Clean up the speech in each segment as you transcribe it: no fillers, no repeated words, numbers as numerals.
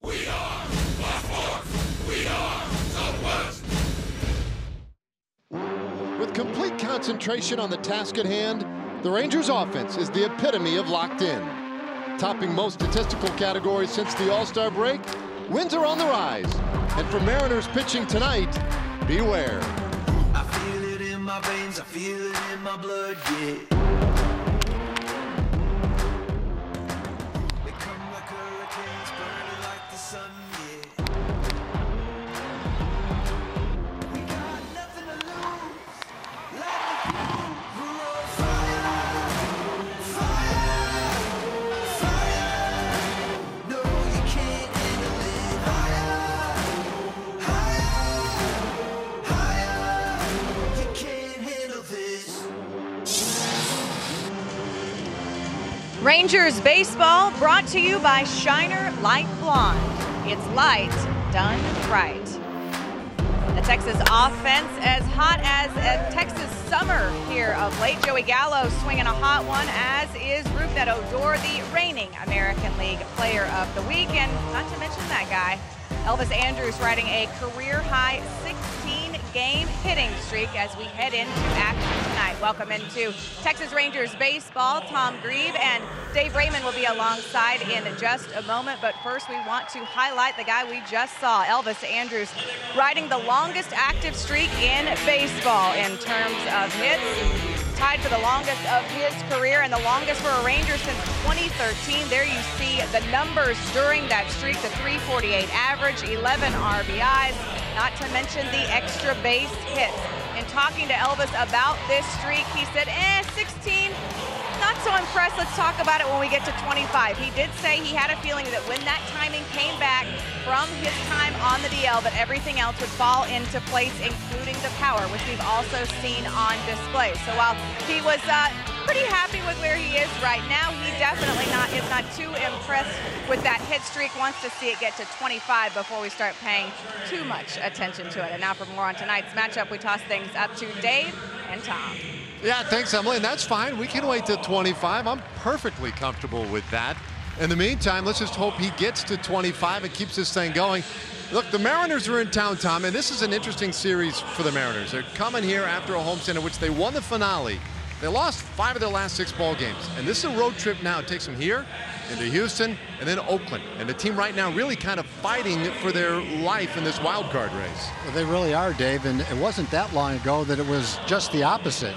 We are Black Horse. We are Southwest. With complete concentration on the task at hand, the Rangers offense is the epitome of locked in. Topping most statistical categories since the All-Star break, wins are on the rise. And for Mariners pitching tonight, beware. I feel it in my veins, I feel it in my blood, yeah. They come like hurricanes, burning like the sun, yeah. We got nothing to lose, like the fuse. We're on fire, fire, fire. No, you can't handle it. Higher, higher, higher. You can't handle this. Rangers baseball brought to you by Shiner Light Blonde. It's light done right. The Texas offense as hot as a Texas summer here of late. Joey Gallo swinging a hot one, as is Rougned Odor, the reigning American League Player of the Week. And not to mention that guy, Elvis Andrus, riding a career-high 16-game hitting streak as we head into action tonight. Welcome into Texas Rangers baseball. Tom Grieve and Dave Raymond will be alongside in just a moment, but first we want to highlight the guy we just saw, Elvis Andrus, riding the longest active streak in baseball in terms of hits. Tied for the longest of his career and the longest for a Ranger since 2013. There you see the numbers during that streak, the 348 average, 11 RBIs, not to mention the extra base hits. In talking to Elvis about this streak, he said, 16, not so impressed. Let's talk about it when we get to 25. He did say he had a feeling that when that timing came back from his time on the DL, that everything else would fall into place, including the power, which we've also seen on display. So while he was pretty happy with where he is right now, he definitely is not too impressed with that hit streak. Wants to see it get to 25 before we start paying too much attention to it. And now for more on tonight's matchup, we toss things up to Dave and Tom. Yeah, thanks, Emily, and that's fine. We can wait till 25. I'm perfectly comfortable with that. In the meantime, let's just hope he gets to 25 and keeps this thing going. Look, the Mariners are in town, Tom, and this is an interesting series for the Mariners. They're coming here after a homestand in which they won the finale. They lost 5 of their last 6 ball games, and this is a road trip now. It takes them here into Houston and then Oakland. And the team right now really kind of fighting for their life in this wild card race. Well, they really are, Dave, and it wasn't that long ago that it was just the opposite.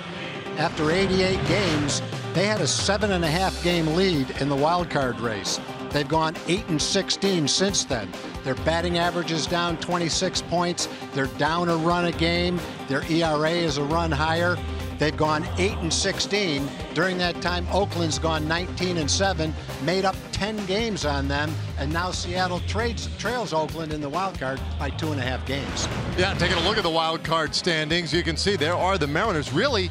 After 88 games, they had a 7.5 game lead in the wild card race. They've gone 8-16 since then. Their batting average is down 26 points. They're down a run a game. Their ERA is a run higher. They've gone 8-16. During that time, Oakland's gone 19-7, made up 10 games on them, and now Seattle trails Oakland in the wild card by 2.5 games. Yeah, taking a look at the wild card standings, you can see there are the Mariners. Really,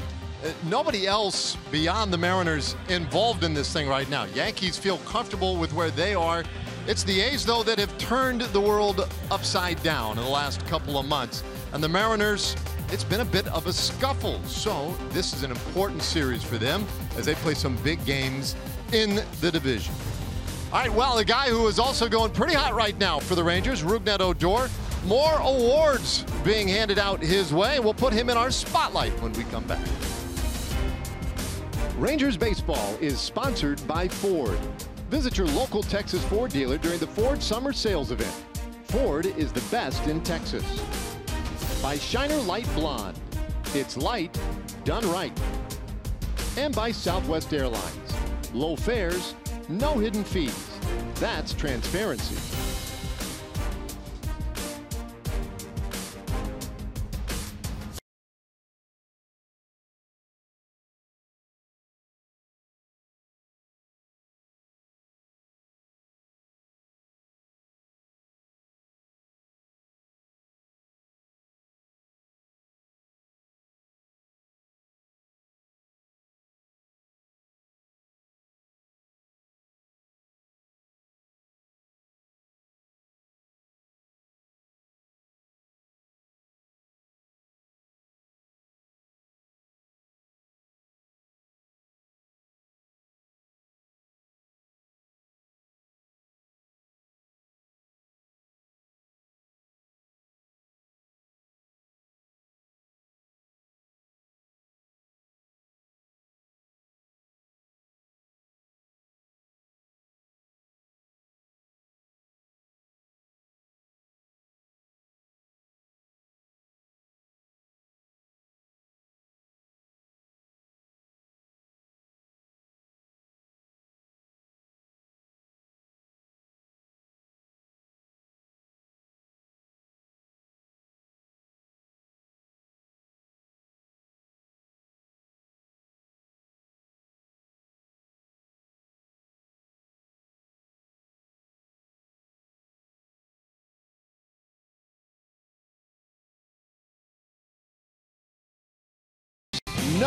nobody else beyond the Mariners involved in this thing right now. Yankees feel comfortable with where they are. It's the A's, though, that have turned the world upside down in the last couple of months. And the Mariners, it's been a bit of a scuffle. So this is an important series for them as they play some big games in the division. All right, well, the guy who is also going pretty hot right now for the Rangers, Rougned Odor, more awards being handed out his way. We'll put him in our spotlight when we come back. Rangers baseball is sponsored by Ford. Visit your local Texas Ford dealer during the Ford Summer Sales Event. Ford is the best in Texas. By Shiner Light Blonde. It's light done right. And by Southwest Airlines. Low fares, no hidden fees. That's transparency.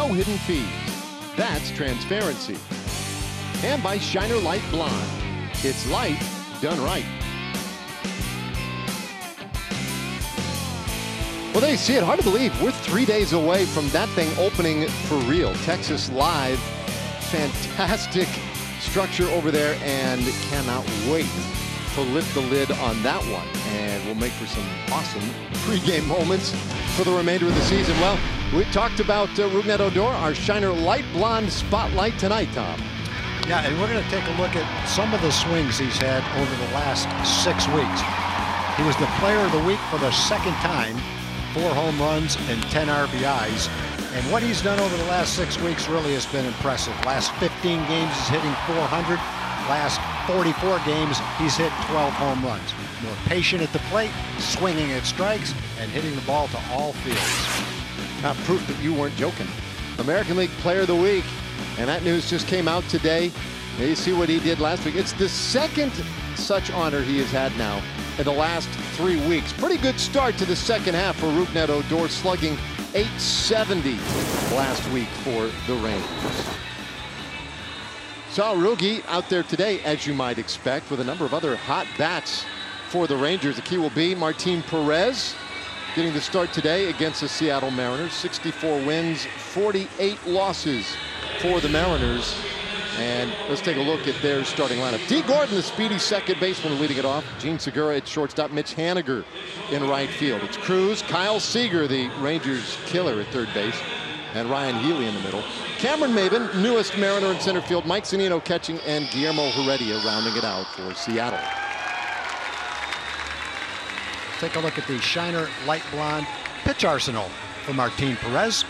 no hidden fees. That's transparency. And by Shiner Light Blonde. It's light done right. Well, there you see it. Hard to believe we're 3 days away from that thing opening for real. Texas Live, fantastic structure over there, and cannot wait to lift the lid on that one. And we'll make for some awesome pregame moments for the remainder of the season. Well, we talked about Rougned Odor, our Shiner Light Blonde spotlight tonight, Tom. Yeah, and we're going to take a look at some of the swings he's had over the last 6 weeks. He was the player of the week for the second time, 4 home runs and 10 RBIs. And what he's done over the last 6 weeks really has been impressive. Last 15 games, he's hitting 400. Last 44 games, he's hit 12 home runs. More patient at the plate, swinging at strikes, and hitting the ball to all fields. Proof that you weren't joking. American League Player of the Week. And that news just came out today. You see what he did last week. It's the second such honor he has had now in the last 3 weeks. Pretty good start to the second half for Rougned Odor, slugging .870 last week for the Rangers. Saw Rougie out there today, as you might expect, with a number of other hot bats for the Rangers. The key will be Martin Perez getting the start today against the Seattle Mariners. 64 wins, 48 losses for the Mariners. And let's take a look at their starting lineup. D. Gordon, the speedy second baseman, leading it off. Gene Segura at shortstop. Mitch Haniger in right field. It's Cruz, Kyle Seager, the Rangers killer, at third base, and Ryan Healy in the middle. Cameron Maben, newest Mariner in center field. Mike Zunino catching, and Guillermo Heredia rounding it out for Seattle. Let's take a look at the Shiner Light Blonde pitch arsenal for Martin Perez.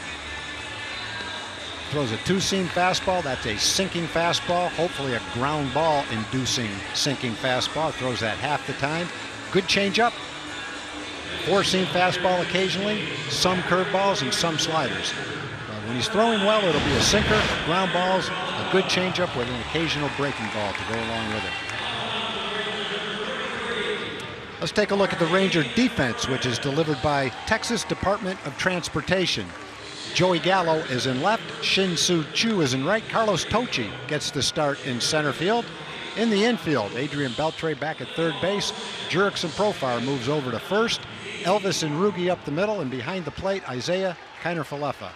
Throws a 2-seam fastball. That's a sinking fastball. Hopefully a ground ball inducing sinking fastball. Throws that half the time. Good changeup. 4-seam fastball occasionally. Some curveballs and some sliders. When he's throwing well, it'll be a sinker, ground balls, a good changeup with an occasional breaking ball to go along with it. Let's take a look at the Ranger defense, which is delivered by Texas Department of Transportation. Joey Gallo is in left, Shin-Soo Choo is in right, Carlos Tocci gets the start in center field. In the infield, Adrian Beltre back at third base, Jurickson Profar moves over to first, Elvis and Rougie up the middle, and behind the plate, Isaiah Kiner-Falefa.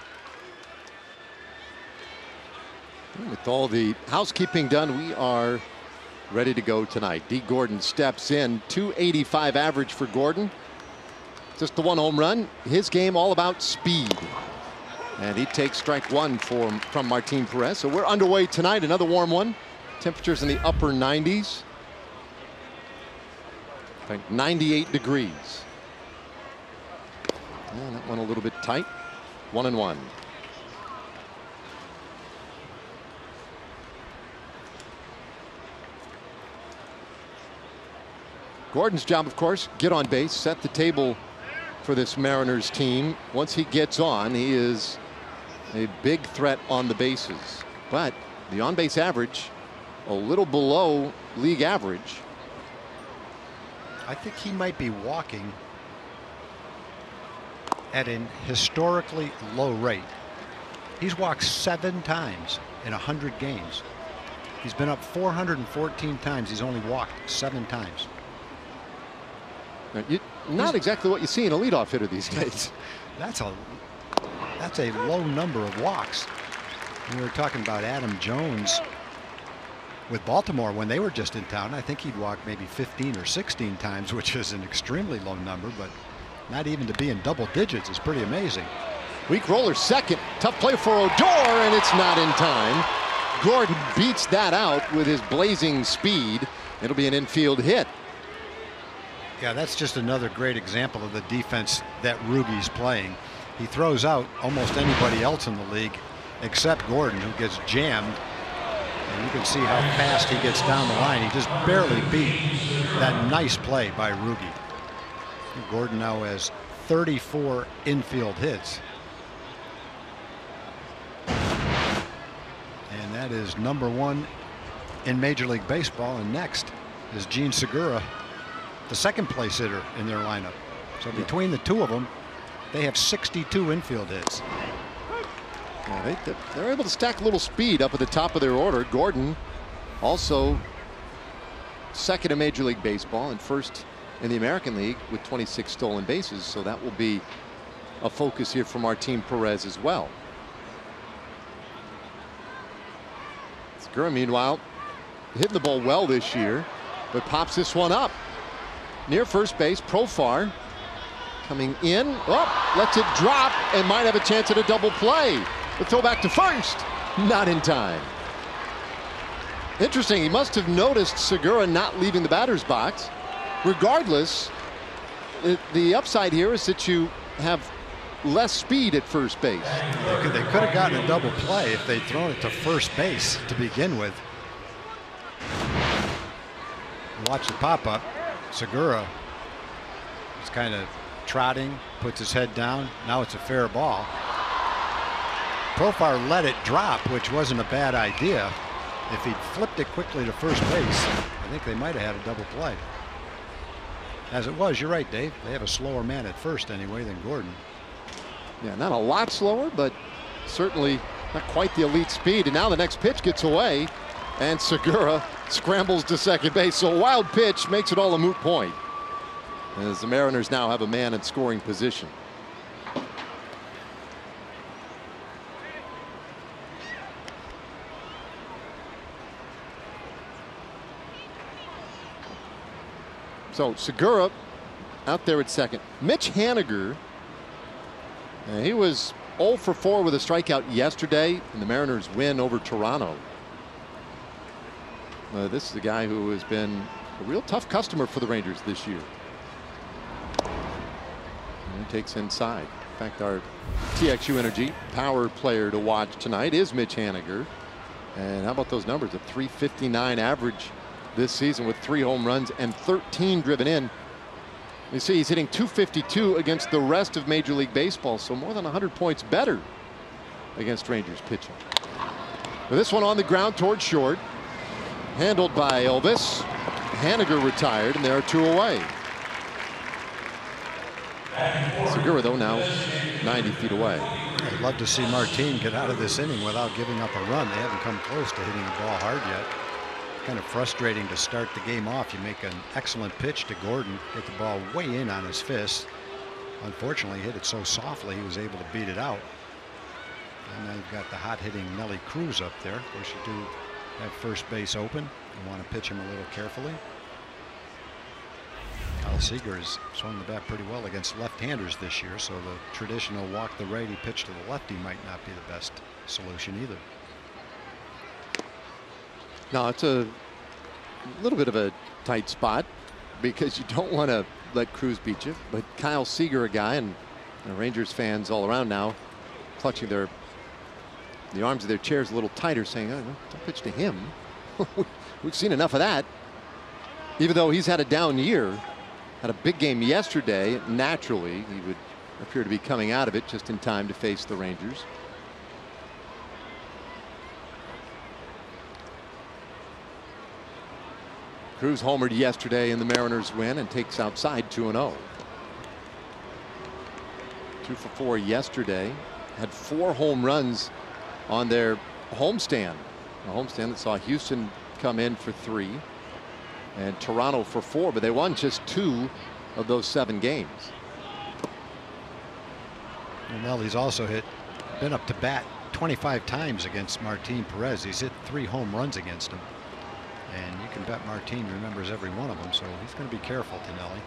With all the housekeeping done, we are ready to go tonight. D. Gordon steps in, .285 average for Gordon. Just the 1 home run. His game all about speed. And he takes strike 1 from Martin Perez. So we're underway tonight. Another warm one. Temperatures in the upper 90s. In fact, 98 degrees. And that one a little bit tight. 1-1. Gordon's job, of course, get on base, set the table for this Mariners team. Once he gets on, he is a big threat on the bases. But the on-base average, a little below league average. I think he might be walking at an historically low rate. He's walked 7 times in 100 games. He's been up 414 times. He's only walked 7 times. Not exactly what you see in a leadoff hitter these days. That's a low number of walks. And we were talking about Adam Jones with Baltimore when they were just in town. I think he'd walk maybe 15 or 16 times, which is an extremely low number, but not even to be in double digits is pretty amazing. Weak roller second. Tough play for Odor, and it's not in time. Gordon beats that out with his blazing speed. It'll be an infield hit. Yeah, that's just another great example of the defense that Rougie's playing. He throws out almost anybody else in the league except Gordon, who gets jammed. And you can see how fast he gets down the line. He just barely beat that nice play by Rougie. Gordon now has 34 infield hits. And that is #1 in Major League Baseball. And next is Gene Segura, the second place hitter in their lineup. So between the two of them, they have 62 infield hits. Yeah, they're able to stack a little speed up at the top of their order. Gordon also second in Major League Baseball and first in the American League with 26 stolen bases. So that will be a focus here for Martin Perez as well. Segura, meanwhile, hitting the ball well this year, but pops this one up near first base. Profar coming in, lets it drop and might have a chance at a double play. The throw back to first, not in time. Interesting, he must have noticed Segura not leaving the batter's box. Regardless, the upside here is that you have less speed at first base. They could have gotten a double play if they'd thrown it to first base to begin with. Watch the pop-up. Segura is kind of trotting, puts his head down. Now it's a fair ball. Profar let it drop, which wasn't a bad idea. If he'd flipped it quickly to first base, I think they might have had a double play. As it was, you're right, Dave. They have a slower man at first anyway than Gordon. Yeah, not a lot slower, but certainly not quite the elite speed. And now the next pitch gets away, and Segura scrambles to second base. So a wild pitch makes it all a moot point, as the Mariners now have a man in scoring position. So Segura out there at second. Mitch Haniger, he was 0 for 4 with a strikeout yesterday in the Mariners' win over Toronto. This is a guy who has been a real tough customer for the Rangers this year. And he takes inside. In fact, our TXU Energy power player to watch tonight is Mitch Haniger. And how about those numbers? A .359 average this season with 3 home runs and 13 driven in. You see he's hitting .252 against the rest of Major League Baseball, so more than 100 points better against Rangers pitching. With this one on the ground towards short, handled by Elvis. Haniger retired, and there are 2 away. Segura, though, now 90 feet away. I'd love to see Martin get out of this inning without giving up a run. They haven't come close to hitting the ball hard yet. Kind of frustrating to start the game off. You make an excellent pitch to Gordon, get the ball way in on his fist. Unfortunately, he hit it so softly he was able to beat it out. And now you've got the hot-hitting Nelly Cruz up there. Of course, you do have first base open. You want to pitch him a little carefully. Kyle Seager has swung the bat pretty well against left-handers this year, so the traditional walk the righty, pitch to the lefty might not be the best solution either. No, it's a little bit of a tight spot because you don't want to let Cruz beat you. But Kyle Seager, a guy, and Rangers fans all around now clutching the arms of their chairs a little tighter, saying, oh, don't pitch to him. We've seen enough of that. Even though he's had a down year, had a big game yesterday, naturally he would appear to be coming out of it just in time to face the Rangers. Cruz homered yesterday in the Mariners win and takes outside 2-0. 2 for 4 yesterday. Had 4 home runs on their homestand. A homestand that saw Houston come in for 3 and Toronto for 4, but they won just 2 of those 7 games. And Nelly's also been up to bat 25 times against Martin Perez. He's hit 3 home runs against him. And you can bet Martin remembers every one of them, so he's going to be careful to Nelly.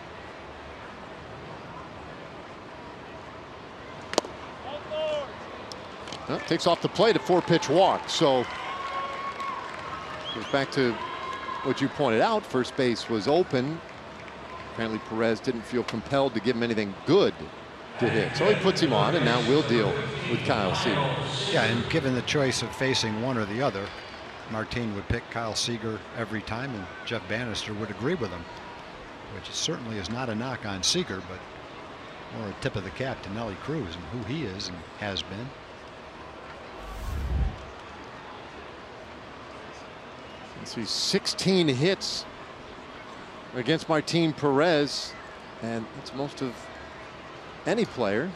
Well, takes off the plate, a 4-pitch walk. So goes back to what you pointed out. First base was open. Apparently Perez didn't feel compelled to give him anything good to hit. So he puts him on, and now we'll deal with Kyle Seager. Yeah, and given the choice of facing one or the other, Martin would pick Kyle Seager every time, and Jeff Bannister would agree with him, which certainly is not a knock on Seager, but more a tip of the cap to Nelly Cruz and who he is and has been. Let's see, 16 hits against Martin Perez, and that's most of any player.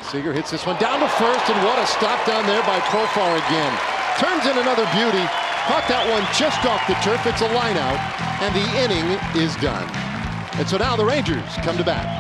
Seager hits this one down to first, and what a stop down there by Profar again. Turns in another beauty. Caught that one just off the turf. It's a line out, and the inning is done. And so now the Rangers come to bat.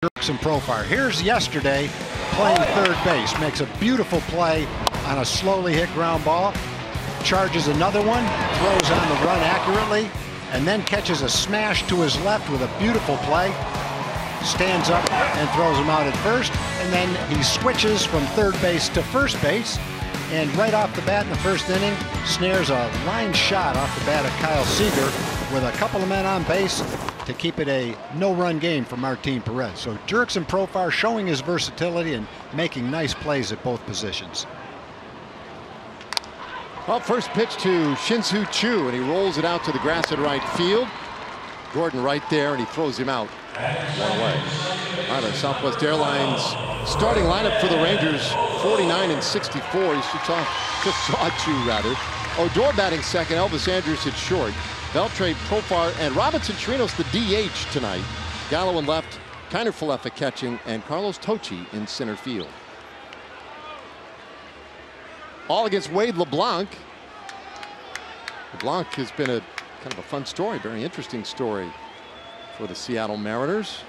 Jerks and Profar. Here's yesterday playing third base. Makes a beautiful play on a slowly hit ground ball. Charges another one. Throws on the run accurately. And then catches a smash to his left with a beautiful play. Stands up and throws him out at first. And then he switches from third base to first base. And right off the bat in the first inning, snares a line shot off the bat of Kyle Seager with a couple of men on base to keep it a no-run game for Martin Perez. So Jerks and Profar showing his versatility and making nice plays at both positions. Well, first pitch to Shin-Soo Choo, and he rolls it out to the grass in right field. Gordon right there, and he throws him out. One away. All right, Southwest Airlines starting lineup for the Rangers, 49 and 64. You just saw Choo, rather. Odor batting second. Elvis Andrus at short. Beltre, Profar, and Robinson Chirinos the DH tonight. Gallo in left, Kiner Falefa catching, and Carlos Tocci in center field. All against Wade LeBlanc. LeBlanc has been a kind of a fun story, very interesting story for the Seattle Mariners.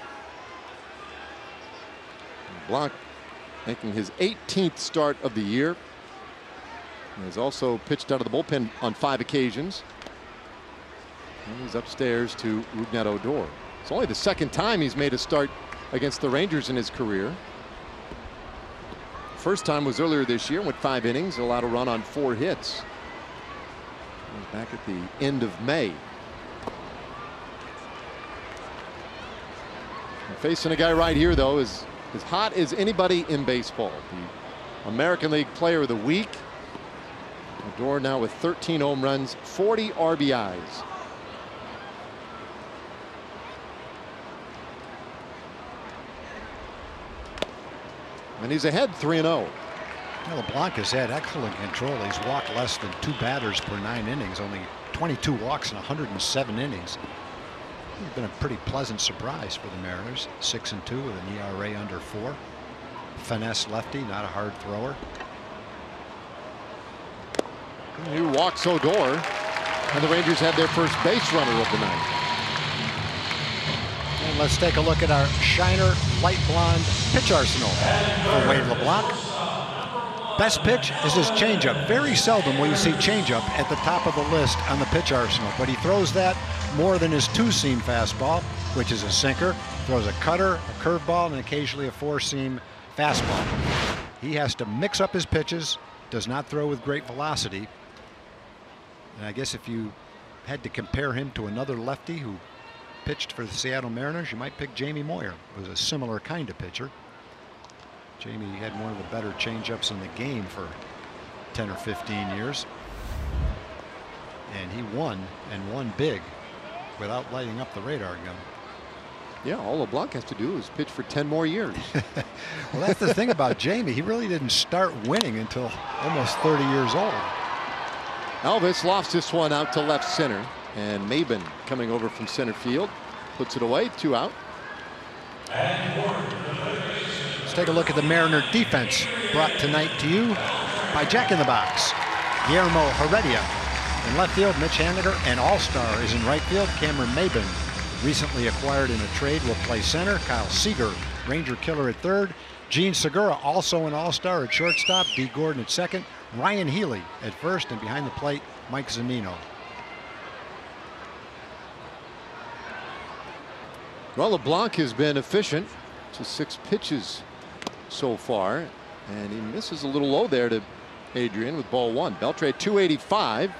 LeBlanc making his 18th start of the year. He has also pitched out of the bullpen on 5 occasions. And he's upstairs to Rougned Odor. It's only the second time he's made a start against the Rangers in his career. First time was earlier this year, went 5 innings, allowed a run on 4 hits. He was back at the end of May. And facing a guy right here, though, is as hot as anybody in baseball. The American League Player of the Week. Odor now with 13 home runs, 40 RBIs. And he's ahead 3-0. Well, LeBlanc has had excellent control. He's walked less than 2 batters per 9 innings, only 22 walks in 107 innings. He's been a pretty pleasant surprise for the Mariners. 6-2 with an ERA under 4. Finesse lefty, not a hard thrower. He walks Odor, and the Rangers have their first base runner of the night. And let's take a look at our Shiner light blonde pitch arsenal for Wade LeBlanc. Best pitch is his changeup. Very seldom will you see changeup at the top of the list on the pitch arsenal, but he throws that more than his 2-seam fastball, which is a sinker. Throws a cutter, a curveball, and occasionally a 4-seam fastball. He has to mix up his pitches, does not throw with great velocity. And I guess if you had to compare him to another lefty who pitched for the Seattle Mariners, you might pick Jamie Moyer, who was a similar kind of pitcher. Jamie had one of the better changeups in the game for 10 or 15 years. and he won, and won big, without lighting up the radar gun. Yeah, all LeBlanc has to do is pitch for 10 more years. Well, that's the thing about Jamie. He really didn't start winning until almost 30 years old. Elvis lofts this one out to left center, and Maben coming over from center field puts it away. 2 out. Let's take a look at the Mariner defense, brought tonight to you by Jack in the Box. Guillermo Heredia in left field. Mitch Haniger, an all-star, is in right field. Cameron Maben, recently acquired in a trade, will play center. Kyle Seager, Ranger killer, at third. Gene Segura, also an all-star, at shortstop. D. Gordon at second. Ryan Healy at first, and behind the plate, Mike Zunino. Well, LeBlanc has been efficient to 6 pitches so far, and he misses a little low there to Adrian with ball 1. Beltre 285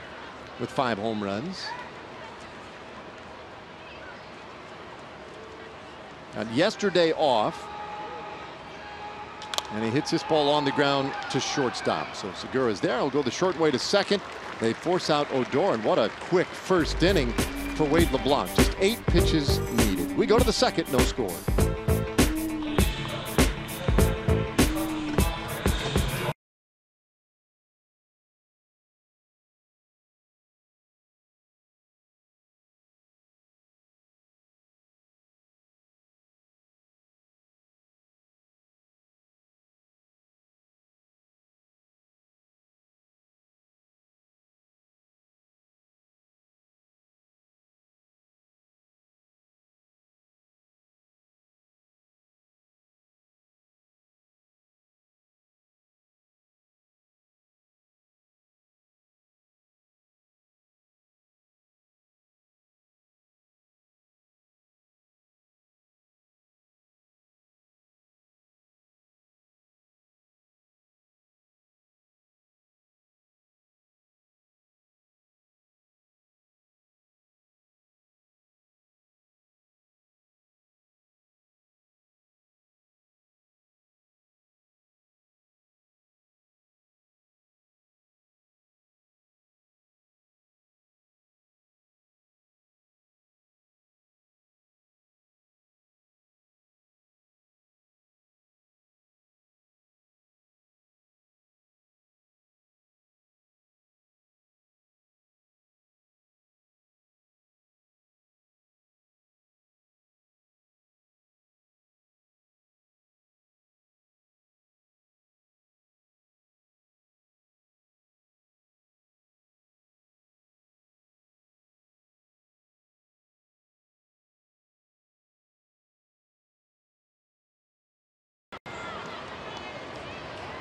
with 5 home runs. And yesterday off, and he hits this ball on the ground to shortstop. So Segura's there. He'll go the short way to second. They force out Odor, and what a quick first inning for Wade LeBlanc. Just 8 pitches needed. We go to the second, no score.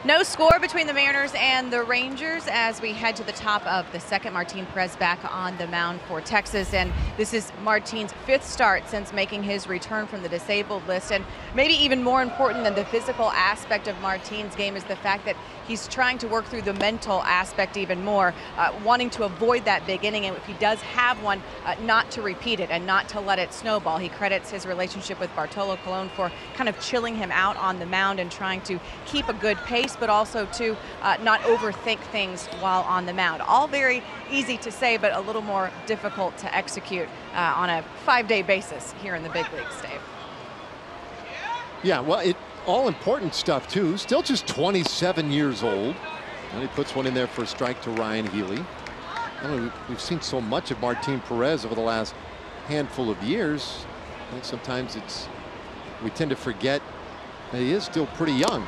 No score between the Mariners and the Rangers as we head to the top of the second. Martin Perez back on the mound for Texas, and this is Martin's 5th start since making his return from the disabled list. And maybe even more important than the physical aspect of Martin's game is the fact that he's trying to work through the mental aspect even more, wanting to avoid that big inning, and if he does have one, not to repeat it and not to let it snowball. He credits his relationship with Bartolo Colon for kind of chilling him out on the mound and trying to keep a good pace, but also to not overthink things while on the mound. All very easy to say, but a little more difficult to execute on a 5-day basis here in the big leagues, Dave. Yeah, well, all important stuff too. Still just 27 years old. And he puts one in there for a strike to Ryan Healy. I mean, we've seen so much of Martin Perez over the last handful of years. I think sometimes we tend to forget that he is still pretty young.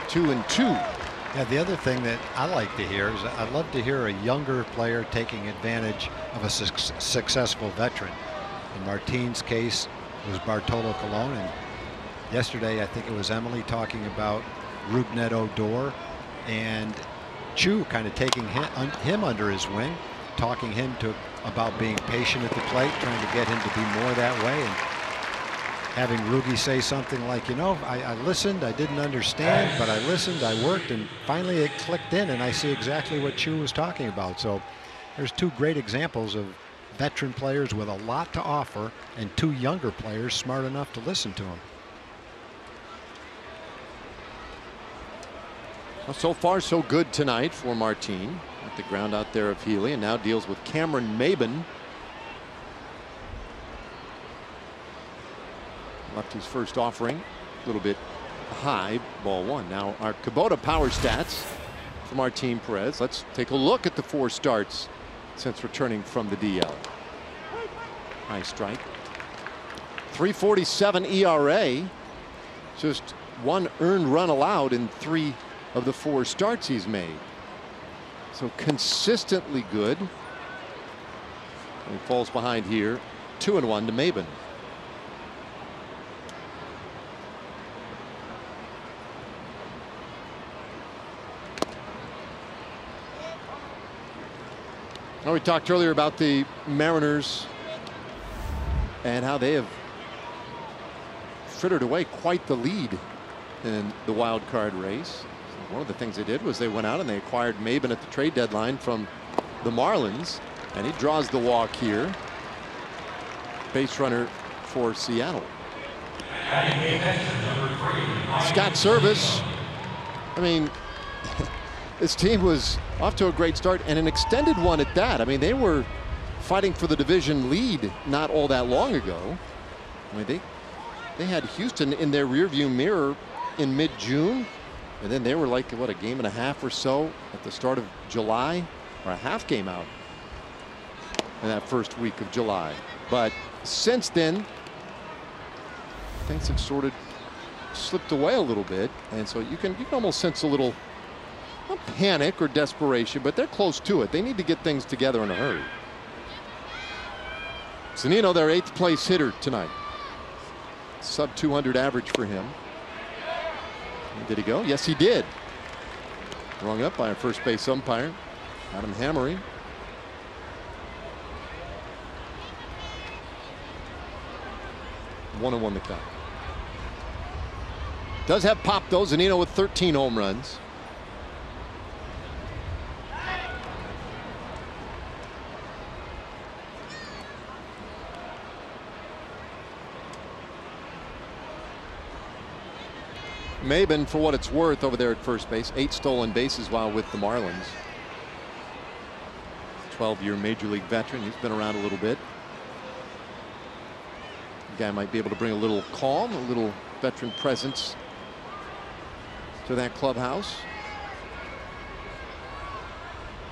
2-2. Yeah, the other thing that I like to hear is I love to hear a younger player taking advantage of a successful veteran. In Martin's case, it was Bartolo Colon, and yesterday I think it was Emily talking about Rougned Odor, and Chu kind of taking him under his wing, talking him about being patient at the plate, trying to get him to be more that way, and having Rugi say something like, you know, I listened, I didn't understand, but I listened, I worked, and finally it clicked in, and I see exactly what Chu was talking about. So there's 2 great examples of veteran players with a lot to offer and 2 younger players smart enough to listen to him. Well, so far so good tonight for Martin. At the ground out there of Healy, and now deals with Cameron Maben. Lefty's first offering, a little bit high, ball one. Now our Kubota power stats from Martin Perez. Let's take a look at the 4 starts since returning from the DL. High strike. 3.47 ERA. Just 1 earned run allowed in 3 of the 4 starts he's made. So consistently good. And he falls behind here. 2-1 to Maben. Now, we talked earlier about the Mariners and how they have frittered away quite the lead in the wild card race. One of the things they did was they went out and they acquired Maben at the trade deadline from the Marlins, and he draws the walk here. Base runner for Seattle. Scott Service. I mean, this team was off to a great start, and an extended one at that. I mean, they were fighting for the division lead not all that long ago. I mean, they had Houston in their rearview mirror in mid-June, and then they were like, what, a game and a half or so at the start of July, or a half game out in that first week of July. But since then, things have sort of slipped away a little bit, and so you can almost sense a little, not panic or desperation, but they're close to it. They need to get things together in a hurry. Zunino, their 8th place hitter tonight. Sub 200 average for him. Did he go? Yes, he did. Rung up by a first base umpire, Adam Hammery. One and one the count. Does have pop though. Zunino with 13 home runs. Maben, for what it's worth, over there at first base, 8 stolen bases while with the Marlins. 12-year major league veteran. He's been around a little bit. The guy might be able to bring a little calm, a little veteran presence to that clubhouse.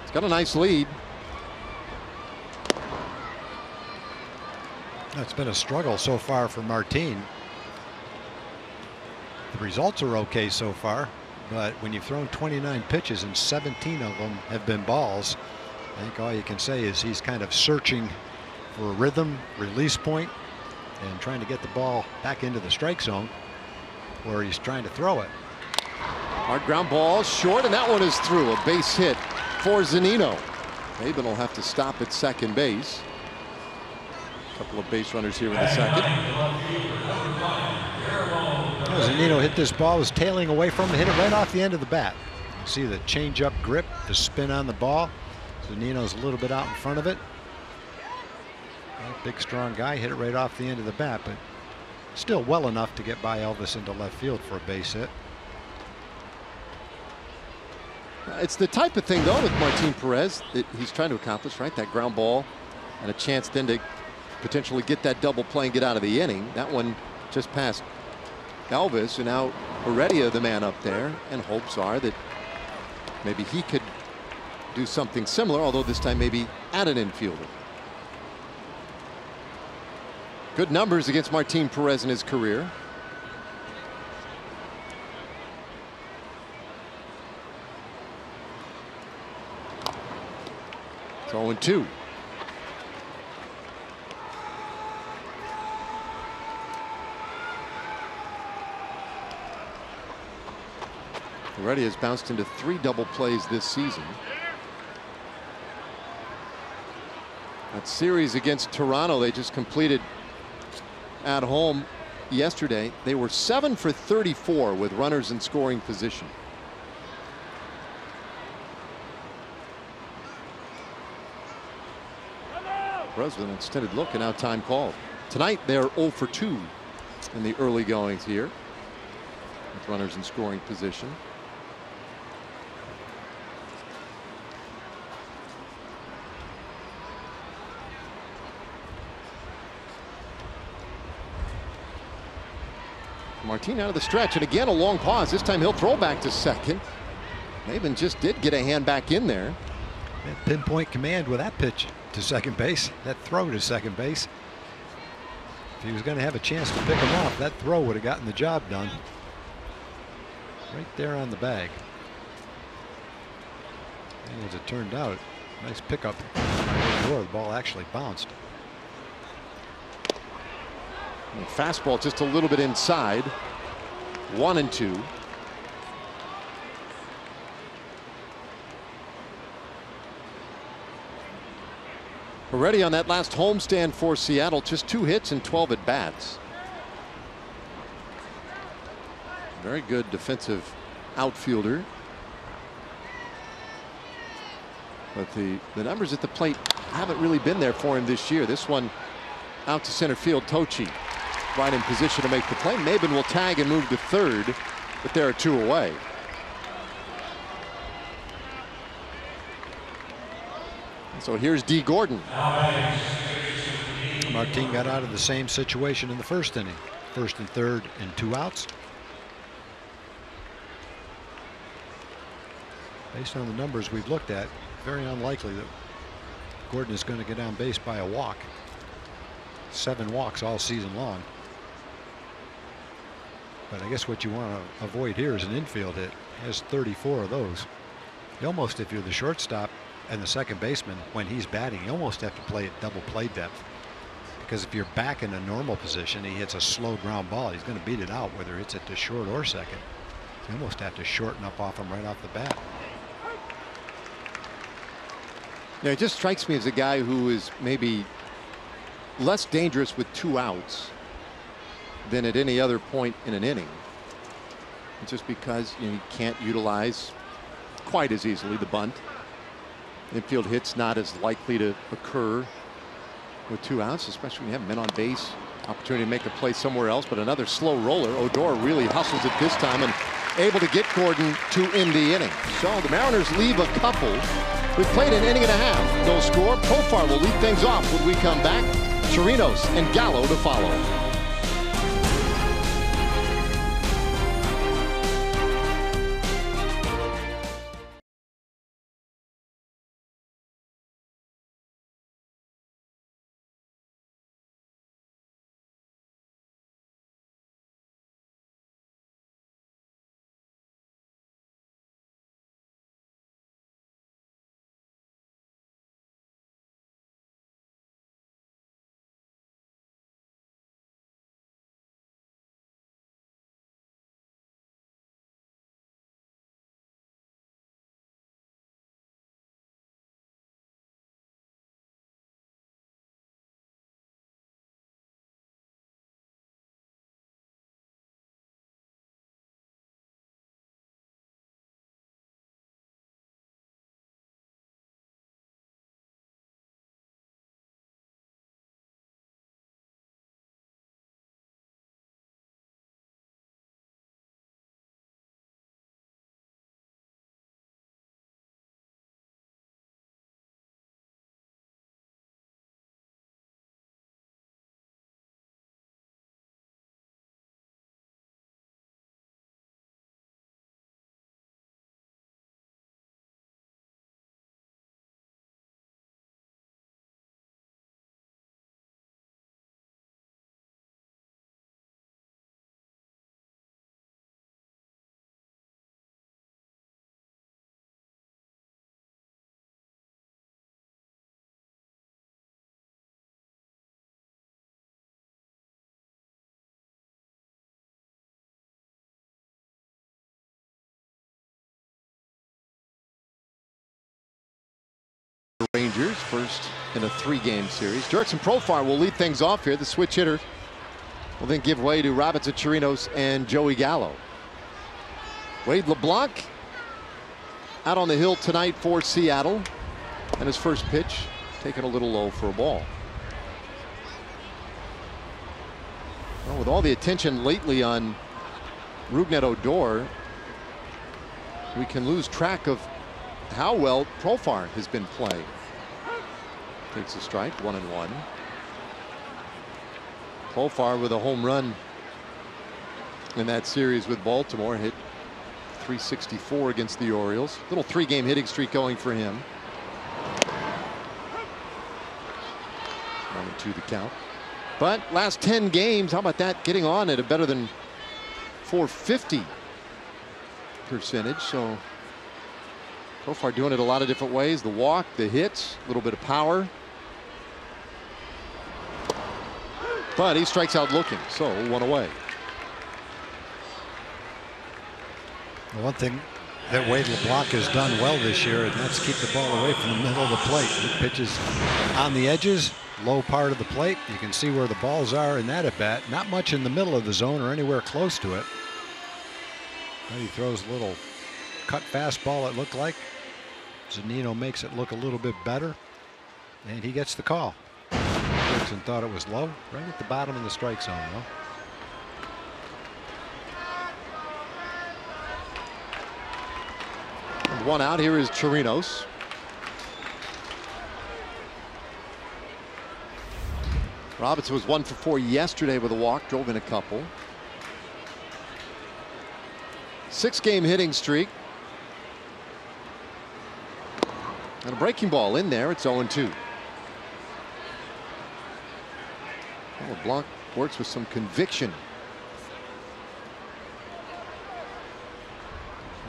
He's got a nice lead. It's been a struggle so far for Martin. The results are okay so far, but when you've thrown 29 pitches and 17 of them have been balls, I think all you can say is he's kind of searching for a rhythm, release point, and trying to get the ball back into the strike zone where he's trying to throw it. Hard ground ball short, and that one is through. A base hit for Zunino. Maben will have to stop at second base. A couple of base runners here in the second. Zunino hit this ball, was tailing away from him, hit it right off the end of the bat. You see the change-up grip, the spin on the ball. Zunino's a little bit out in front of it. Big, strong guy, hit it right off the end of the bat, but still well enough to get by Elvis into left field for a base hit. It's the type of thing, though, with Martin Perez that he's trying to accomplish, right? That ground ball and a chance then to potentially get that double play and get out of the inning. That one just past Elvis, and now Heredia, the man up there, and hopes are that maybe he could do something similar, although this time maybe at an infielder. Good numbers against Martin Perez in his career. It's 0-2. Heredia has bounced into 3 double plays this season. That series against Toronto they just completed at home yesterday. They were 7 for 34 with runners in scoring position. President extended look, and now time called. Tonight they're 0 for 2 in the early goings here with runners in scoring position. Martin out of the stretch, and again a long pause. This time he'll throw back to second. Maben just did get a hand back in there. That pinpoint command with that pitch to second base, that throw to second base. If he was going to have a chance to pick him off, that throw would have gotten the job done. Right there on the bag. And as it turned out, nice pickup. The ball actually bounced. And fastball just a little bit inside. 1-2. Already on that last homestand for Seattle, just 2 hits and 12 at bats. Very good defensive outfielder. But the numbers at the plate haven't really been there for him this year. This one out to center field. Tochi right in position to make the play. Maben will tag and move to third, but there are 2 away. So here's D. Gordon. Martin got out of the same situation in the first inning. First and third and 2 outs. Based on the numbers we've looked at, very unlikely that Gordon is going to get on base by a walk. 7 walks all season long. But I guess what you want to avoid here is an infield hit. He has 34 of those. You almost, if you're the shortstop and the second baseman, when he's batting, you almost have to play at double play depth. Because if you're back in a normal position, he hits a slow ground ball, he's going to beat it out, whether it's at the short or second. You almost have to shorten up off him right off the bat. Yeah, it just strikes me as a guy who is maybe less dangerous with 2 outs than at any other point in an inning. Just because you can't utilize quite as easily the bunt. Infield hits not as likely to occur with 2 outs, especially when you have men on base. Opportunity to make a play somewhere else, but another slow roller. Odor really hustles it this time and able to get Gordon to end the inning. So the Mariners leave a couple. We've played an inning and a half. No score. Profar will lead things off when we come back. Chirinos and Gallo to follow. Rangers first in a 3-game series. Jurickson Profar will lead things off here. The switch hitter will then give way to Robinson Chirinos and Joey Gallo. Wade LeBlanc out on the hill tonight for Seattle, and his first pitch taken a little low for a ball. Well, with all the attention lately on Rougned Odor, we can lose track of how well Profar has been playing. Takes a strike, 1-1. Profar with a home run in that series with Baltimore. Hit .364 against the Orioles. Little 3-game hitting streak going for him. 1-2 the count. But last 10 games, how about that? Getting on at a better than .450 percentage. So far doing it a lot of different ways. The walk, the hits, a little bit of power. But he strikes out looking, so 1 away. The one thing that Wade LeBlanc has done well this year, and that's keep the ball away from the middle of the plate. He pitches on the edges, low part of the plate. You can see where the balls are in that at bat. Not much in the middle of the zone or anywhere close to it. But he throws a little cut fastball, it looked like. Zunino makes it look a little bit better, and he gets the call. Dixon thought it was low, right at the bottom of the strike zone, though. And 1 out. Here is Chirinos. Robinson was 1 for 4 yesterday with a walk, drove in a couple. 6-game hitting streak. And a breaking ball in there. It's 0-2. LeBlanc works with some conviction.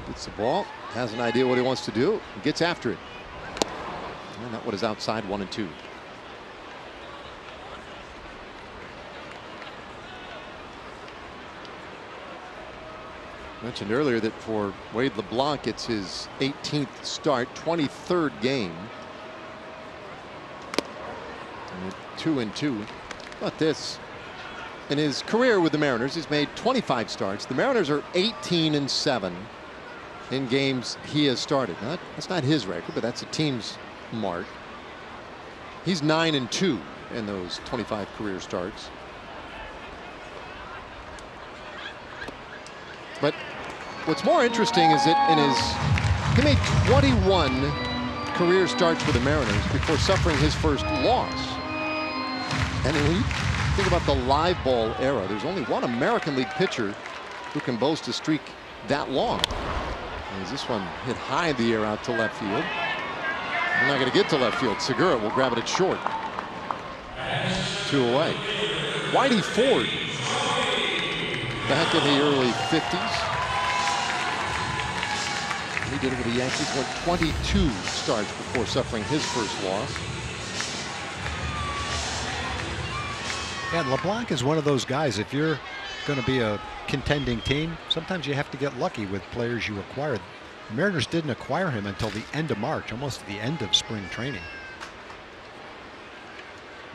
Gets the ball, has an idea what he wants to do, and gets after it. And that one is outside, 1-2. Mentioned earlier that for Wade LeBlanc, it's his 18th start, 23rd game. And 2-2. About this. In his career with the Mariners, he's made 25 starts. The Mariners are 18-7 in games he has started. Now, that's not his record, but that's a team's mark. He's 9-2 in those 25 career starts. But what's more interesting is that he made 21 career starts with the Mariners before suffering his first loss. And when you think about the live ball era, there's only one American League pitcher who can boast a streak that long. As this one hit high in the air out to left field. We're not going to get to left field. Segura will grab it at short. 2 away. Whitey Ford, back in the early 50s. He did it with the Yankees, went 22 starts before suffering his first loss. Yeah, LeBlanc is one of those guys, if you're going to be a contending team, sometimes you have to get lucky with players you acquired. The Mariners didn't acquire him until the end of March, almost the end of spring training.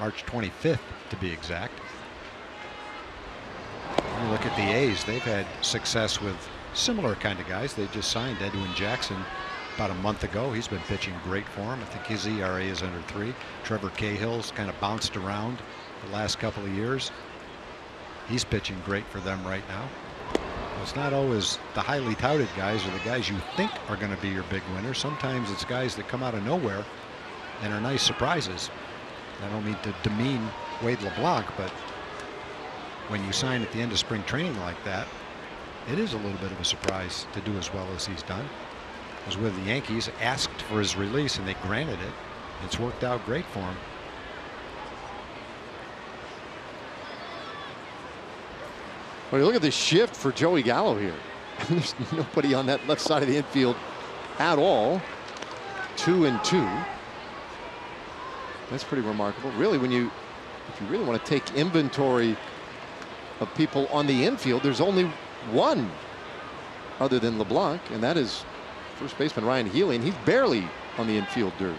March 25th, to be exact. You look at the A's, they've had success with similar kind of guys. They just signed Edwin Jackson about a month ago. He's been pitching great for him. I think his ERA is under 3. Trevor Cahill's kind of bounced around the last couple of years. He's pitching great for them right now. It's not always the highly touted guys or the guys you think are going to be your big winners. Sometimes it's guys that come out of nowhere and are nice surprises. I don't mean to demean Wade LeBlanc, but when you sign at the end of spring training like that, it is a little bit of a surprise to do as well as he's done. Was with the Yankees, asked for his release and they granted it. It's worked out great for him. Well, you look at the shift for Joey Gallo here. There's nobody on that left side of the infield at all. 2-2. That's pretty remarkable. Really, if you really want to take inventory of people on the infield, there's only one other than LeBlanc, and that is first baseman Ryan Healy, and he's barely on the infield dirt.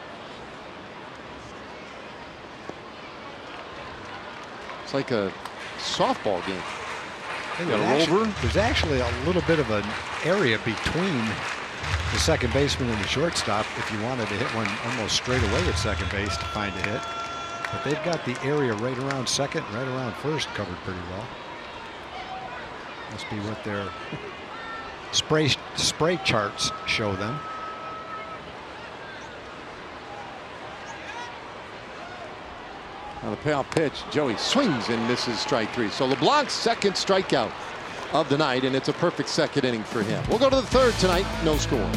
It's like a softball game. There's actually a little bit of an area between the second baseman and the shortstop if you wanted to hit one almost straight away at second base to find a hit. But they've got the area right around second, right around first covered pretty well. Must be what their spray charts show them. On the payoff pitch, Joey swings and misses strike 3. So LeBlanc's second strikeout of the night, and it's a perfect second inning for him. We'll go to the third tonight, no score.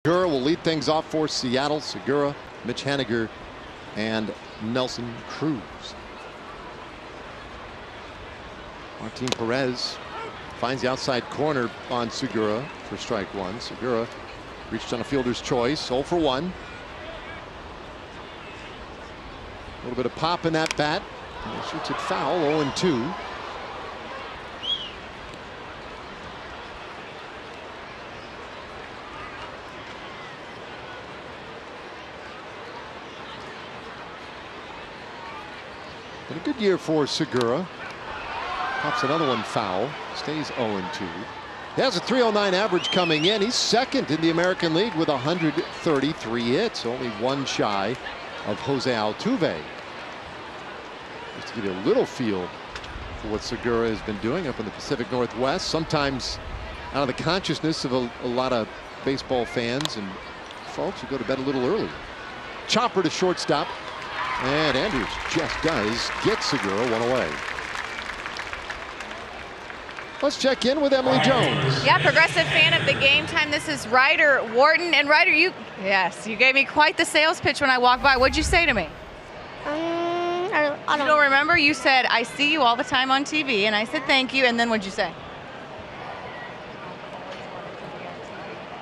Segura will lead things off for Seattle. Segura, Mitch Haniger, and Nelson Cruz. Martin Perez finds the outside corner on Segura for strike one. Segura reached on a fielder's choice, 0 for 1. A little bit of pop in that bat. He shoots it foul, 0-2. But a good year for Segura. Pops another one foul. Stays 0-2. He has a .309 average coming in. He's second in the American League with 133 hits. Only one shy of Jose Altuve. Just to give you a little feel for what Segura has been doing up in the Pacific Northwest. Sometimes out of the consciousness of a lot of baseball fans and folks who go to bed a little early. Chopper to shortstop. And Andrus just does get Segura one away. Let's check in with Emily Jones. Yeah, progressive fan of the Game Time. This is Ryder Wharton. And Ryder, you gave me quite the sales pitch when I walked by. What'd you say to me? I You don't remember? You said, I see you all the time on TV. And I said, thank you. And then what'd you say?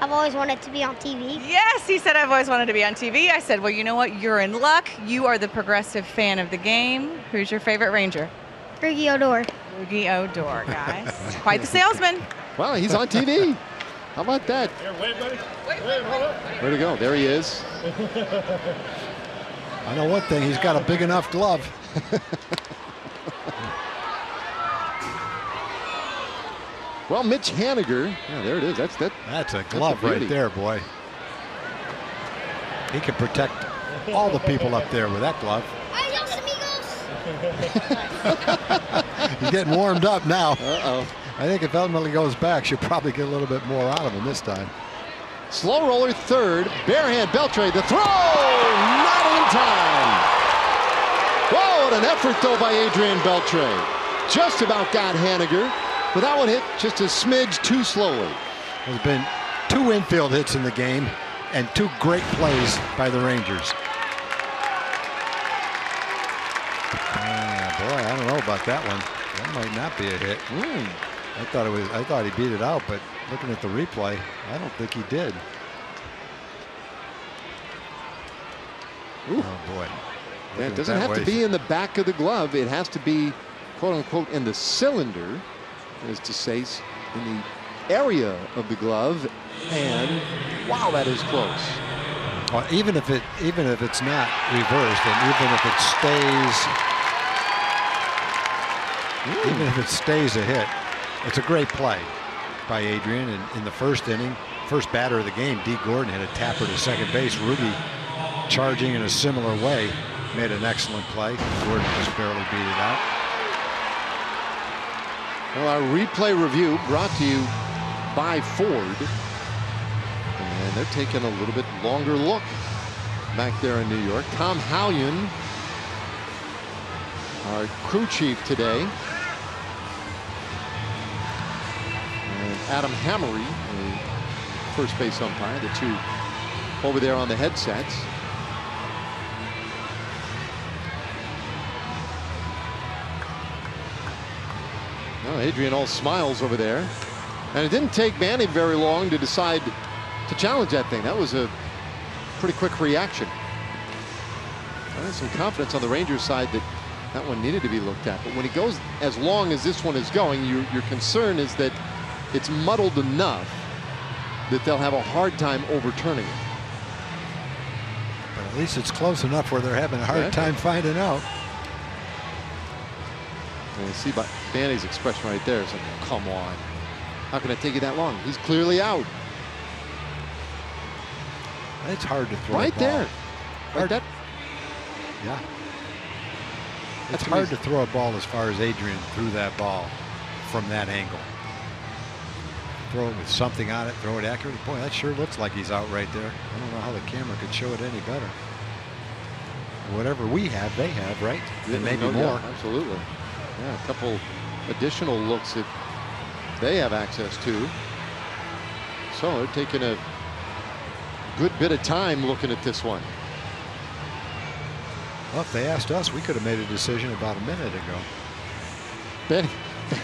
I've always wanted to be on TV. Yes, he said, I've always wanted to be on TV. I said, well, you know what? You're in luck. You are the progressive fan of the game. Who's your favorite Ranger? Rougned Odor. Rougned Odor, guys. Quite the salesman. Well, he's on TV. How about that? Where'd he go? There he is. I know one thing. He's got a big enough glove. Well, Mitch Haniger. Yeah, there it is. That's a glove right there, boy. He can protect all the people up there with that glove. He's getting warmed up now. Uh-oh. I think if ultimately goes back, she'll probably get a little bit more out of him this time. Slow roller third. Barehand Beltre. The throw! Not in time. Whoa, what an effort, though, by Adrian Beltre. Just about got Haniger. But that one hit just a smidge too slowly. There's been 2 infield hits in the game and 2 great plays by the Rangers. Boy, I don't know about that one. That might not be a hit. I thought he beat it out, but looking at the replay, I don't think he did. Ooh. Oh boy. Yeah, it doesn't have to be in the back of the glove. It has to be, quote unquote, in the cylinder, as to say, in the area of the glove. And wow, that is close. Well, even if it's not reversed, and even if it stays a hit, it's a great play by Adrian. And in the first inning, first batter of the game, D. Gordon hit a tapper to second base. Ruby, charging in a similar way, made an excellent play. Gordon just barely beat it out. Well, our replay review brought to you by Ford. And they're taking a little bit longer look back there in New York. Tom Hallion, our crew chief today. And Adam Hammery, the first base umpire, the two over there on the headsets. Well, Adrian all smiles over there. And it didn't take Manny very long to decide to challenge that thing. That was a pretty quick reaction. There's some confidence on the Rangers side that that one needed to be looked at. But when it goes as long as this one is going, your concern is that it's muddled enough that they'll have a hard time overturning it. But at least it's close enough where they're having a hard time finding out. And you see by Manny's expression right there. It's like, oh, come on. How can it take you that long? He's clearly out. It's hard to throw right a ball. there. Right that. Yeah. It's hard to throw a ball as far as Adrian threw that ball from that angle. Throw it with something on it, throw it accurately. Boy, that sure looks like he's out right there. I don't know how the camera could show it any better. Whatever we have, they have, right? And maybe more. Yeah, absolutely. Yeah, a couple additional looks that they have access to. So they're taking a good bit of time looking at this one. Well, if they asked us, we could have made a decision about a minute ago.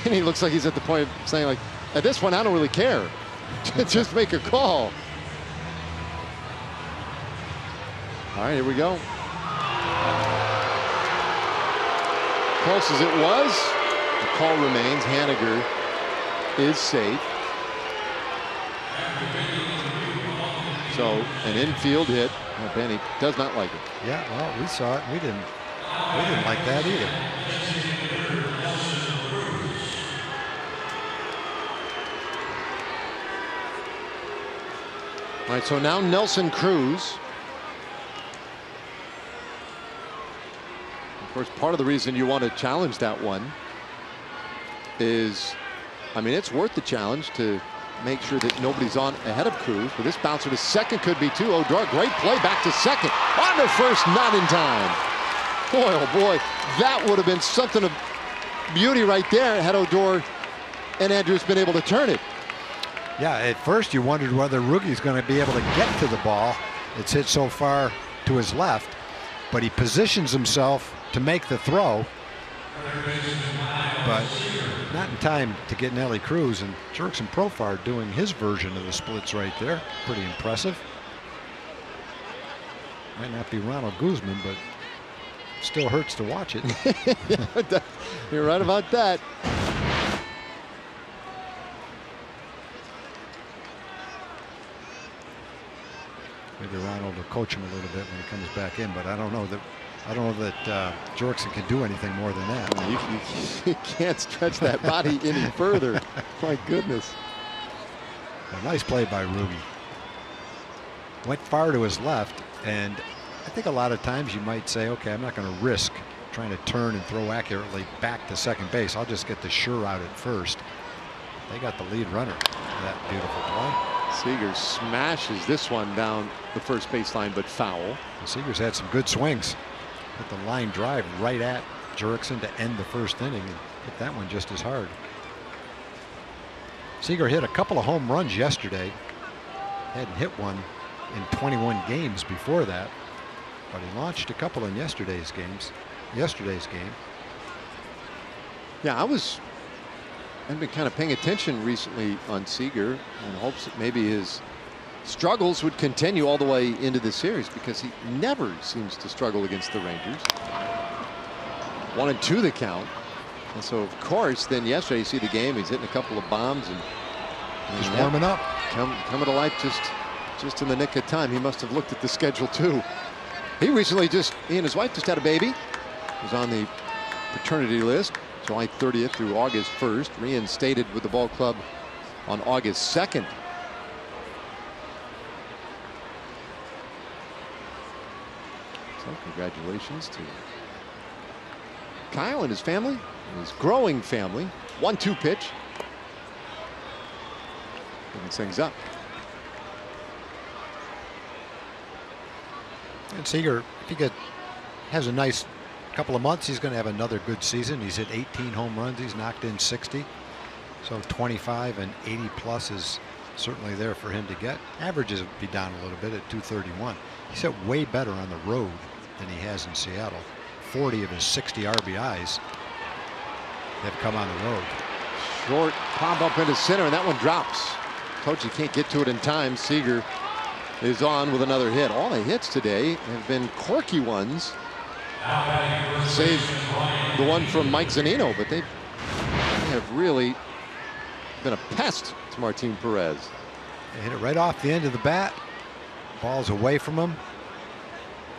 Benny looks like he's at the point of saying, like, at this one, I don't really care. Just make a call. All right, here we go. Close as it was, the call remains. Haniger is safe. So an infield hit. Well, Benny does not like it. Yeah, well, we saw it. We didn't like that either. All right, so now Nelson Cruz. Of course, part of the reason you want to challenge that one is, I mean, it's worth the challenge to make sure that nobody's on ahead of Cruz. But this bouncer to second could be too. Odor, great play back to second. On to first, not in time. Boy, oh boy, that would have been something of beauty right there had Odor and Andrus been able to turn it. Yeah, at first you wondered whether Rougie's going to be able to get to the ball. It's hit so far to his left, but he positions himself to make the throw, but not in time to get Nelly Cruz. And Jurickson Profar doing his version of the splits right there. Pretty impressive. Might not be Ronald Guzman, but still hurts to watch it. You're right about that. Maybe Ronald will coach him a little bit when he comes back in, but I don't know that Jurickson can do anything more than that. You can't stretch that body any further. My goodness. A nice play by Ruby. Went far to his left, and I think a lot of times you might say, okay, I'm not going to risk trying to turn and throw accurately back to second base. I'll just get the sure out at first. They got the lead runner. That beautiful play. Seager smashes this one down the first baseline, but foul. And Seager's had some good swings. Hit the line drive right at Jurickson to end the first inning and hit that one just as hard. Seager hit a couple of home runs yesterday. Hadn't hit one in 21 games before that, but he launched a couple in yesterday's game. Yeah, I've been kind of paying attention recently on Seager in hopes that maybe his struggles would continue all the way into the series, because he never seems to struggle against the Rangers. 1-2 the count. And so, of course, then yesterday you see the game, he's hitting a couple of bombs and just warming up. Coming to life just just in the nick of time. He must have looked at the schedule too. He and his wife just had a baby. He was on the paternity list July 30th through August 1st. Reinstated with the ball club on August 2nd. So congratulations to Kyle and his family, his growing family. 1-2 pitch. Opens things up. And Seager, if he has a nice couple of months, he's going to have another good season. He's hit 18 home runs. He's knocked in 60. So 25 and 80 plus is certainly there for him to get. Averages would be down a little bit at 231. He's hit way better on the road than he has in Seattle. 40 of his 60 RBIs have come on the road. Short pop up into center, and that one drops. Tochi can't get to it in time. Seager is on with another hit. All the hits today have been quirky ones. Save the one from Mike Zunino, but they have really been a pest to Martin Perez. They hit it right off the end of the bat. Ball's away from him.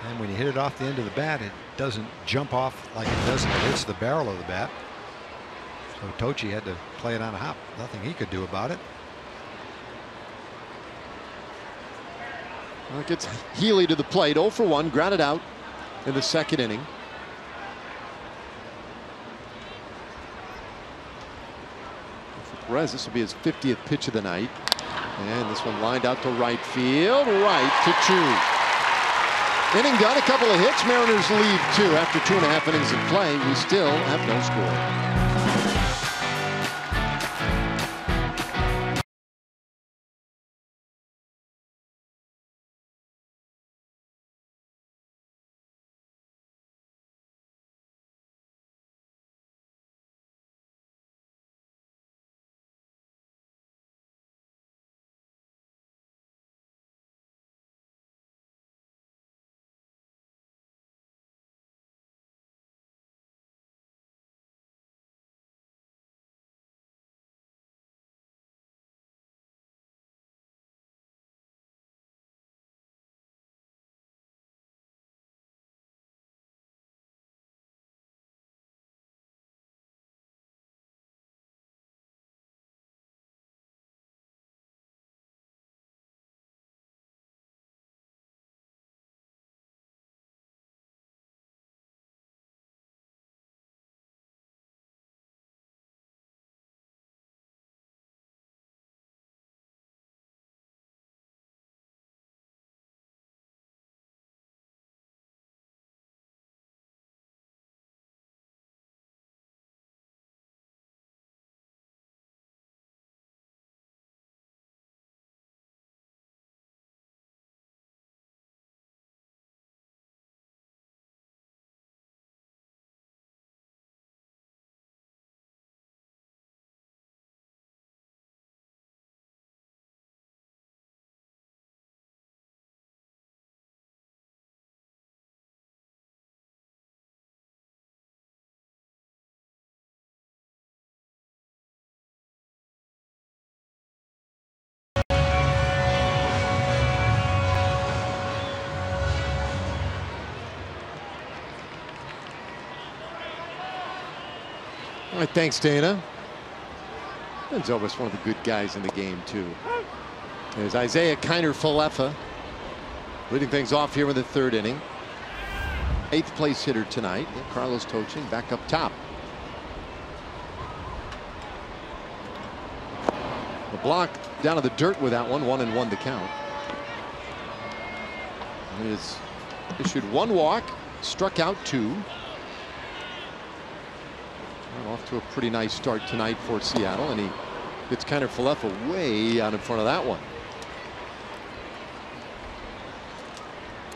And when you hit it off the end of the bat, it doesn't jump off like it does if it hits the barrel of the bat. So Tochi had to play it on a hop. Nothing he could do about it. Well, it gets Healy to the plate. 0 for 1, grounded out in the second inning. For Perez, this will be his 50th pitch of the night. And this one lined out to right field, right to 2. Inning done, a couple of hits. Mariners lead 2 after 2.5 innings of play. We still have no score. All right, thanks, Dana. And Elvis, one of the good guys in the game, too. There's Isaiah Kiner-Falefa leading things off here in the third inning. 8th place hitter tonight. Carlos Tochin back up top. LeBlanc down to the dirt with that one. 1-1 the count. He has issued 1 walk, struck out 2. Off to a pretty nice start tonight for Seattle, and he gets Kiner-Falefa way out in front of that one.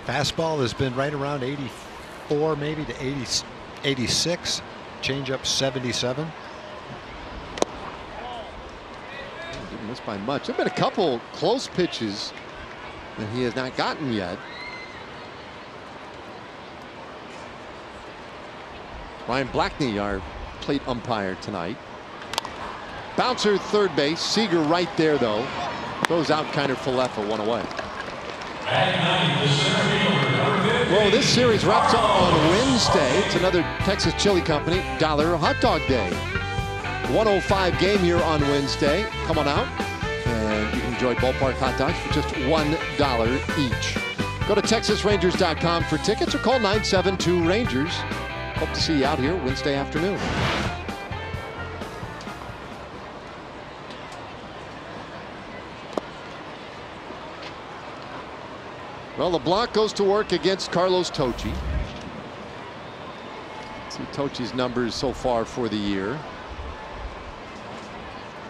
Fastball has been right around 84 maybe to 86. Changeup 77. Didn't miss by much. There have been a couple close pitches that he has not gotten yet. Ryan Blackney, our plate umpire tonight. Bouncer third base. Seager right there though. Goes out Kiner-Falefa, 1 away. Well, this series wraps up on Wednesday. It's another Texas Chili Company $1 hot dog day. 105 game here on Wednesday. Come on out and you can enjoy ballpark hot dogs for just $1 each. Go to TexasRangers.com for tickets or call 972-RANGERS. Hope to see you out here Wednesday afternoon. Well, LeBlanc goes to work against Carlos Tocci. See Tocci's numbers so far for the year.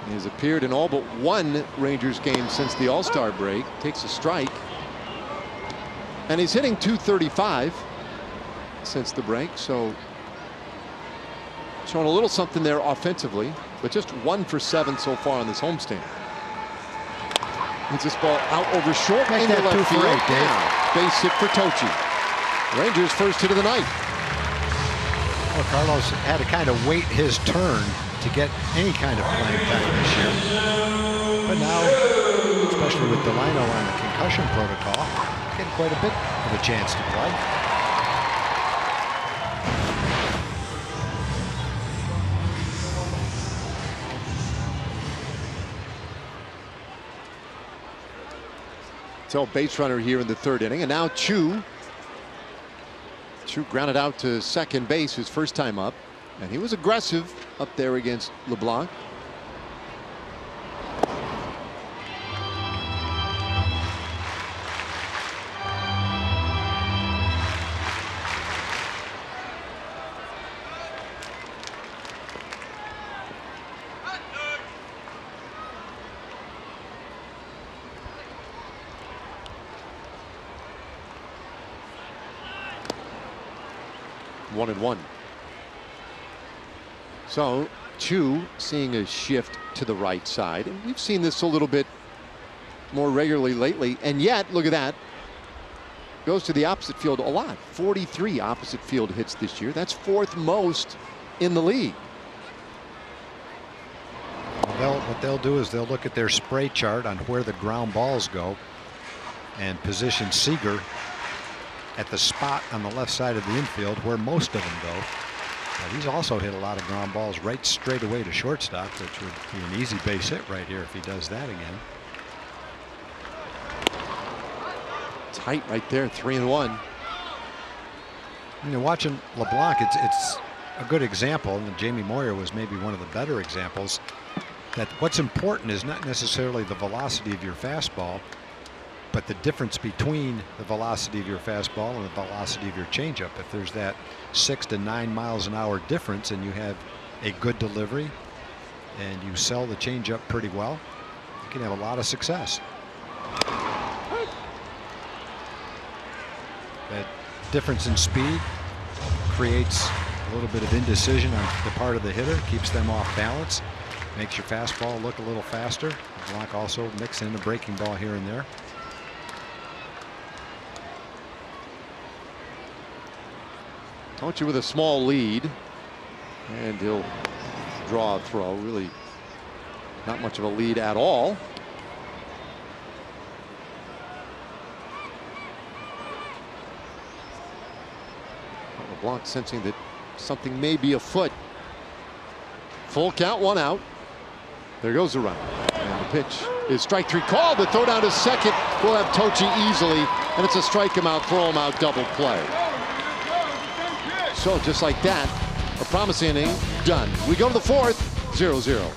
He has appeared in all but one Rangers game since the All-Star break. Takes a strike. And he's hitting .235 since the break, so showing a little something there offensively, but just 1 for 7 so far on this homestand. Hits this ball out over short into left field. Yeah, base hit for Tocci. Rangers' first hit of the night. Well, Carlos had to kind of wait his turn to get any kind of playing time this year. But now, especially with Delano on the concussion protocol, getting quite a bit of a chance to play. So base runner here in the third inning, and now Chu grounded out to second base his first time up, and he was aggressive up there against LeBlanc. One and one. So Chu seeing a shift to the right side, and we've seen this a little bit more regularly lately, and yet look at that, goes to the opposite field a lot. 43 opposite field hits this year. That's fourth most in the league. Well, what they'll do is they'll look at their spray chart on where the ground balls go and position Seager at the spot on the left side of the infield where most of them go. But he's also hit a lot of ground balls right straight away to shortstop, which would be an easy base hit right here if he does that again. Tight right there, 3-1. You know, watching LeBlanc, it's a good example, and Jamie Moyer was maybe one of the better examples, that what's important is not necessarily the velocity of your fastball, but the difference between the velocity of your fastball and the velocity of your changeup. If there's that 6 to 9 miles an hour difference and you have a good delivery and you sell the changeup pretty well, you can have a lot of success. That difference in speed creates a little bit of indecision on the part of the hitter, keeps them off balance, makes your fastball look a little faster. LeBlanc also mix in a breaking ball here and there. Tocci with a small lead, and he'll draw a throw. Really not much of a lead at all. LeBlanc sensing that something may be afoot. Full count, 1 out. There goes the run. And the pitch is strike 3 called. The throw down to second will have Tocci easily, and it's a strike him out, throw him out, double play. So just like that, a promising inning done. We go to the fourth, 0-0.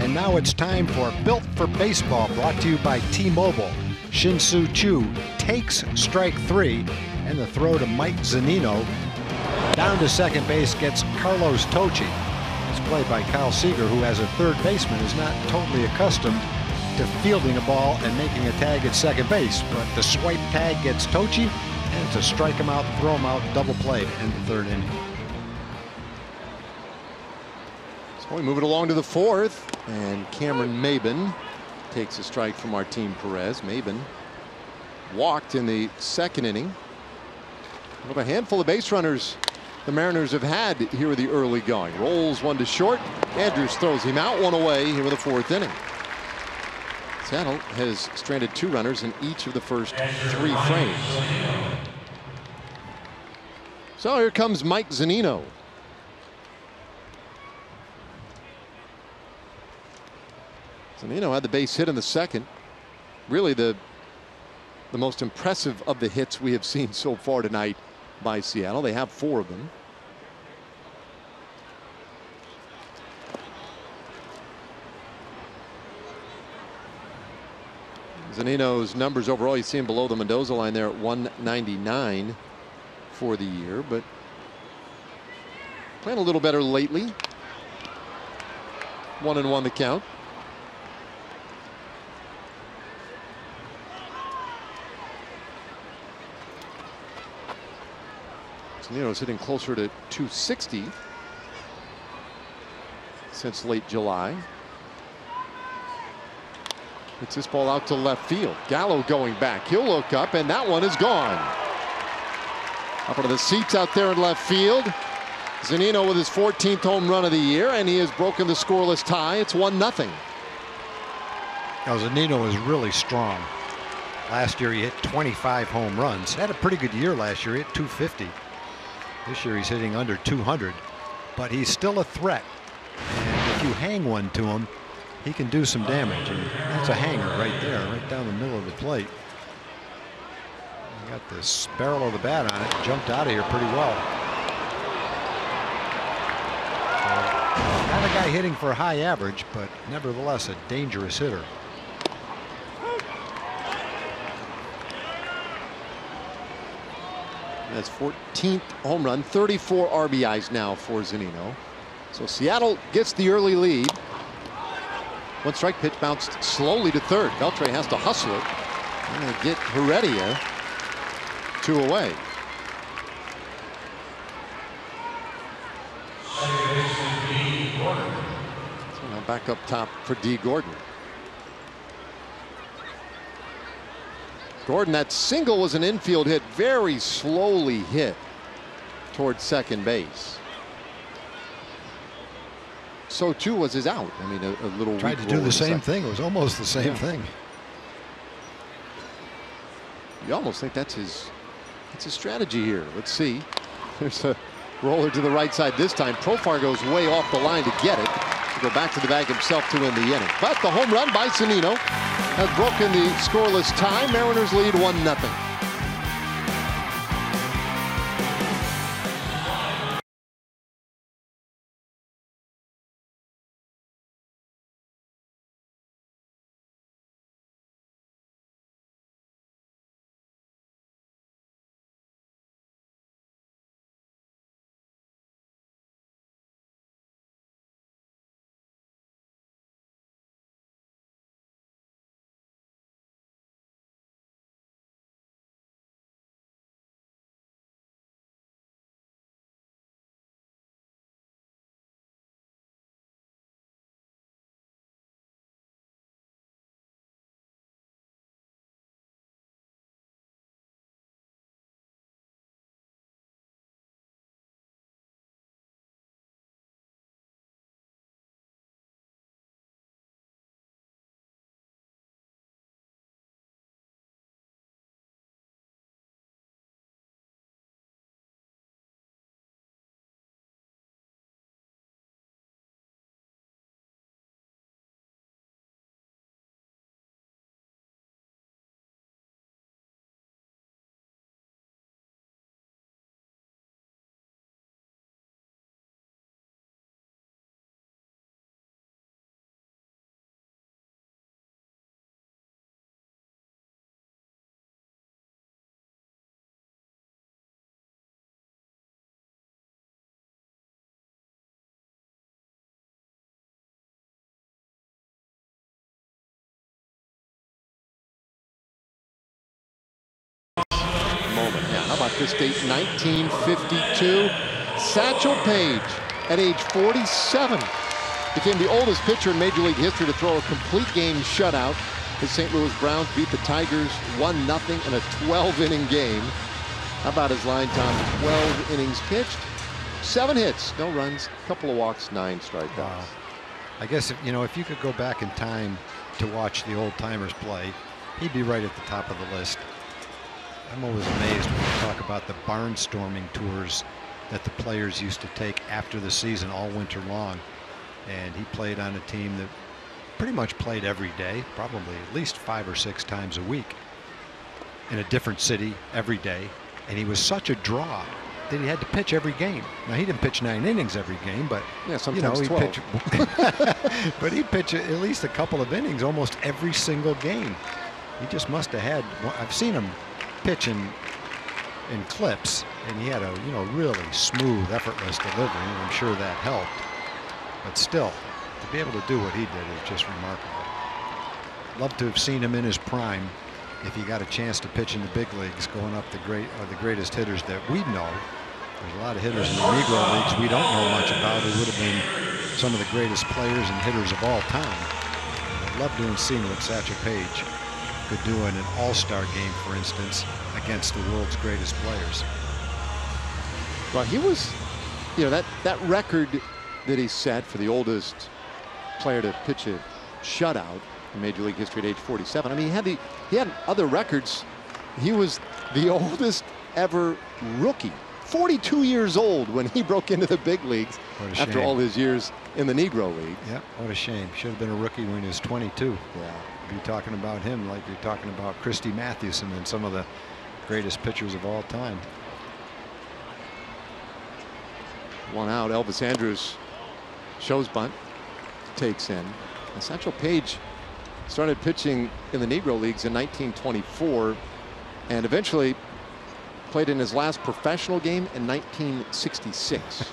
And now it's time for Built for Baseball, brought to you by T-Mobile. Shin-Soo Choo takes strike 3, and the throw to Mike Zunino. Down to second base gets Carlos Tocci. It's played by Kyle Seager, who as a third baseman is not totally accustomed to fielding a ball and making a tag at second base. But the swipe tag gets Tocci, and it's a strike him out, throw him out, double play to end the third inning. So we move it along to the fourth, and Cameron Maben takes a strike from our team Perez. Maben walked in the second inning. With a handful of base runners the Mariners have had here in the early going. Rolls one to short. Andrus throws him out, one away here in the fourth inning. Seattle has stranded 2 runners in each of the first 3 frames. So here comes Mike Zunino. Zunino had the base hit in the second. Really the most impressive of the hits we have seen so far tonight by Seattle. They have 4 of them. Zunino's numbers overall, you see him below the Mendoza line there at 199 for the year, but playing a little better lately. 1-1 the count. Zunino's hitting closer to 260 since late July. It's this ball out to left field. Gallo going back. He'll look up, and that one is gone. Up into the seats out there in left field. Zunino with his 14th home run of the year, and he has broken the scoreless tie. It's 1-0. Now, Zunino is really strong. Last year he hit 25 home runs. Had a pretty good year last year. He hit 250. This year he's hitting under 200, but he's still a threat. And if you hang one to him, he can do some damage. And that's a hanger right there, right down the middle of the plate. He got this barrel of the bat on it, jumped out of here pretty well. So, not a guy hitting for a high average, but nevertheless a dangerous hitter. That's 14th home run, 34 RBIs now for Zunino. So Seattle gets the early lead. One strike pitch bounced slowly to third. Beltre has to hustle it and get Heredia 2 away. So now back up top for D. Gordon. Gordon, that single was an infield hit, very slowly hit towards second base. So too was his out. I mean, a little tried to do the same thing. It was almost the same thing. You almost think that's his strategy here. Let's see. There's a roller to the right side this time. Profar goes way off the line to get it. To go back to the bag himself to win the inning. But the home run by Zunino has broken the scoreless tie. Mariners lead 1-0. moment. Yeah, how about this date, 1952? Satchel Paige, at age 47, became the oldest pitcher in Major League history to throw a complete game shutout. The St. Louis Browns beat the Tigers 1-0 in a 12-inning game. How about his line, Tom? 12 innings pitched, 7 hits, no runs, couple of walks, 9 strikeouts. Wow. I guess if you could go back in time to watch the old timers play, he'd be right at the top of the list. I'm always amazed when you talk about the barnstorming tours that the players used to take after the season all winter long. And he played on a team that pretty much played every day, probably at least 5 or 6 times a week in a different city every day. And he was such a draw that he had to pitch every game. Now, he didn't pitch 9 innings every game, but yeah, sometimes he'd 12. pitch, but he'd pitch at least a couple of innings almost every single game. He just must have had, I've seen him pitch in clips, and he had a really smooth, effortless delivery, and I'm sure that helped. But still, to be able to do what he did is just remarkable. Love to have seen him in his prime if he got a chance to pitch in the big leagues, going up the greatest hitters that we know. There's a lot of hitters in the Negro leagues we don't know much about who would have been some of the greatest players and hitters of all time. I'd love to have seen what Satchel Paige could do in an all-star game, for instance, against the world's greatest players. Well, he was, that record that he set for the oldest player to pitch a shutout in Major League history at age 47. I mean, he had other records. He was the oldest ever rookie, 42 years old when he broke into the big leagues after all his years in the Negro League. Yeah, what a shame. Should have been a rookie when he was 22. Yeah. You're talking about him like you're talking about Christy Mathewson and some of the greatest pitchers of all time. One out. Elvis Andrus shows bunt, takes in. And Satchel Paige started pitching in the Negro Leagues in 1924 and eventually played in his last professional game in 1966.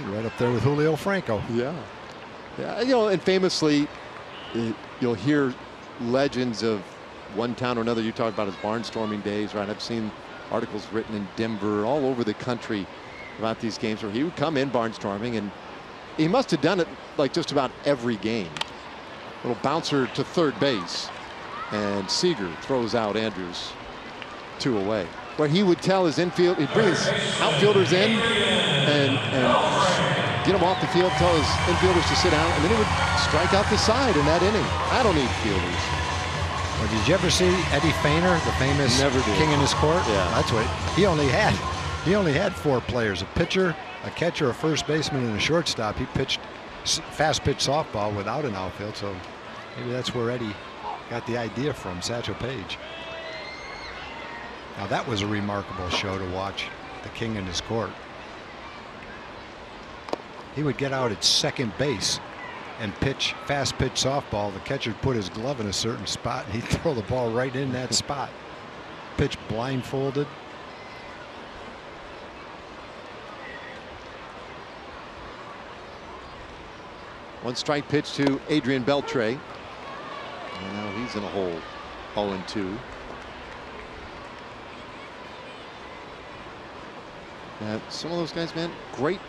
Right up there with Julio Franco. Yeah. Yeah, and famously, you'll hear legends of one town or another. You talk about his barnstorming days, right? I've seen articles written in Denver, all over the country about these games where he would come in barnstorming, and he must have done it like just about every game. Little bouncer to third base, and Seager throws out Andrews 2 away. Where he would tell his infield, he'd bring his outfielders in and get them off the field, tell his infielders to sit down, and then he would strike out the side in that inning. I don't need fielders. Well, did you ever see Eddie Feiner, the famous king in his court? Yeah. That's what he only had 4 players: a pitcher, a catcher, a first baseman, and a shortstop. He pitched fast pitch softball without an outfield, so maybe that's where Eddie got the idea from, Satchel Paige. Now that was a remarkable show to watch, the king in his court. He would get out at second base and pitch fast pitch softball. The catcher would put his glove in a certain spot, and he'd throw the ball right in that spot. Pitch blindfolded. One strike pitch to Adrian Beltre. And now he's in a hole, 0-2. Some of those guys, man, great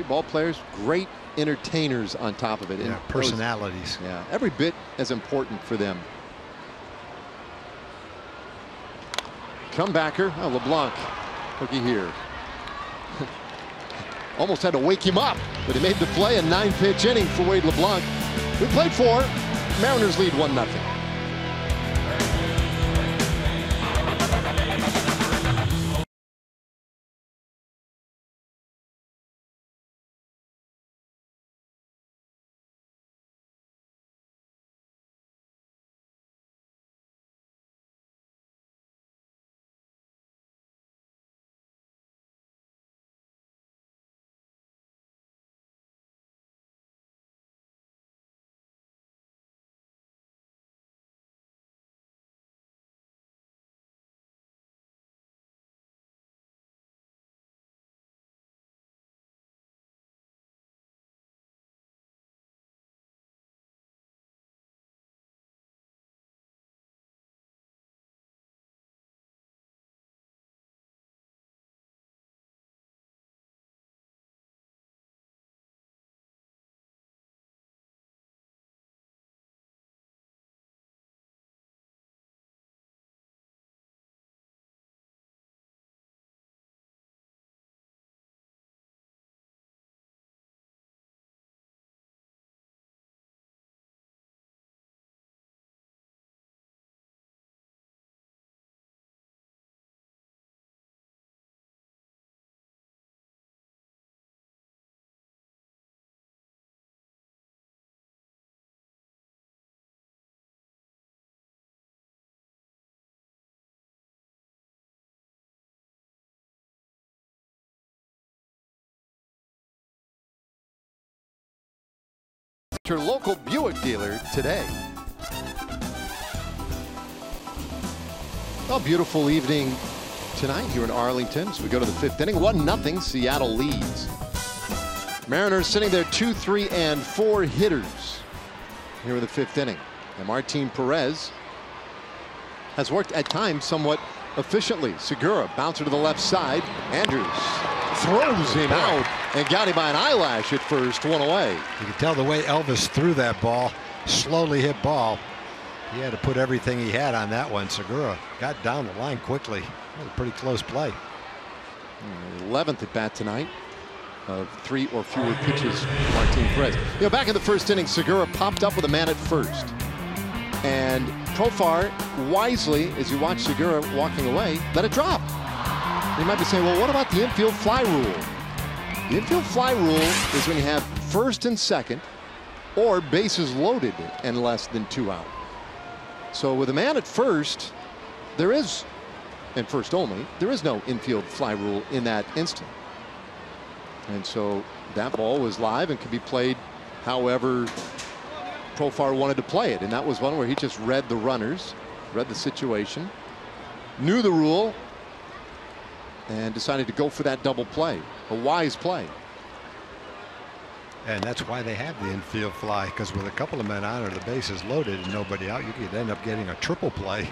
ball players, great entertainers on top of it. Yeah, personalities. Yeah, every bit as important for them. Comebacker. Oh, LeBlanc. Looky here. Almost had to wake him up, but he made the play. A 9-pitch inning for Wade LeBlanc. We played 4. Mariners lead 1-0. Your local Buick dealer today. A beautiful evening tonight here in Arlington as we go to the 5th inning. 1-0 Seattle leads. Mariners sitting there 2, 3, and 4 hitters here in the 5th inning. And Martin Perez has worked at times somewhat efficiently. Segura bouncer to the left side. Andrus throws him out and got him by an eyelash at first. One away. You can tell the way Elvis threw that ball. Slowly hit ball. He had to put everything he had on that one. Segura got down the line quickly. That was a pretty close play. 11th at bat tonight of 3 or fewer pitches for Martin Perez. You know, back in the 1st inning, Segura popped up with a man at first. And Profar wisely, as you watch Segura walking away, let it drop. You might be saying, well, what about the infield fly rule? The infield fly rule is when you have 1st and 2nd or bases loaded and less than 2 out. So with a man at first, there is, and first only, there is no infield fly rule in that instant. And so that ball was live and could be played however Profar wanted to play it. And that was one where he just read the runners, read the situation, knew the rule, and decided to go for that double play. A wise play. And that's why they have the infield fly, because with a couple of men on or the bases loaded and nobody out, you could end up getting a triple play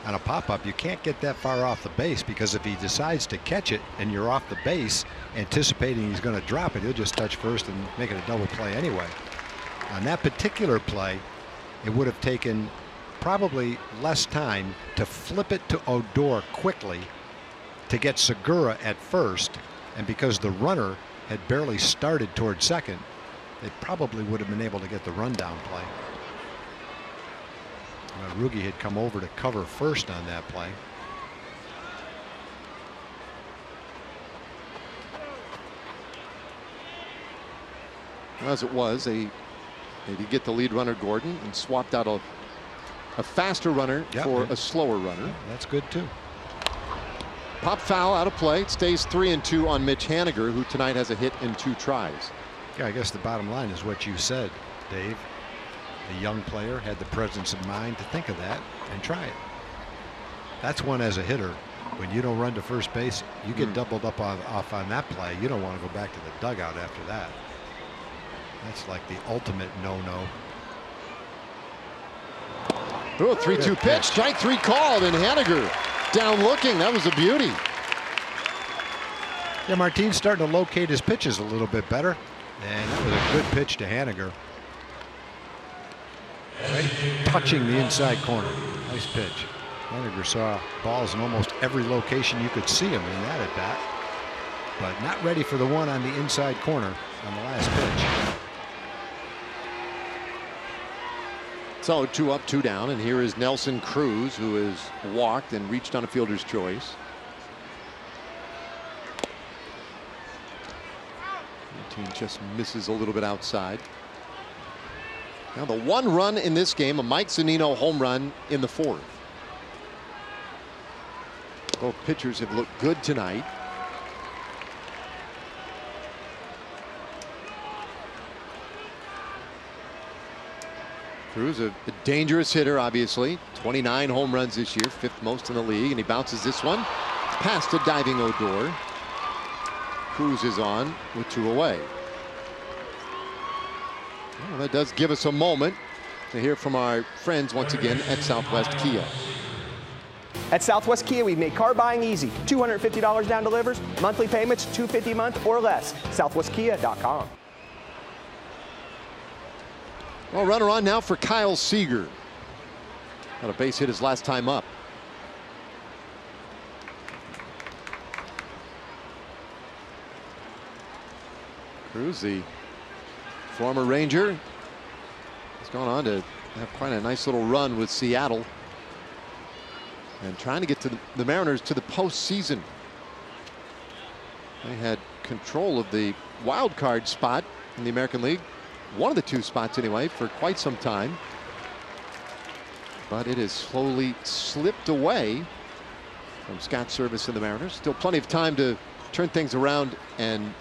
on a pop-up. You can't get that far off the base, because if he decides to catch it and you're off the base anticipating he's going to drop it, he'll just touch first and make it a double play anyway. On that particular play, it would have taken probably less time to flip it to Odor quickly to get Segura at first, and because the runner had barely started toward second, they probably would have been able to get the rundown play. Rougned had come over to cover first on that play. As it was, they did get the lead runner Gordon and swapped out a faster runner for a slower runner. That's good too. Pop foul out of play. It stays 3-2 on Mitch Haniger, who tonight has a hit in 2 tries. Yeah, I guess the bottom line is what you said, Dave. The young player had the presence of mind to think of that and try it. That's one as a hitter. When you don't run to first base, you get doubled up off on that play. You don't want to go back to the dugout after that. That's like the ultimate no-no. Oh, 3-2 pitch. Strike 3 called, and Haniger down looking. That was a beauty. Yeah, Martin's starting to locate his pitches a little bit better. And that was a good pitch to Haniger. Right, touching the inside corner. Nice pitch. Haniger saw balls in almost every location you could see him in that at bat. But not ready for the one on the inside corner on the last pitch. So 2 up, 2 down, and here is Nelson Cruz, who has walked and reached on a fielder's choice. The team just misses a little bit outside. Now the 1 run in this game, a Mike Zunino home run in the 4th. Both pitchers have looked good tonight. Cruz, a dangerous hitter, obviously. 29 home runs this year, 5th most in the league, and he bounces this one past a diving Odor. Cruz is on with 2 away. Well, that does give us a moment to hear from our friends once again at Southwest Kia. At Southwest Kia, we've made car buying easy. $250 down delivers, monthly payments $250 a month or less. SouthwestKia.com. Well, runner on now for Kyle Seager. Got a base hit his last time up. Cruz, the former Ranger, has gone on to have quite a nice little run with Seattle and trying to get to the Mariners to the postseason. They had control of the wild card spot in the American League, one of the 2 spots anyway, for quite some time, but it has slowly slipped away from Scott Service and the Mariners. Still plenty of time to turn things around and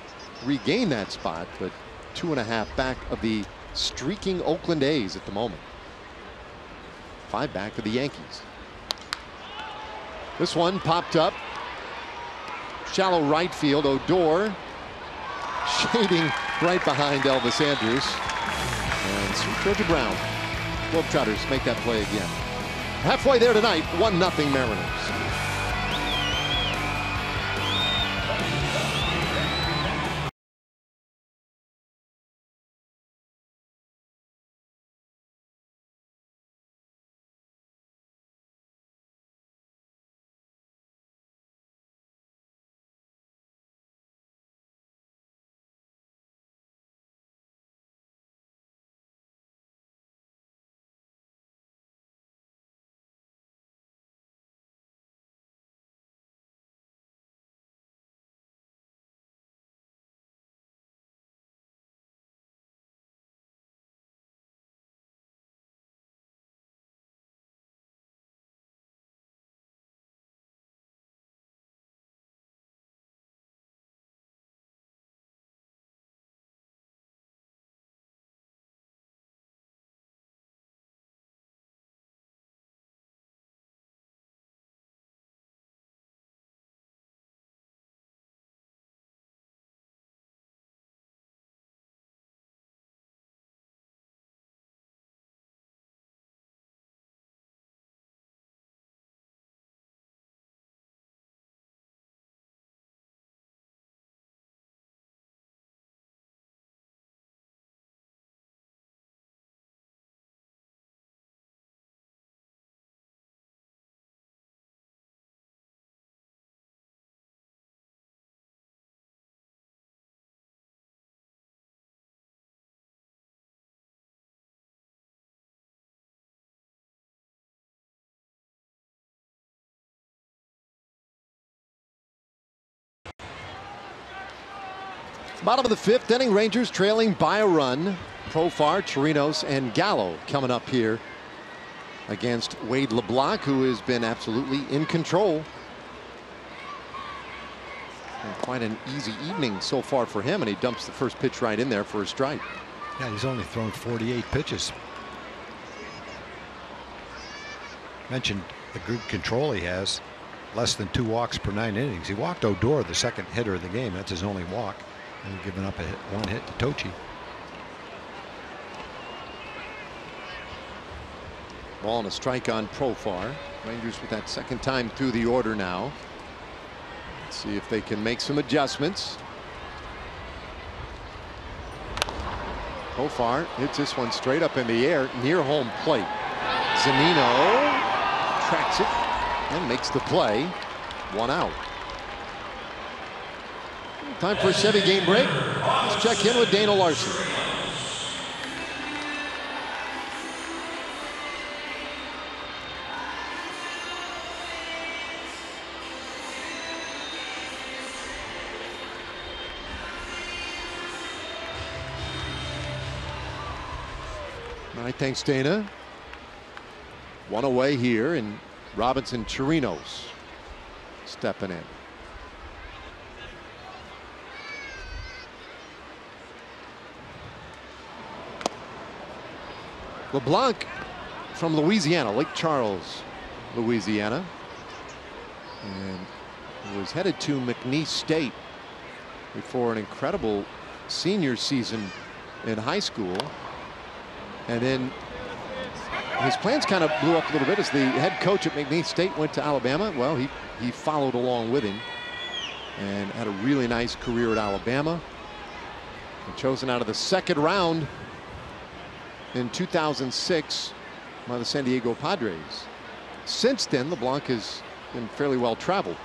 regain that spot, but 2.5 back of the streaking Oakland A's at the moment. 5 back for the Yankees. This one popped up. Shallow right field. Odor shading right behind Elvis Andrus. And sweet Georgia Brown. Globetrotters make that play again. Halfway there tonight, 1-0 Mariners. Bottom of the 5th inning, Rangers trailing by a run. Profar, Chirinos, and Gallo coming up here against Wade LeBlanc, who has been absolutely in control. And quite an easy evening so far for him, and he dumps the first pitch right in there for a strike. Yeah, he's only thrown 48 pitches. Mentioned the good control he has. Less than 2 walks per 9 innings. He walked Odor, the second hitter of the game. That's his only walk. And giving up one hit to Tochi. Ball and a strike on Profar. Rangers with that second time through the order now. Let's see if they can make some adjustments. Profar hits this one straight up in the air near home plate. Zunino tracks it and makes the play. 1 out. Time for a Chevy game break. Let's check in with Dana Larson. All right, thanks, Dana. 1 away here, and Robinson Chirinos stepping in. LeBlanc from Louisiana, Lake Charles, Louisiana, and was headed to McNeese State before an incredible senior season in high school. And then his plans kind of blew up a little bit as the head coach at McNeese State went to Alabama. Well, he followed along with him and had a really nice career at Alabama. And chosen out of the 2nd round in 2006 by the San Diego Padres. Since then, LeBlanc has been fairly well traveled.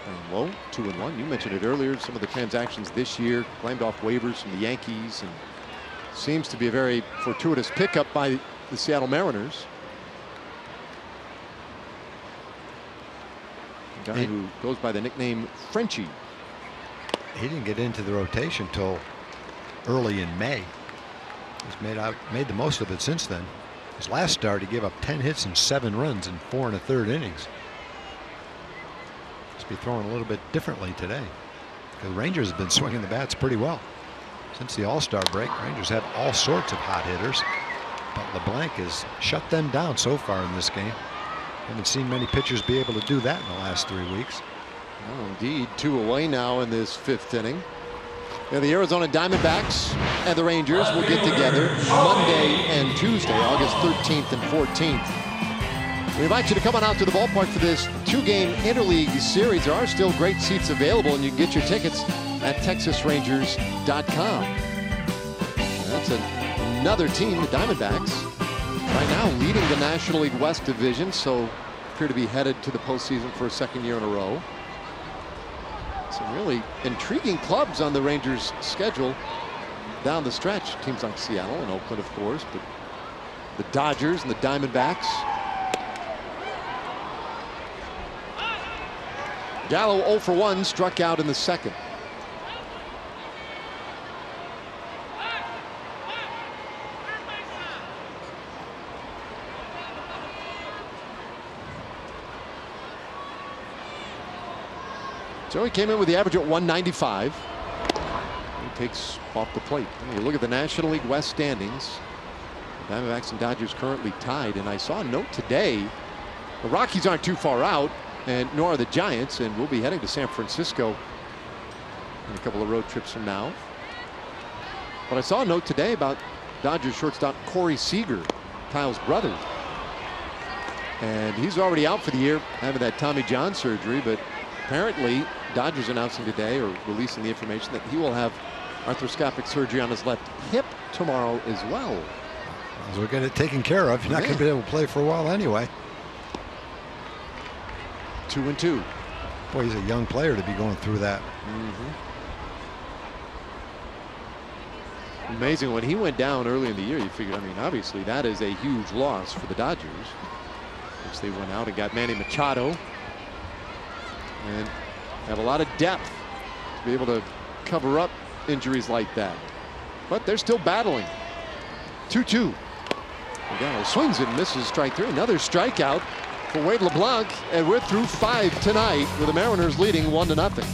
And low, 2-1. You mentioned it earlier. Some of the transactions this year claimed off waivers from the Yankees, and seems to be a very fortuitous pickup by the Seattle Mariners. A guy who goes by the nickname Frenchie. He didn't get into the rotation till early in May. He's made the most of it since then. His last start, he gave up 10 hits and 7 runs in 4 1/3 innings. Must be throwing a little bit differently today, because the Rangers have been swinging the bats pretty well. Since the All-Star break, Rangers have all sorts of hot hitters, but LeBlanc has shut them down so far in this game. Haven't seen many pitchers be able to do that in the last 3 weeks. Oh, indeed, 2 away now in this 5th inning. Yeah, the Arizona Diamondbacks and the Rangers will get together Monday and Tuesday, August 13th and 14th. We invite you to come on out to the ballpark for this 2-game interleague series. There are still great seats available, and you can get your tickets at TexasRangers.com. That's another team, the Diamondbacks, right now leading the National League West Division, so appear to be headed to the postseason for a 2nd year in a row. Some really intriguing clubs on the Rangers' schedule down the stretch. Teams like Seattle and Oakland, of course, but the Dodgers and the Diamondbacks. Gallo 0 for 1, struck out in the 2nd. So he came in with the average at 195. He takes off the plate. You look at the National League West standings. The Diamondbacks and Dodgers currently tied. And I saw a note today. The Rockies aren't too far out, and nor are the Giants. And we'll be heading to San Francisco in a couple of road trips from now. But I saw a note today about Dodgers shortstop Corey Seager, Kyle's brother. And he's already out for the year, having that Tommy John surgery. But apparently, Dodgers announcing today, or releasing the information, that he will have arthroscopic surgery on his left hip tomorrow as well. As we're getting it taken care of, you're not going to be able to play for a while anyway. 2-2. Boy, he's a young player to be going through that. Amazing. When he went down early in the year, you figured, I mean, obviously that is a huge loss for the Dodgers, which they went out and got Manny Machado and have a lot of depth to be able to cover up injuries like that. But they're still battling. 2-2. Gallo swings and misses, strike 3. Another strikeout for Wade LeBlanc, and we're through 5 tonight with the Mariners leading 1-0.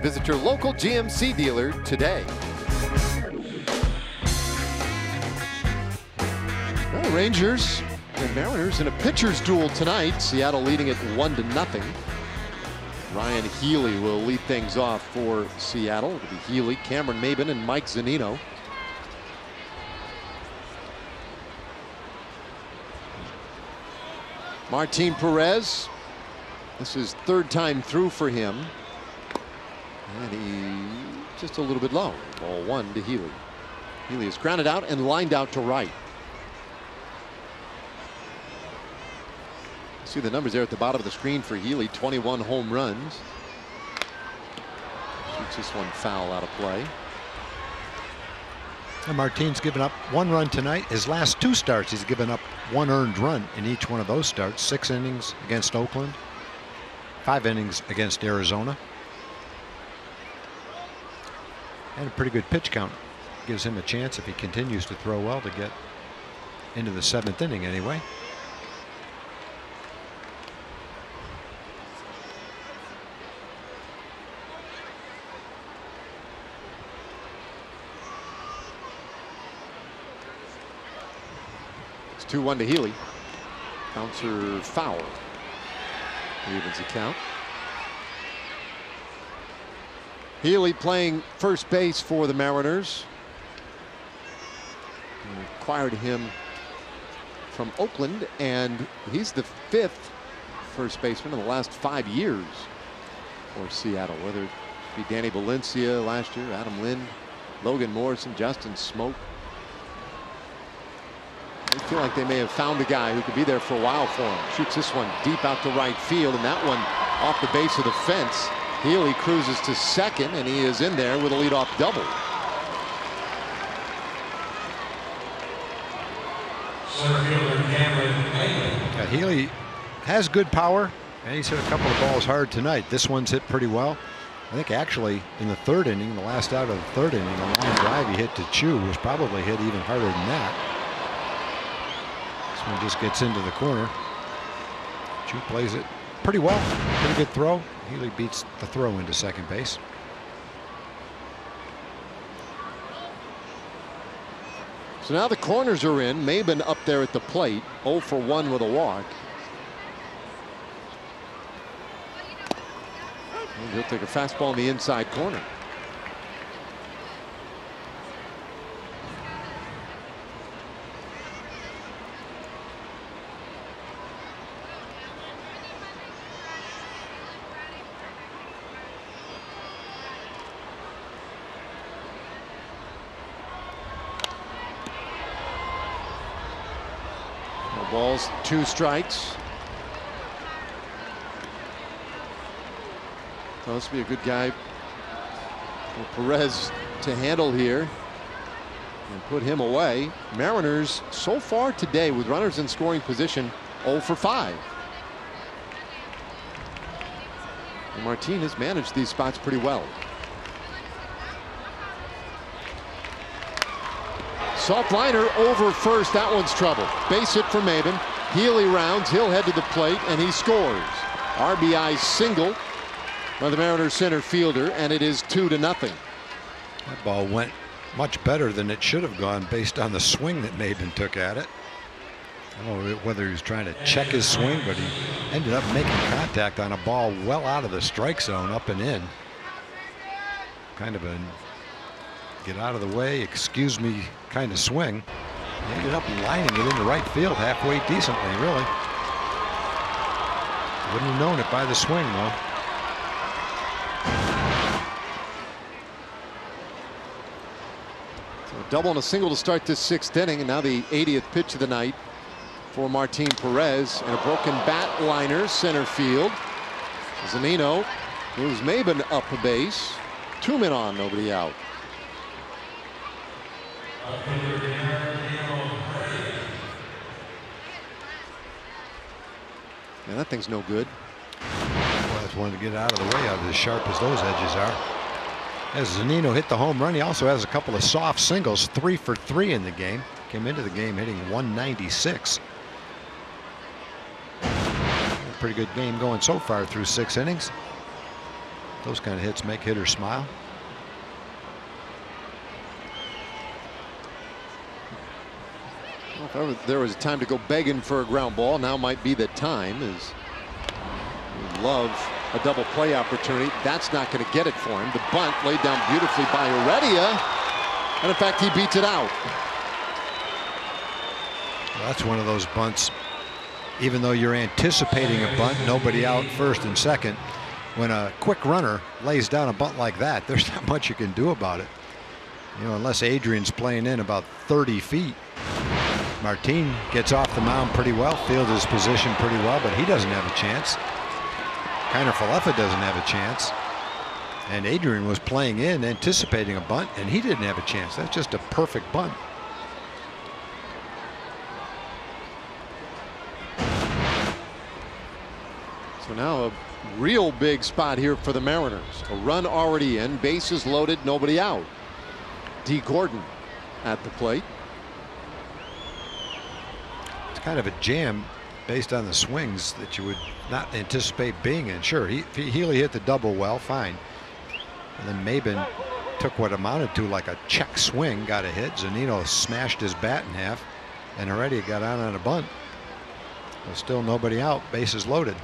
Visit your local GMC dealer today. Well, Rangers and Mariners in a pitcher's duel tonight. Seattle leading it 1-0. Ryan Healy will lead things off for Seattle. It'll be Healy, Cameron Maybin, and Mike Zunino. Martin Perez. This is 3rd time through for him. And he just a little bit low. Ball 1 to Healy. Healy is grounded out and lined out to right. See the numbers there at the bottom of the screen for Healy. 21 home runs. Shoots this one foul out of play. And Martin's given up 1 run tonight. His last 2 starts, he's given up 1 earned run in each one of those starts. 6 innings against Oakland, 5 innings against Arizona. And a pretty good pitch count. Gives him a chance, if he continues to throw well, to get into the 7th inning anyway. It's 2-1 to Healy. Bouncer foul. Evens the count. Healy playing first base for the Mariners. We acquired him from Oakland, and he's the 5th first baseman in the last 5 years for Seattle. Whether it be Danny Valencia last year, Adam Lind, Logan Morrison, Justin Smoke. I feel like they may have found a guy who could be there for a while for him. Shoots this one deep out to right field, and that one off the base of the fence. Healy cruises to second, and he is in there with a leadoff double. Yeah, Healy has good power, and he's hit a couple of balls hard tonight. This one's hit pretty well. I think actually in the 3rd inning, the last out of the 3rd inning, the line drive he hit to Chu was probably hit even harder than that. This one just gets into the corner. Chu plays it pretty well. Pretty good throw. Healy beats the throw into second base. So now the corners are in. Maben up there at the plate, 0 for 1 with a walk. And he'll take a fastball in the inside corner. Balls, 2 strikes. So this will be a good guy for Perez to handle here and put him away. Mariners so far today with runners in scoring position 0 for 5. And Martin has managed these spots pretty well. Soft liner over first. That one's trouble. Base hit for Maben. Healy rounds. He'll head to the plate, and he scores. RBI single by the Mariners center fielder, and it is 2-0. That ball went much better than it should have gone based on the swing that Maben took at it. I don't know whether he was trying to check his swing, but he ended up making contact on a ball well out of the strike zone, up and in. Kind of a get out of the way, excuse me kind of swing. He ended up lining it into right field halfway decently, really. Wouldn't have known it by the swing, though. So a double and a single to start this 6th inning, and now the 80th pitch of the night for Martin Perez, and a broken bat liner center field. Zunino moves Maben up a base. 2 men on, nobody out. Yeah, that thing's no good. Well, that's one to get out of the way of as sharp as those edges are. As Zunino hit the home run, he also has a couple of soft singles, 3 for 3 in the game. Came into the game hitting 196. A pretty good game going so far through 6 innings. Those kind of hits make hitters smile. Well, if ever there was a time to go begging for a ground ball, now might be the time. As we love a double play opportunity. That's not going to get it for him. The bunt laid down beautifully by Heredia, and in fact he beats it out. Well, that's one of those bunts, even though you're anticipating a bunt, nobody out first and second, when a quick runner lays down a bunt like that, there's not much you can do about it. You know, unless Adrian's playing in about 30 feet. Martin gets off the mound pretty well, fielded his position pretty well, but he doesn't have a chance. Kiner Falefa doesn't have a chance. And Adrian was playing in, anticipating a bunt, and he didn't have a chance. That's just a perfect bunt. So now a real big spot here for the Mariners. A run already in, bases loaded, nobody out. D. Gordon at the plate. It's kind of a jam based on the swings that you would not anticipate being in. Sure, Healy hit the double well, fine. And then Maben took what amounted to like a check swing, got a hit. Zunino smashed his bat in half, and already got on a bunt. But still nobody out, bases loaded.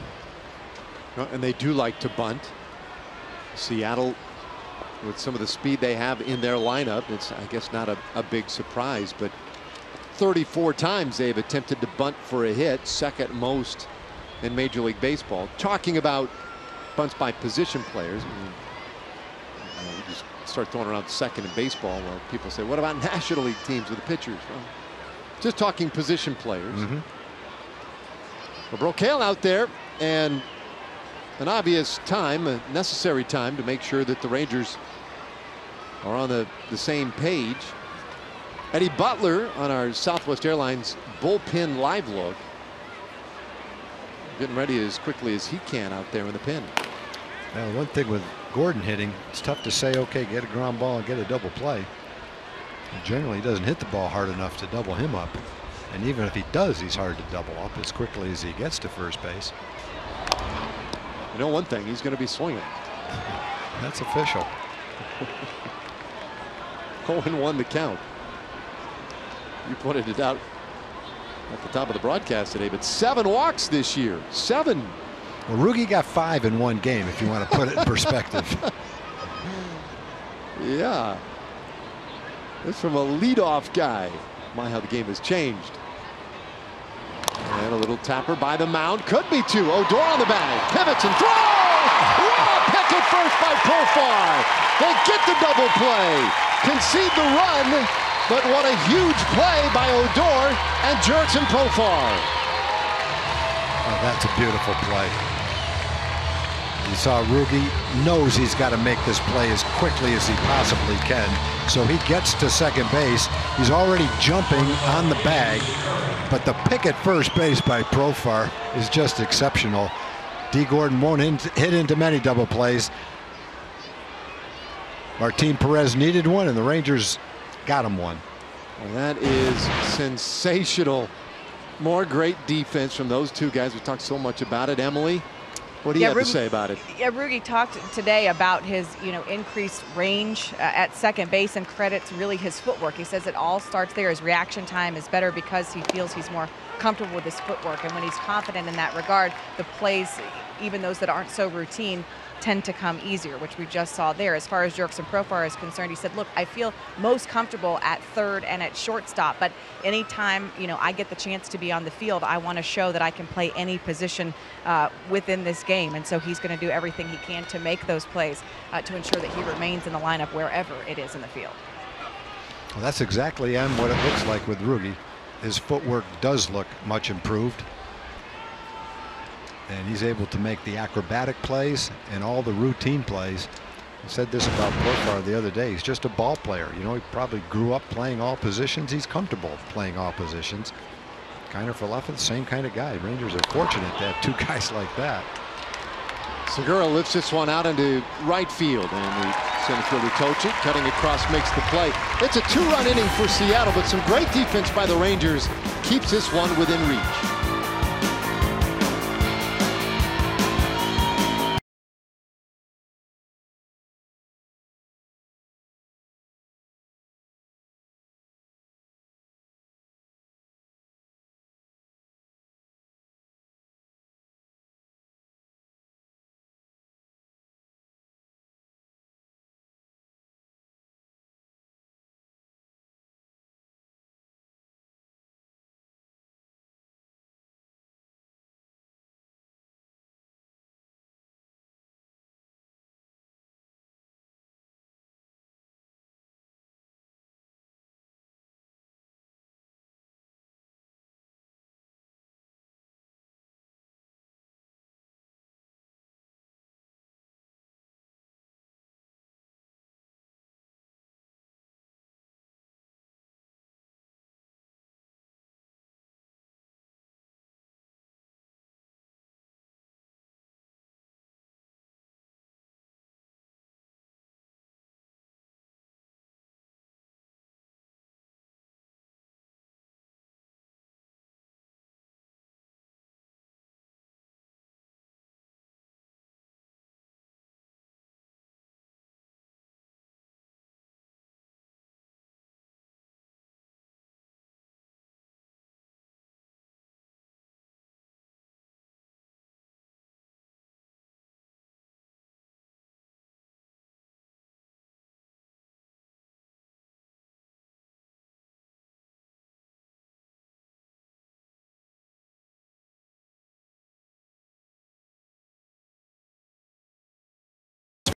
And they do like to bunt. Seattle, with some of the speed they have in their lineup, it's, I guess, not a big surprise, but 34 times they've attempted to bunt for a hit, second most in Major League Baseball. Talking about bunts by position players, you just start throwing around second in baseball. Well, people say, what about National League teams with the pitchers? Well, just talking position players. But Brocale out there, and an obvious time, a necessary time to make sure that the Rangers are on the same page. Eddie Butler on our Southwest Airlines bullpen live look, getting ready as quickly as he can out there in the pen. Well, one thing with Gordon hitting, it's tough to say, okay, get a ground ball and get a double play. And generally, he doesn't hit the ball hard enough to double him up. And even if he does, he's hard to double up as quickly as he gets to first base. You know one thing, he's going to be swinging. That's official. 0-1 the count. You pointed it out at the top of the broadcast today, but 7 walks this year. 7. Well, Rougned got 5 in one game, if you want to put it in perspective. Yeah. This from a leadoff guy. My, how the game has changed. And a little tapper by the mound. Could be 2. Odor on the bag. Pivots and throws! What a pick at first by Profar. They get the double play. Concede the run. But what a huge play by Odor and Jurickson Profar. Oh, that's a beautiful play. You saw Rougned knows he's got to make this play as quickly as he possibly can. So he gets to second base. He's already jumping on the bag. But the pick at first base by Profar is just exceptional. D. Gordon won't hit into many double plays. Martin Perez needed one, and the Rangers got him one. Well, that is sensational. More great defense from those two guys. We talked so much about it. Emily, what do you have to say about it? Yeah, Rougned talked today about his, increased range at second base, and credits really his footwork. He says it all starts there. His reaction time is better because he feels he's more comfortable with his footwork, and when he's confident in that regard, the plays, even those that aren't so routine, tend to come easier, which we just saw there. As far as Jurickson Profar is concerned, he said, look, I feel most comfortable at third and at shortstop, but anytime, I get the chance to be on the field, I want to show that I can play any position within this game. And so he's going to do everything he can to make those plays to ensure that he remains in the lineup wherever it is in the field. Well, that's exactly what it looks like with Rougned. His footwork does look much improved. And he's able to make the acrobatic plays and all the routine plays. I said this about Profar the other day. He's just a ball player. He probably grew up playing all positions. He's comfortable playing all positions. Kiner Falefa, the same kind of guy. Rangers are fortunate to have 2 guys like that. Segura lifts this one out into right field, and the center fielder Tochi cutting across makes the play. It's a 2-run inning for Seattle, but some great defense by the Rangers keeps this one within reach.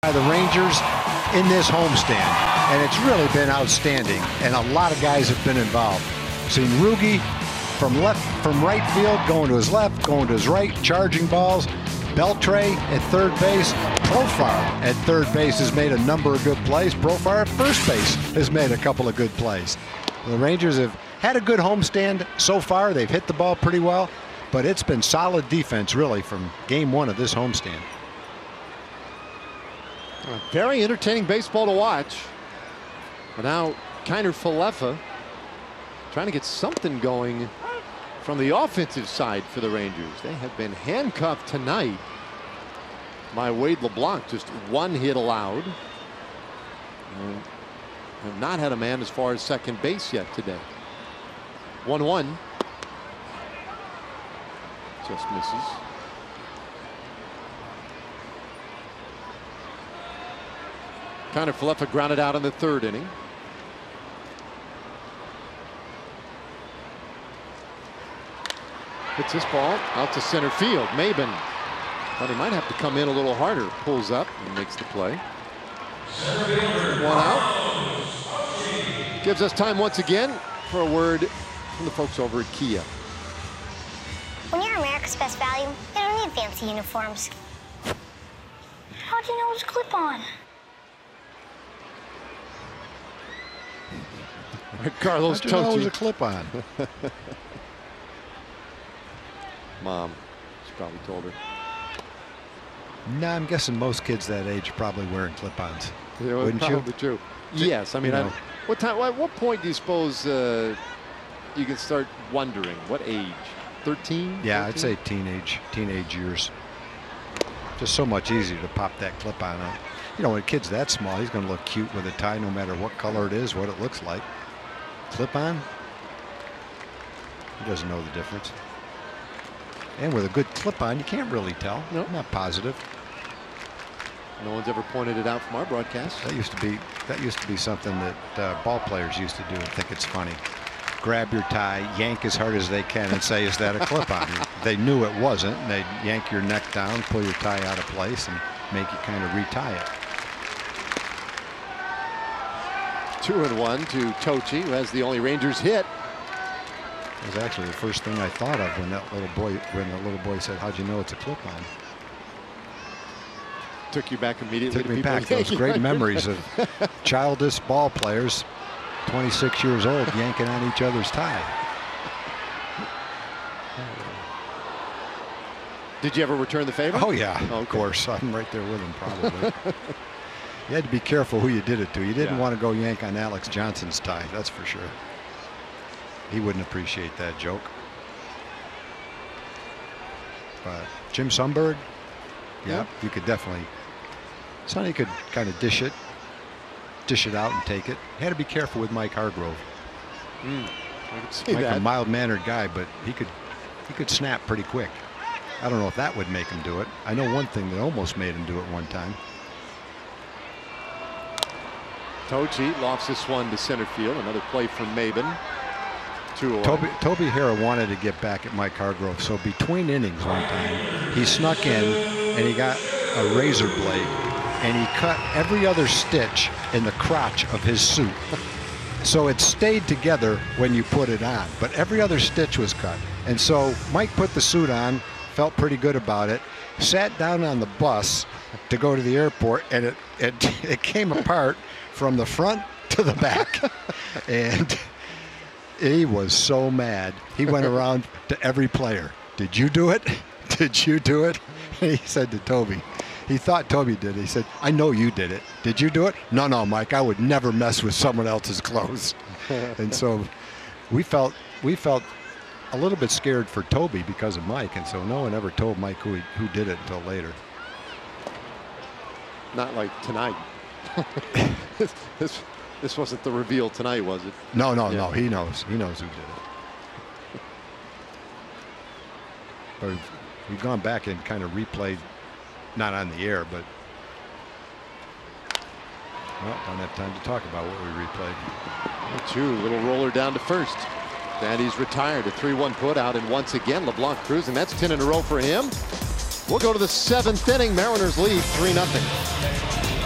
by the Rangers in this homestand, and it's really been outstanding, and a lot of guys have been involved. Seen Rougned from right field, going to his left, going to his right, charging balls. Beltre at third base. Profar at third base has made a number of good plays. Profar at first base has made a couple of good plays. The Rangers have had a good homestand so far. They've hit the ball pretty well, but it's been solid defense really from game one of this homestand. Very entertaining baseball to watch. But now Kiner Falefa trying to get something going from the offensive side for the Rangers. They have been handcuffed tonight by Wade LeBlanc. Just one hit allowed. And have not had a man as far as second base yet today. 1-1. Just misses. Kiner Falefa grounded out in the third inning. Hits this ball out to center field. Maben thought he might have to come in a little harder. Pulls up and makes the play. One out. Gives us time once again for a word from the folks over at Kia. When you're America's Best Value, you don't need fancy uniforms. How'd you know it was clip-on? Carlos How'd you know it was a Tochi. clip-on? Mom, she probably told her. No, I'm guessing most kids that age are probably wearing clip-ons. Yeah, well, wouldn't probably you? true. Yes, I mean, You know. at what point do you suppose you can start wondering? What age? 13? Yeah, 14? I'd say teenage years. Just so much easier to pop that clip-on on. You know, when a kid's that small, he's going to look cute with a tie, no matter what color it is, what it looks like. Clip-on, he doesn't know the difference. And with a good clip-on, you can't really tell. Nope. I'm not positive. No one's ever pointed it out from our broadcast. That used to be something that ball players used to do and think it's funny. Grab your tie, yank as hard as they can, and say, "Is that a clip-on?" They knew it wasn't, and they'd yank your neck down, pull your tie out of place, and make you kind of retie it. 2-1 to Tochi, who has the only Rangers hit. It was actually the first thing I thought of when the little boy said, "How'd you know it's a clip-on?" Took you back immediately. Took to me people back those yanking great on your- memories of childish ball players, 26 years old, yanking on each other's tie. Did you ever return the favor? Oh yeah, Okay. of course. I'm right there with him probably. You had to be careful who you did it to. You didn't Yeah. want to go yank on Alex Johnson's tie, that's for sure. He wouldn't appreciate that joke. But Jim Sundberg, yeah, you could definitely. Sonny could kind of dish it out and take it. You had to be careful with Mike Hargrove. I can see Mike, that. a mild-mannered guy, but he could snap pretty quick. I don't know if that would make him do it. I know one thing that almost made him do it one time. Tochi lofts this one to center field. Another play from Maben. 2-0. Toby Hara wanted to get back at Mike Hargrove, so between innings one time, he snuck in and he got a razor blade and he cut every other stitch in the crotch of his suit. So it stayed together when you put it on, but every other stitch was cut. And so Mike put the suit on, felt pretty good about it, sat down on the bus to go to the airport, and it came apart from the front to the back. And he was so mad. He went around to every player. "Did you do it? Did you do it?" And he said to Toby, he thought Toby did it. He said, "I know you did it. Did you do it?" "No, Mike, I would never mess with someone else's clothes." And so we felt a little bit scared for Toby because of Mike, and so no one ever told Mike who did it until later. Not like tonight. This wasn't the reveal tonight, was it? No. Yeah. He knows who did it. But we've gone back and kind of replayed, not on the air, but well, don't have time to talk about what we replayed. 2, little roller down to first. Daddy's retired. A 3-1 put out, and once again LeBlanc cruising. That's 10 in a row for him. We'll go to the 7th inning. Mariners lead 3-0.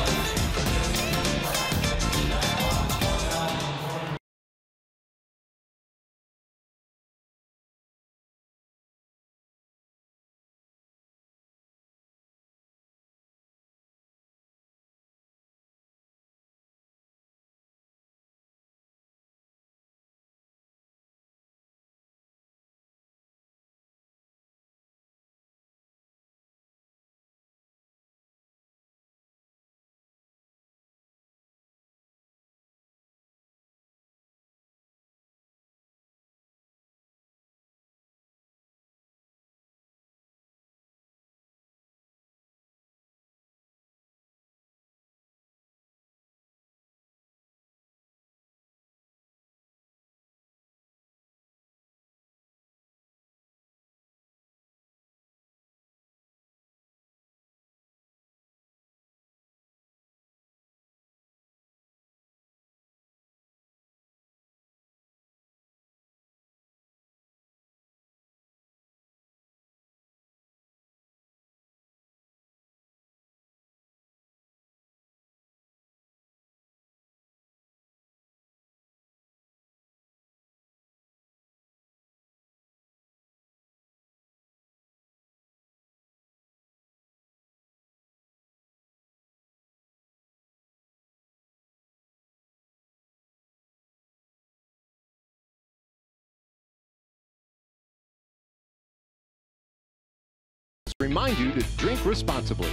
remind you to drink responsibly.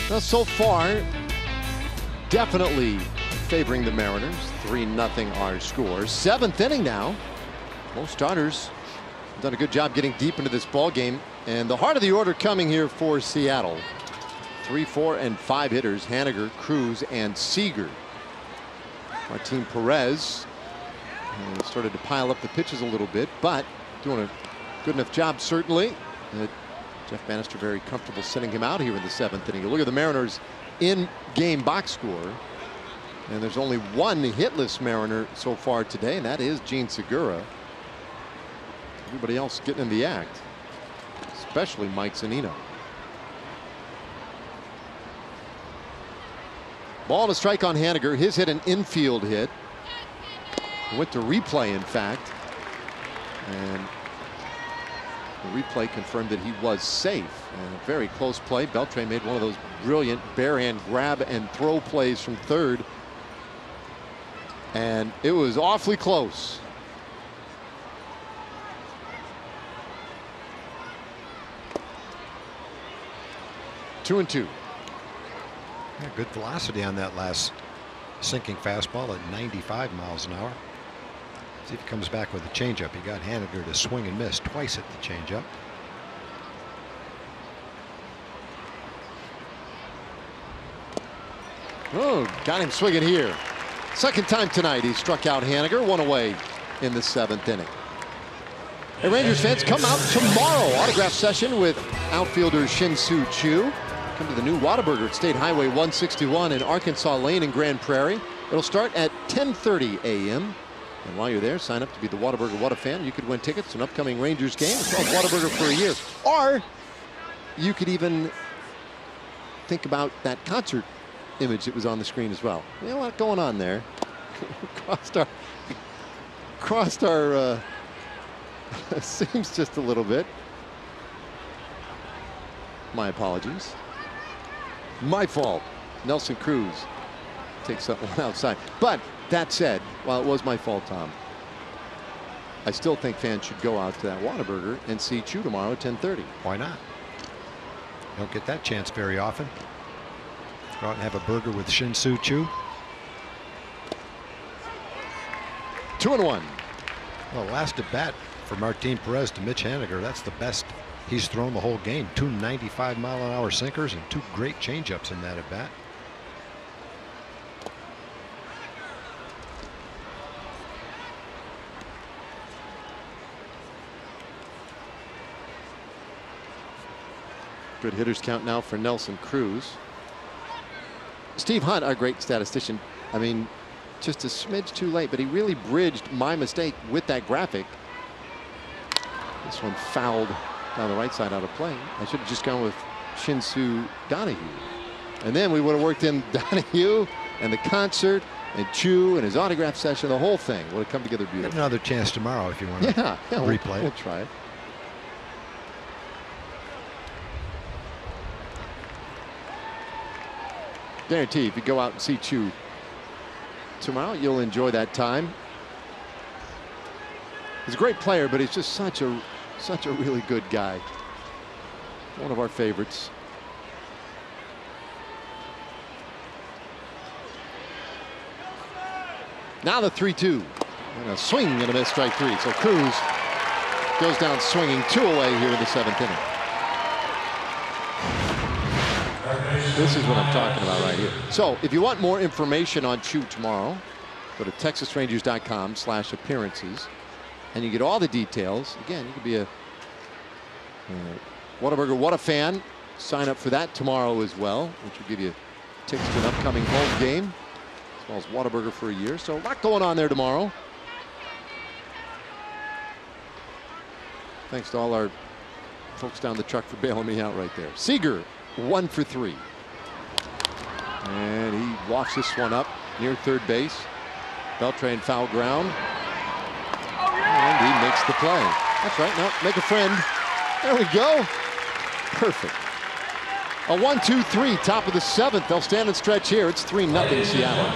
Now, so far, definitely favoring the Mariners. 3-0 our score. 7th inning now. Both starters have done a good job getting deep into this ball game. And the heart of the order coming here for Seattle. 3, 4, and 5 hitters. Haniger, Cruz, and Seager. Martin Perez started to pile up the pitches a little bit, but doing a good enough job, certainly. Jeff Bannister very comfortable sending him out here in the 7th inning. You look at the Mariners in-game box score, and there's only one hitless Mariner so far today, and that is Gene Segura. Everybody else getting in the act, especially Mike Zunino. Ball to strike on Haniger. His hit an infield hit. Went to replay, in fact. And the replay confirmed that he was safe. And a very close play. Beltre made one of those brilliant bare-hand grab and throw plays from third. And it was awfully close. Two and two. Yeah, good velocity on that last sinking fastball at 95 miles an hour. See if he comes back with a changeup. He got Haniger to swing and miss twice at the changeup. Oh, got him swinging here. Second time tonight he struck out Haniger. One away in the 7th inning. Hey, Rangers fans, come out tomorrow. Autograph session with outfielder Shin-Soo Choo. Come to the new Whataburger at State Highway 161 in Arkansas Lane in Grand Prairie. It'll start at 10:30 a.m. And while you're there, sign up to be the Whataburger What a Fan. You could win tickets to an upcoming Rangers game. It's called Whataburger for a year. Or you could even think about that concert image that was on the screen as well. You know what going on there? crossed our seams just a little bit. My apologies. My fault. Nelson Cruz takes that one outside. But that said, while it was my fault, Tom, I still think fans should go out to that Whataburger and see Choo tomorrow at 10:30. Why not? Don't get that chance very often. Go out and have a burger with Shin-Soo Choo. 2-1. Well, last at bat for Martin Perez to Mitch Haniger. That's the best he's thrown the whole game. 2 95-mile-an-hour sinkers and 2 great changeups in that at bat. Good hitters count now for Nelson Cruz. Steve Hunt, our great statistician, I mean, just a smidge too late, but he really bridged my mistake with that graphic. This one fouled down the right side out of play. I should have just gone with Shin-Soo Donahue. And then we would have worked in Donahue and the concert and Choo and his autograph session. The whole thing would have come together beautifully. Get another chance tomorrow if you want to replay. We'll try it. Guarantee if you go out and see Choo tomorrow, you'll enjoy that time. He's a great player, but he's just such a really good guy. One of our favorites. Now the 3-2. And a swing and a miss, strike 3. So Cruz goes down swinging 2 away here in the 7th inning. This is what I'm talking about right here. So if you want more information on Choo tomorrow, go to texasrangers.com/appearances and you get all the details. Again, you could be a Whataburger What a Fan. Sign up for that tomorrow as well, which will give you tickets to an upcoming home game, as well as Whataburger for a year. So a lot going on there tomorrow. Thanks to all our folks down the truck for bailing me out right there. Seager, 1 for 3. And he walks this one up near third base. Beltre foul ground. And he makes the play. That's right. Now make a friend. There we go. Perfect. A 1-2-3, top of the 7th. They'll stand and stretch here. It's 3-0 Seattle.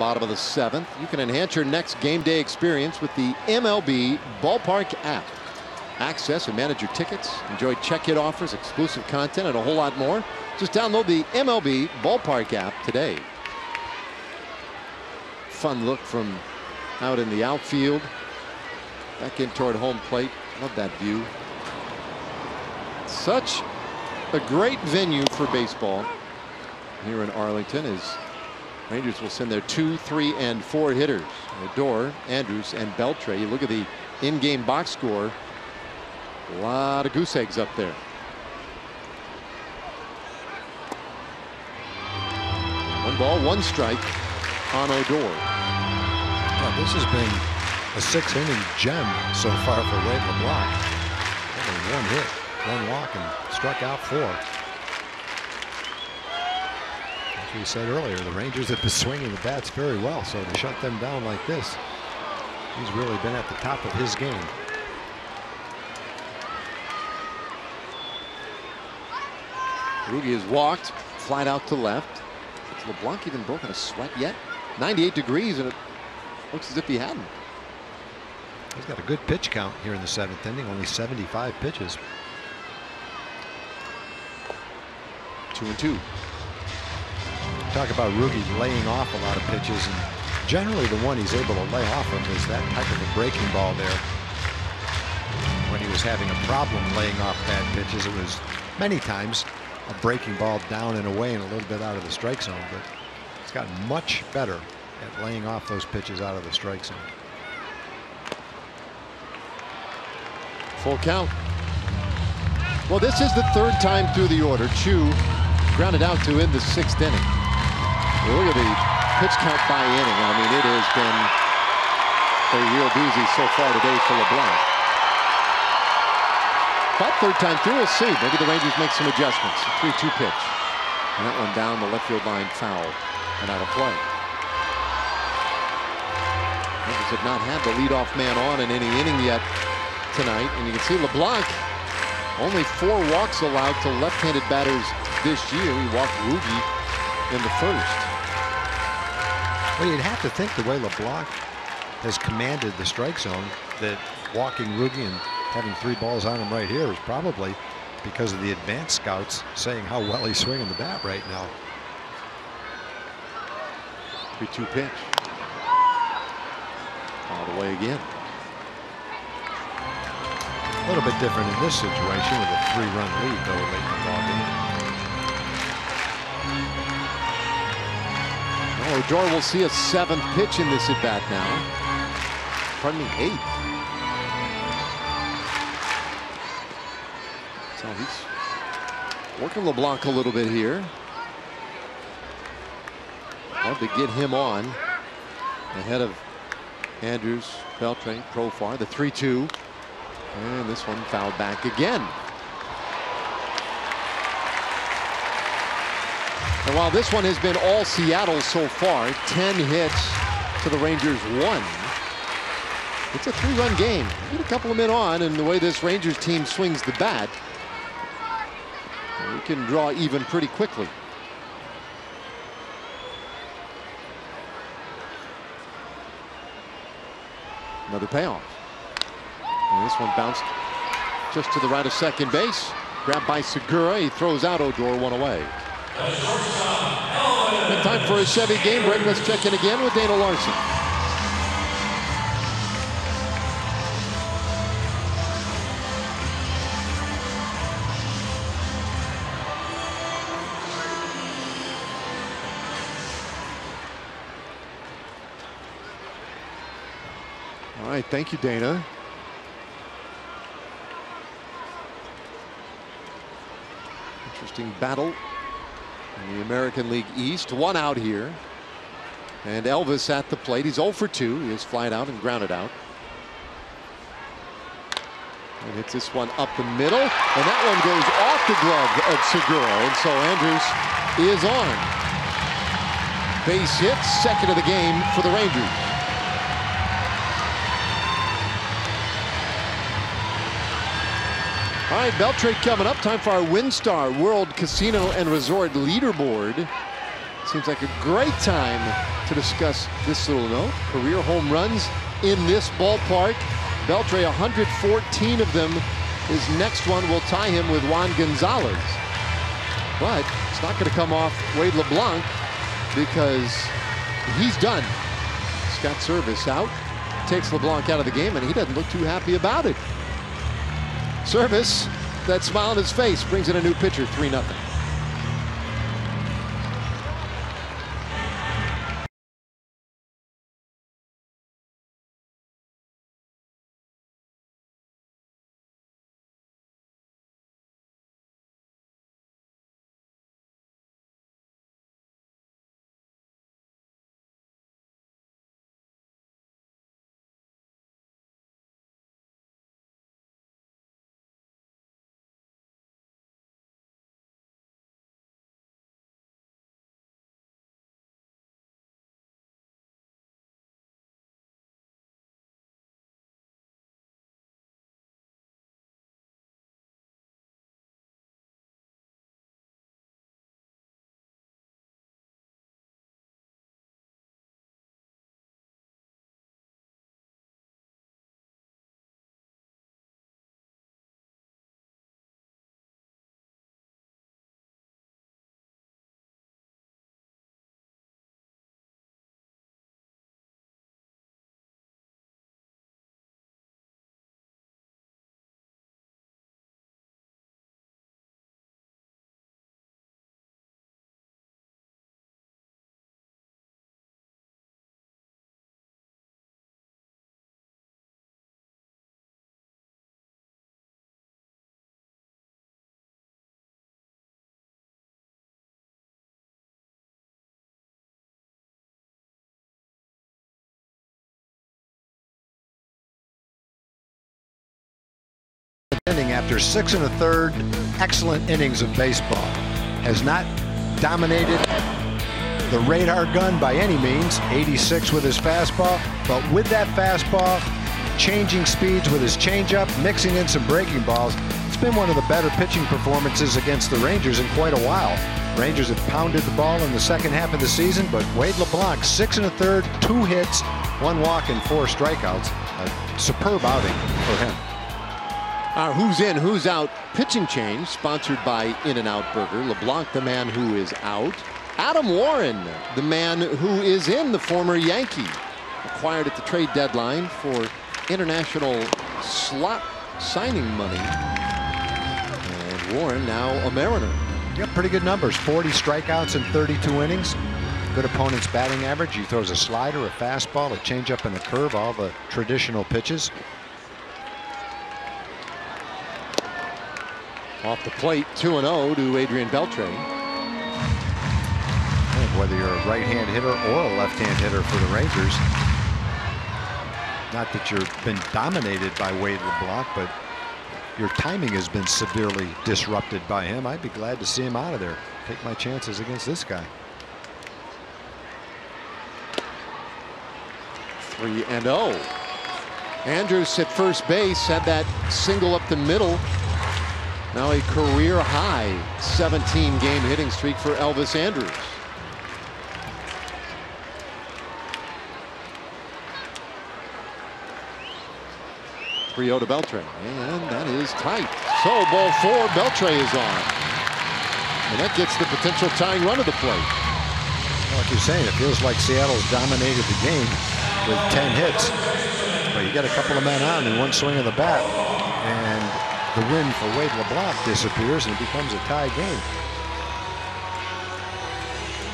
bottom of the 7th. You can enhance your next game day experience with the MLB Ballpark app. Access and manage your tickets, enjoy check-in offers, exclusive content, and a whole lot more. Just download the MLB Ballpark app today. Fun look from out in the outfield. Back in toward home plate. Love that view. Such a great venue for baseball here in Arlington, as Rangers will send their 2, 3, and 4 hitters. Odor, Andrus, and Beltre. You look at the in-game box score. A lot of goose eggs up there. One ball, one strike on Odor. Yeah, this has been a 6-inning gem so far for LeBlanc. Only 1 hit, 1 walk, and struck out 4. As we said earlier, the Rangers have been swinging the bats very well, so to shut them down like this, he's really been at the top of his game. Rugi has walked, flied out to left. Has LeBlanc even broken a sweat yet? 98 degrees, and it looks as if he hadn't. He's got a good pitch count here in the 7th inning, only 75 pitches. 2-2. Talk about Rugi laying off a lot of pitches, and generally the one he's able to lay off of is that type of a breaking ball there. When he was having a problem laying off bad pitches, it was many times a breaking ball down and away and a little bit out of the strike zone, but he's gotten much better at laying off those pitches out of the strike zone. Full count. Well, this is the 3rd time through the order. Chu grounded out to end the 6th inning. Well, look at the pitch count by inning. I mean, it has been a real doozy so far today for LeBlanc. But 3rd time through, we'll see. Maybe the Rangers make some adjustments. 3-2 pitch. And that one down the left field line, foul and out of play. Rangers have not had the leadoff man on in any inning yet tonight. And you can see LeBlanc, only 4 walks allowed to left-handed batters this year. He walked Rugi in the 1st. Well, you'd have to think the way LeBlanc has commanded the strike zone that walking Rougned and having 3 balls on him right here is probably because of the advanced scouts saying how well he's swinging the bat right now. 3-2 pitch. All the way again. A little bit different in this situation with a 3-run lead though late in the ballgame. Odor will see a 7th pitch in this at bat now. Pardon me, 8th. So he's working LeBlanc a little bit here. Love to get him on ahead of Andrus, Beltre, Profar. The 3-2. And this one fouled back again. And while this one has been all Seattle so far, 10 hits to the Rangers 1. It's a 3-run game. Get a couple of men on, and the way this Rangers team swings the bat, we can draw even pretty quickly. Another payoff. And this one bounced just to the right of second base. Grabbed by Segura. He throws out Odor, 1 away. And time for a Chevy game break. Let's check in again with Dana Larson. All right, thank you, Dana. Interesting battle in the American League East. 1 out here. And Elvis at the plate. He's 0 for 2. He is flied out and grounded out. And hits this one up the middle. And that one goes off the glove of Segura. And so Andrus is on. Base hit, 2nd of the game for the Rangers. All right, Beltre coming up. Time for our WinStar World Casino and Resort Leaderboard. Seems like a great time to discuss this little note. Career home runs in this ballpark. Beltre, 114 of them. His next one will tie him with Juan Gonzalez. But it's not going to come off Wade LeBlanc because he's done. Scott Service out. Takes LeBlanc out of the game, and he doesn't look too happy about it. Service, that smile on his face, brings in a new pitcher, 3-0. Inning after 6 1/3 excellent innings of baseball. Has not dominated the radar gun by any means. 86 with his fastball, but with that fastball, changing speeds with his changeup, mixing in some breaking balls. It's been one of the better pitching performances against the Rangers in quite a while. Rangers have pounded the ball in the second half of the season, but Wade LeBlanc, 6 1/3, 2 hits, 1 walk, and 4 strikeouts. A superb outing for him. Our Who's In, Who's Out pitching change, sponsored by In-N-Out Burger. LeBlanc, the man who is out. Adam Warren, the man who is in, the former Yankee. Acquired at the trade deadline for international slot signing money. And Warren now a Mariner. Yep, pretty good numbers. 40 strikeouts in 32 innings. Good opponent's batting average. He throws a slider, a fastball, a changeup, and a curve, all the traditional pitches. Off the plate, 2-0 to Adrian Beltre. Whether you're a right-hand hitter or a left-hand hitter for the Rangers, not that you've been dominated by Wade LeBlanc, but your timing has been severely disrupted by him. I'd be glad to see him out of there. Take my chances against this guy. 3-0. Andrus at first base had that single up the middle. Now a career high 17-game hitting streak for Elvis Andrus. .3-0 to Beltre, and that is tight. So ball 4, Beltre is on, and that gets the potential tying run to the plate. Well, like you're saying, it feels like Seattle's dominated the game with 10 hits, but you got a couple of men on in one swing of the bat, and the win for Wade LeBlanc disappears and it becomes a tie game.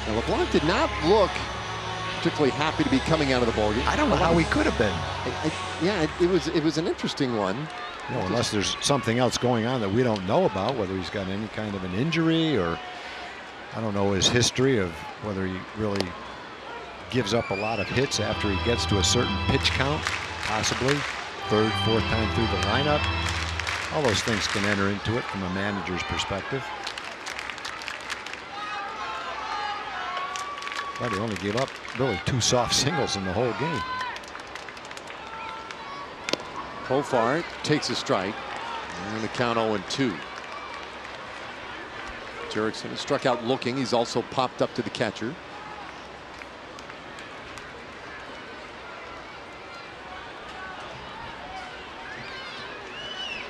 Now LeBlanc did not look particularly happy to be coming out of the ballgame. I don't know how he could have been. Yeah, it was an interesting one. You know, unless there's something else going on that we don't know about, whether he's got any kind of an injury or I don't know his history of whether he really gives up a lot of hits after he gets to a certain pitch count, possibly 3rd, 4th time through the lineup. All those things can enter into it from a manager's perspective. But he only gave up really 2 soft singles in the whole game. Profar takes a strike, and the count 0-2. Jurickson struck out looking. He's also popped up to the catcher.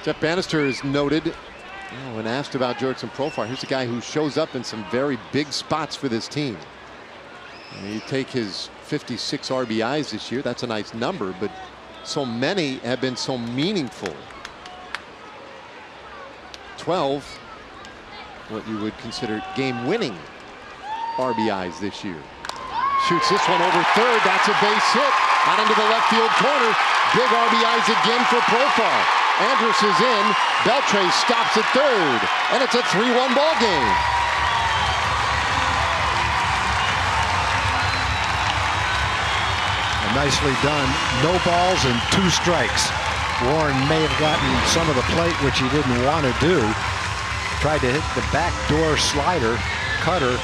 Jeff Bannister is noted when asked about Jurickson profile. Here's a guy who shows up in some very big spots for this team. And you take his 56 RBIs this year. That's a nice number, but so many have been so meaningful. 12, what you would consider game-winning RBIs this year. Shoots this one over third. That's a base hit. Out into the left field corner. Big RBIs again for Profar. Andrus is in. Beltre stops at third. And it's a 3-1 ball game. Nicely done. No balls and 2 strikes. Warren may have gotten some of the plate, which he didn't want to do. Tried to hit the backdoor slider, cutter,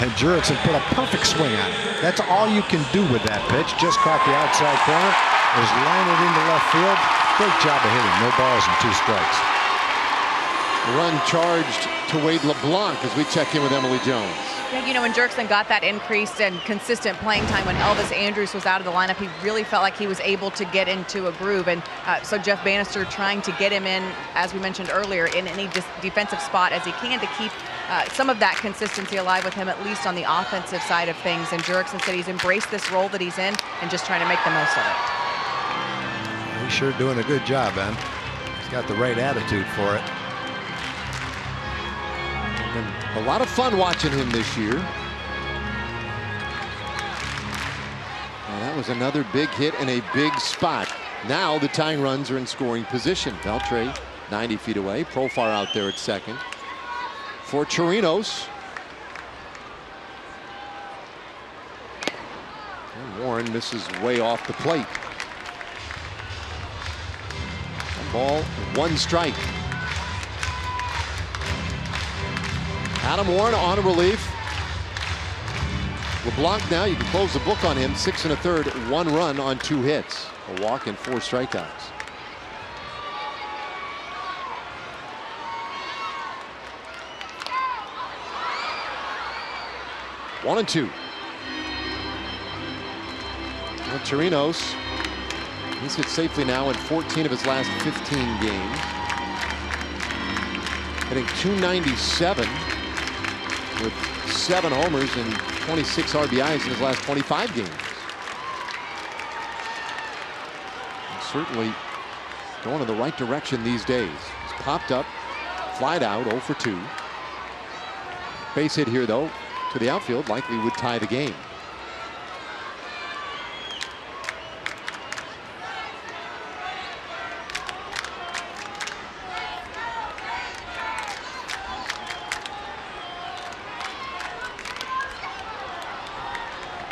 and Jurickson put a perfect swing on it. That's all you can do with that pitch. Just caught the outside corner. Was lined into left field. Great job of hitting. No balls and 2 strikes. Run charged to Wade LeBlanc as we check in with Emily Jones. Yeah, you know, when Jurickson got that increased and consistent playing time when Elvis Andrus was out of the lineup, he really felt like he was able to get into a groove. And so Jeff Bannister trying to get him in, as we mentioned earlier, in any defensive spot as he can to keep some of that consistency alive with him, at least on the offensive side of things. And Jurickson said he's embraced this role that he's in and just trying to make the most of it. He's sure doing a good job, Ben. He's got the right attitude for it. A lot of fun watching him this year. Well, that was another big hit in a big spot. Now the tying runs are in scoring position. Beltre 90 feet away. Profar out there at second. For Chirinos. And Warren misses way off the plate. Ball, 1 strike. Adam Warren on relief. LeBlanc now, you can close the book on him. 6 1/3, 1 run on 2 hits. A walk and 4 strikeouts. One and 2. Well, Chirinos, he's hit safely now in 14 of his last 15 games. Hitting .297 with 7 homers and 26 RBIs in his last 25 games. And certainly going in the right direction these days. He's popped up, flied out, 0 for 2. Base hit here, though, to the outfield, likely would tie the game.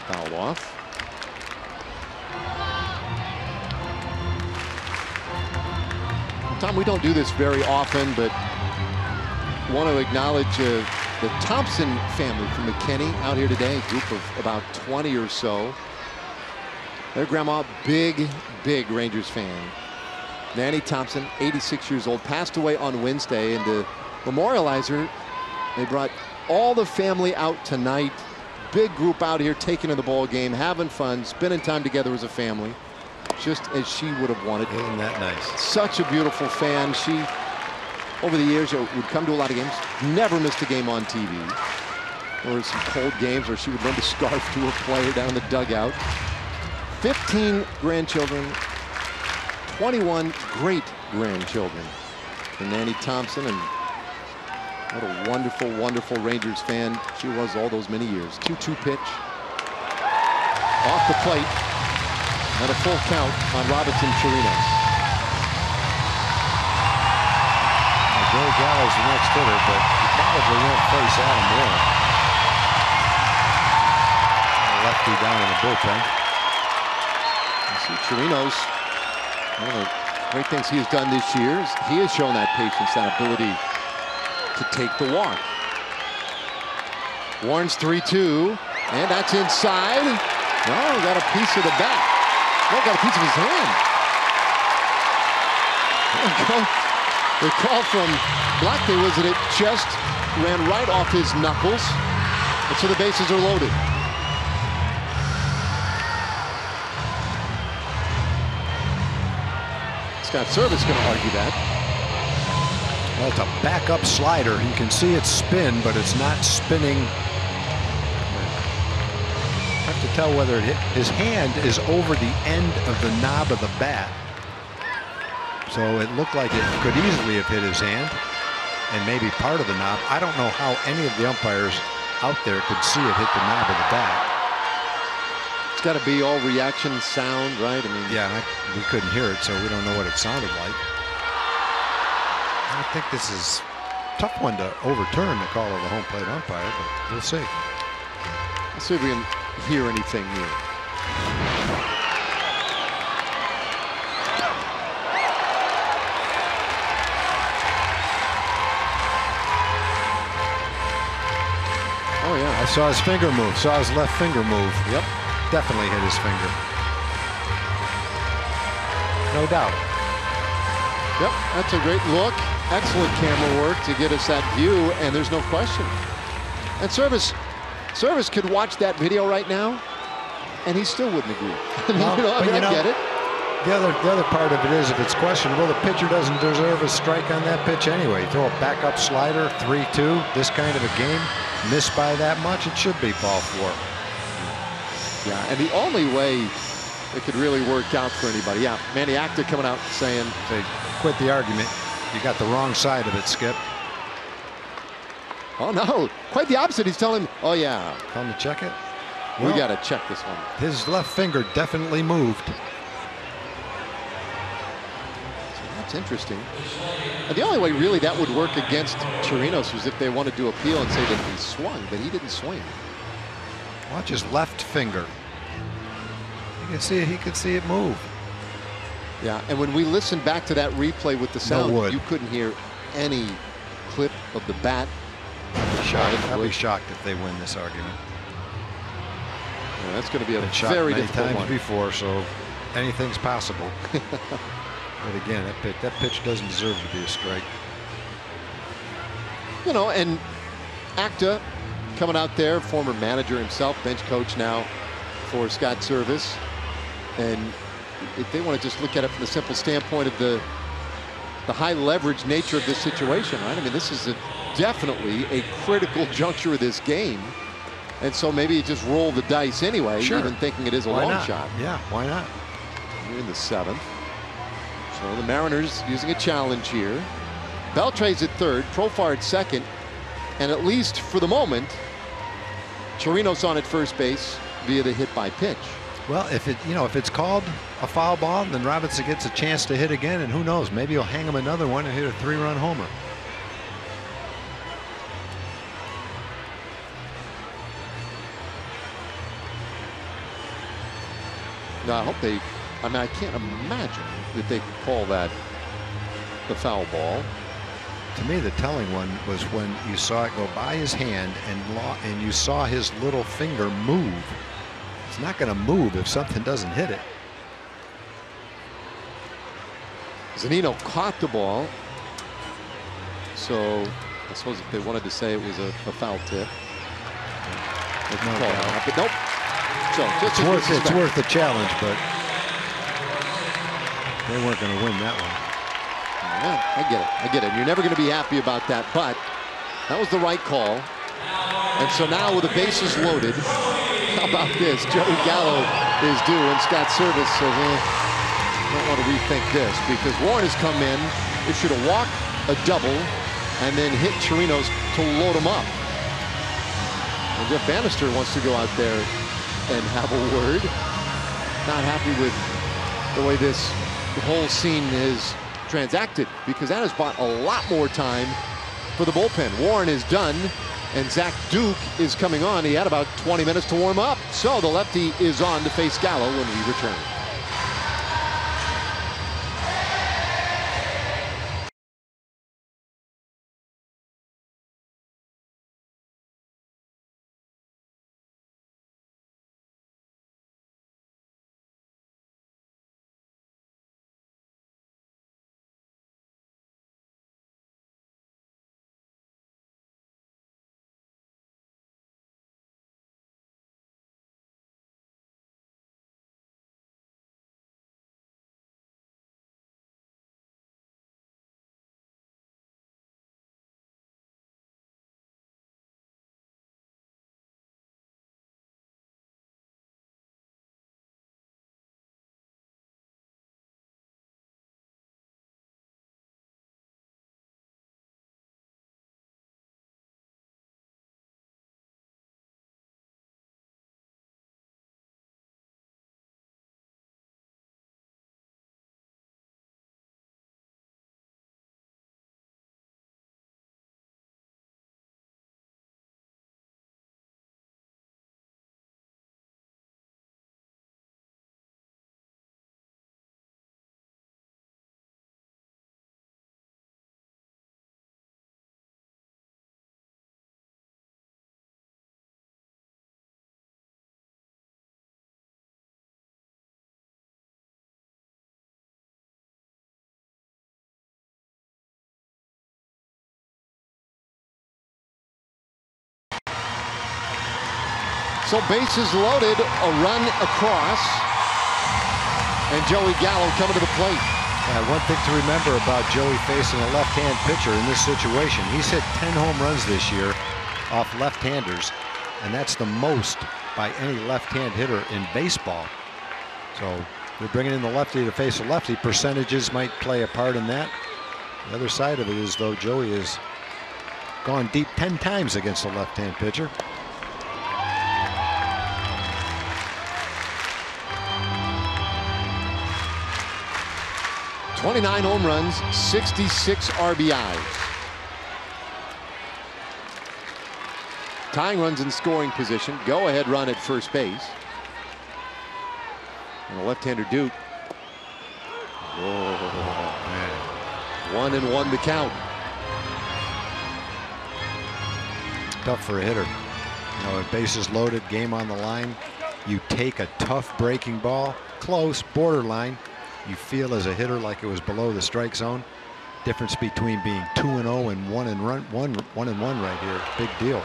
Foul off. Tom, we don't do this very often, but want to acknowledge the Thompson family from McKinney out here today, a group of about 20 or so. Their grandma, big Rangers fan. Nanny Thompson, 86 years old, passed away on Wednesday, and to memorialize her, they brought all the family out tonight. Big group out here taking to the ball game, having fun, spending time together as a family, just as she would have wanted. Isn't that nice? Such a beautiful fan. She, over the years, would come to a lot of games, never missed a game on TV. There were some cold games where she would lend a scarf to a player down in the dugout. 15 grandchildren, 21 great-grandchildren for Nanny Thompson, and what a wonderful, wonderful Rangers fan she was all those many years. 2-2 pitch. Off the plate. And a full count on Robinson Chirinos. Joey Gallo's the next hitter, but he probably won't face Adam Warren. Lefty down in the bullpen. You see Chirinos, one of the great things he has done this year is he has shown that patience, that ability to take the walk. Warren's 3-2, and that's inside. Oh, got a piece of the bat. Oh, got a piece of his hand. The call from Blackley was that it just ran right off his knuckles, and so the bases are loaded. Scott Service going to argue that. Well, it's a backup slider. You can see it spin, but it's not spinning. I have to tell whether it hit. His hand is over the end of the knob of the bat. So it looked like it could easily have hit his hand and maybe part of the knob. I don't know how any of the umpires out there could see it hit the knob of the bat. It's got to be all reaction sound, right? I mean, yeah, we couldn't hear it, so we don't know what it sounded like. I think this is a tough one to overturn the call of the home plate umpire, but we'll see. Let's see if we can hear anything here. Oh yeah, I saw his finger move. Saw his left finger move. Yep, definitely hit his finger. No doubt. Yep, that's a great look. Excellent camera work to get us that view, and there's no question. And Service could watch that video right now, and he still wouldn't agree. I get it. The other part of it is, if it's questionable, the pitcher doesn't deserve a strike on that pitch anyway. Throw a backup slider, 3-2, this kind of a game, miss by that much, it should be ball 4. Yeah, and the only way it could really work out for anybody. Yeah, Manny Acta coming out saying, they quit the argument. You got the wrong side of it, Skip. Oh no, quite the opposite. He's telling him, oh yeah. Tell him to check it. We got to check this one. His left finger definitely moved. So that's interesting. And the only way really that would work against Chirinos was if they wanted to appeal and say that he swung, but he didn't swing. Watch his left finger. You can see it. He could see it move. Yeah, and when we listened back to that replay with the sound, you couldn't hear any clip of the bat. I'll be shocked if they win this argument. Yeah, that's going to be a very difficult times one. Before, so anything's possible. But again, that pitch doesn't deserve to be a strike. You know, and Acta coming out there, former manager himself, bench coach now for Scott Service, and if they want to just look at it from the simple standpoint of the high leverage nature of this situation, right? I mean, this is definitely a critical juncture of this game. And so maybe you just roll the dice anyway, even thinking it is a long shot. Yeah, why not? You're in the 7th. So the Mariners using a challenge here. Beltre's at 3rd, Profar at 2nd, and at least for the moment, Chirinos on at first base via the hit by pitch. Well, if it's called a foul ball, then Robinson gets a chance to hit again, and who knows, maybe he'll hang him another one and hit a 3-run homer. No, I hope they, I mean, I can't imagine that they could call that the foul ball. To me, the telling one was when you saw it go by his hand and you saw his little finger move. It's not going to move if something doesn't hit it. Zunino caught the ball. So I suppose if they wanted to say it was a foul tip. But nope. So just it's worth the challenge, but they weren't going to win that one. Yeah, I get it. You're never going to be happy about that, but that was the right call. And so now with the bases loaded, how about this? Joey Gallo is due, and Scott Service says, I don't want to rethink this, because Warren has come in, issued a walk, a double, and then hit Chirinos to load him up. And Jeff Bannister wants to go out there and have a word. Not happy with the way this whole scene is transacted, because that has bought a lot more time for the bullpen. Warren is done, and Zach Duke is coming on. He had about 20 minutes to warm up. So the lefty is on to face Gallo when we return. So bases loaded, a run across, and Joey Gallo coming to the plate. One thing to remember about Joey facing a left-hand pitcher in this situation, he's hit 10 home runs this year off left-handers, and that's the most by any left-hand hitter in baseball. So they're bringing in the lefty to face a lefty. Percentages might play a part in that. The other side of it is, though, Joey has gone deep 10 times against a left-hand pitcher. "29 home runs, 66 RBIs. Tying runs in scoring position. Go-ahead run at first base. And a left-hander Duke. Whoa, man. 1-1 the count. Tough for a hitter. You know, bases loaded, game on the line. You take a tough breaking ball, close, borderline. You feel as a hitter like it was below the strike zone. Difference between being 2-0 and 1-1 right here. Big deal.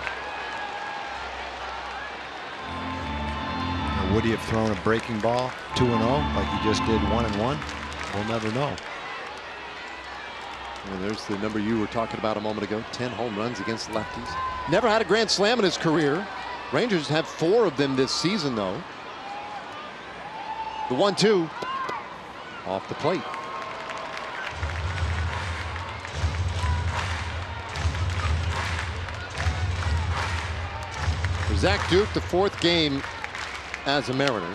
Now, would he have thrown a breaking ball 2-0 like he just did 1-1? We'll never know. And there's the number you were talking about a moment ago. 10 home runs against lefties. Never had a grand slam in his career. Rangers have 4 of them this season, though. The 1-2 off the plate. For Zach Duke, the 4th game as a Mariner.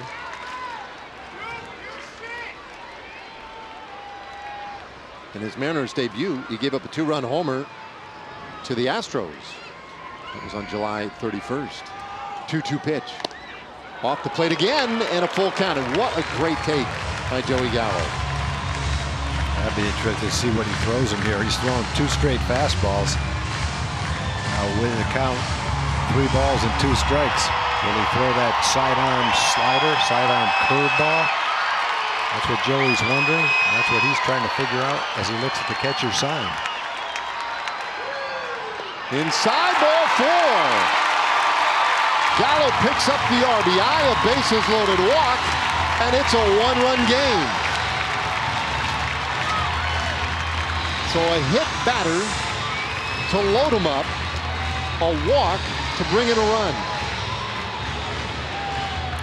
In his Mariners debut, he gave up a 2-run homer to the Astros. That was on July 31st. 2-2 pitch. Off the plate again, and a full count. And what a great take by Joey Gallo. I'd be interested to see what he throws him here. He's thrown 2 straight fastballs. Now with the count, 3 balls and 2 strikes. Will he throw that sidearm slider, sidearm curveball? That's what Joey's wondering. That's what he's trying to figure out as he looks at the catcher's sign. Inside, ball 4. Gallo picks up the RBI, a bases loaded walk, and it's a 1-run game. So a hit batter to load him up, a walk to bring in a run.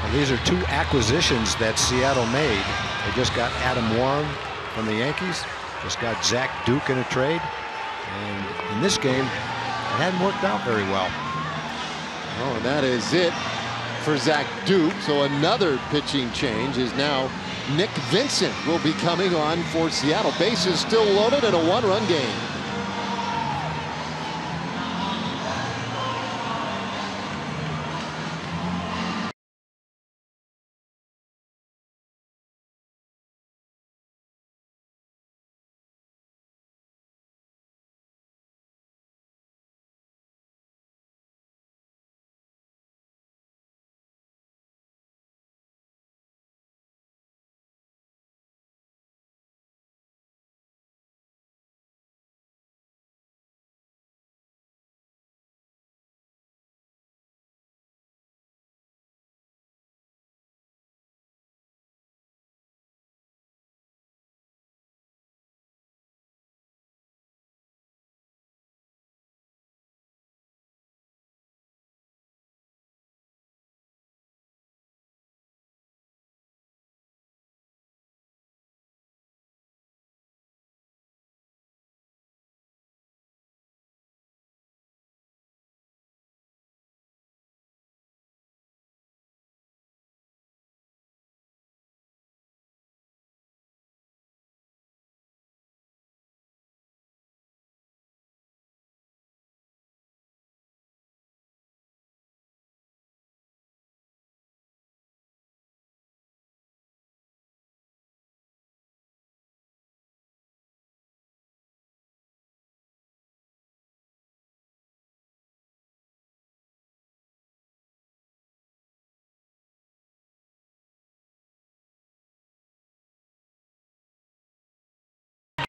And these are 2 acquisitions that Seattle made. They just got Adam Warren from the Yankees, just got Zach Duke in a trade, and in this game it hadn't worked out very well. Oh, and that is it for Zach Duke. So another pitching change is now Nick Vincent will be coming on for Seattle. Bases still loaded in a 1-run game.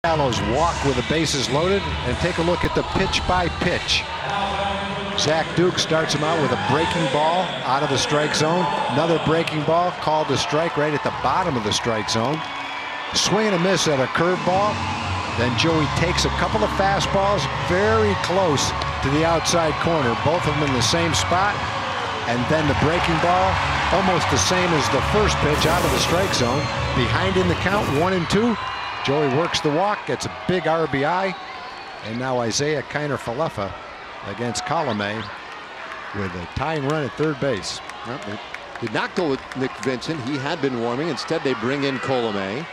Gallo's walk with the bases loaded, and take a look at the pitch by pitch. Zach Duke starts him out with a breaking ball out of the strike zone. Another breaking ball called a strike right at the bottom of the strike zone. Swing and a miss at a curveball. Then Joey takes a couple of fastballs very close to the outside corner, both of them in the same spot. And then the breaking ball, almost the same as the first pitch out of the strike zone. Behind in the count, 1-2. Joey works the walk, gets a big RBI. And now Isaiah Kiner-Falefa against Colomé with a tying run at third base. Well, they did not go with Nick Vincent. He had been warming. Instead, they bring in Colomé,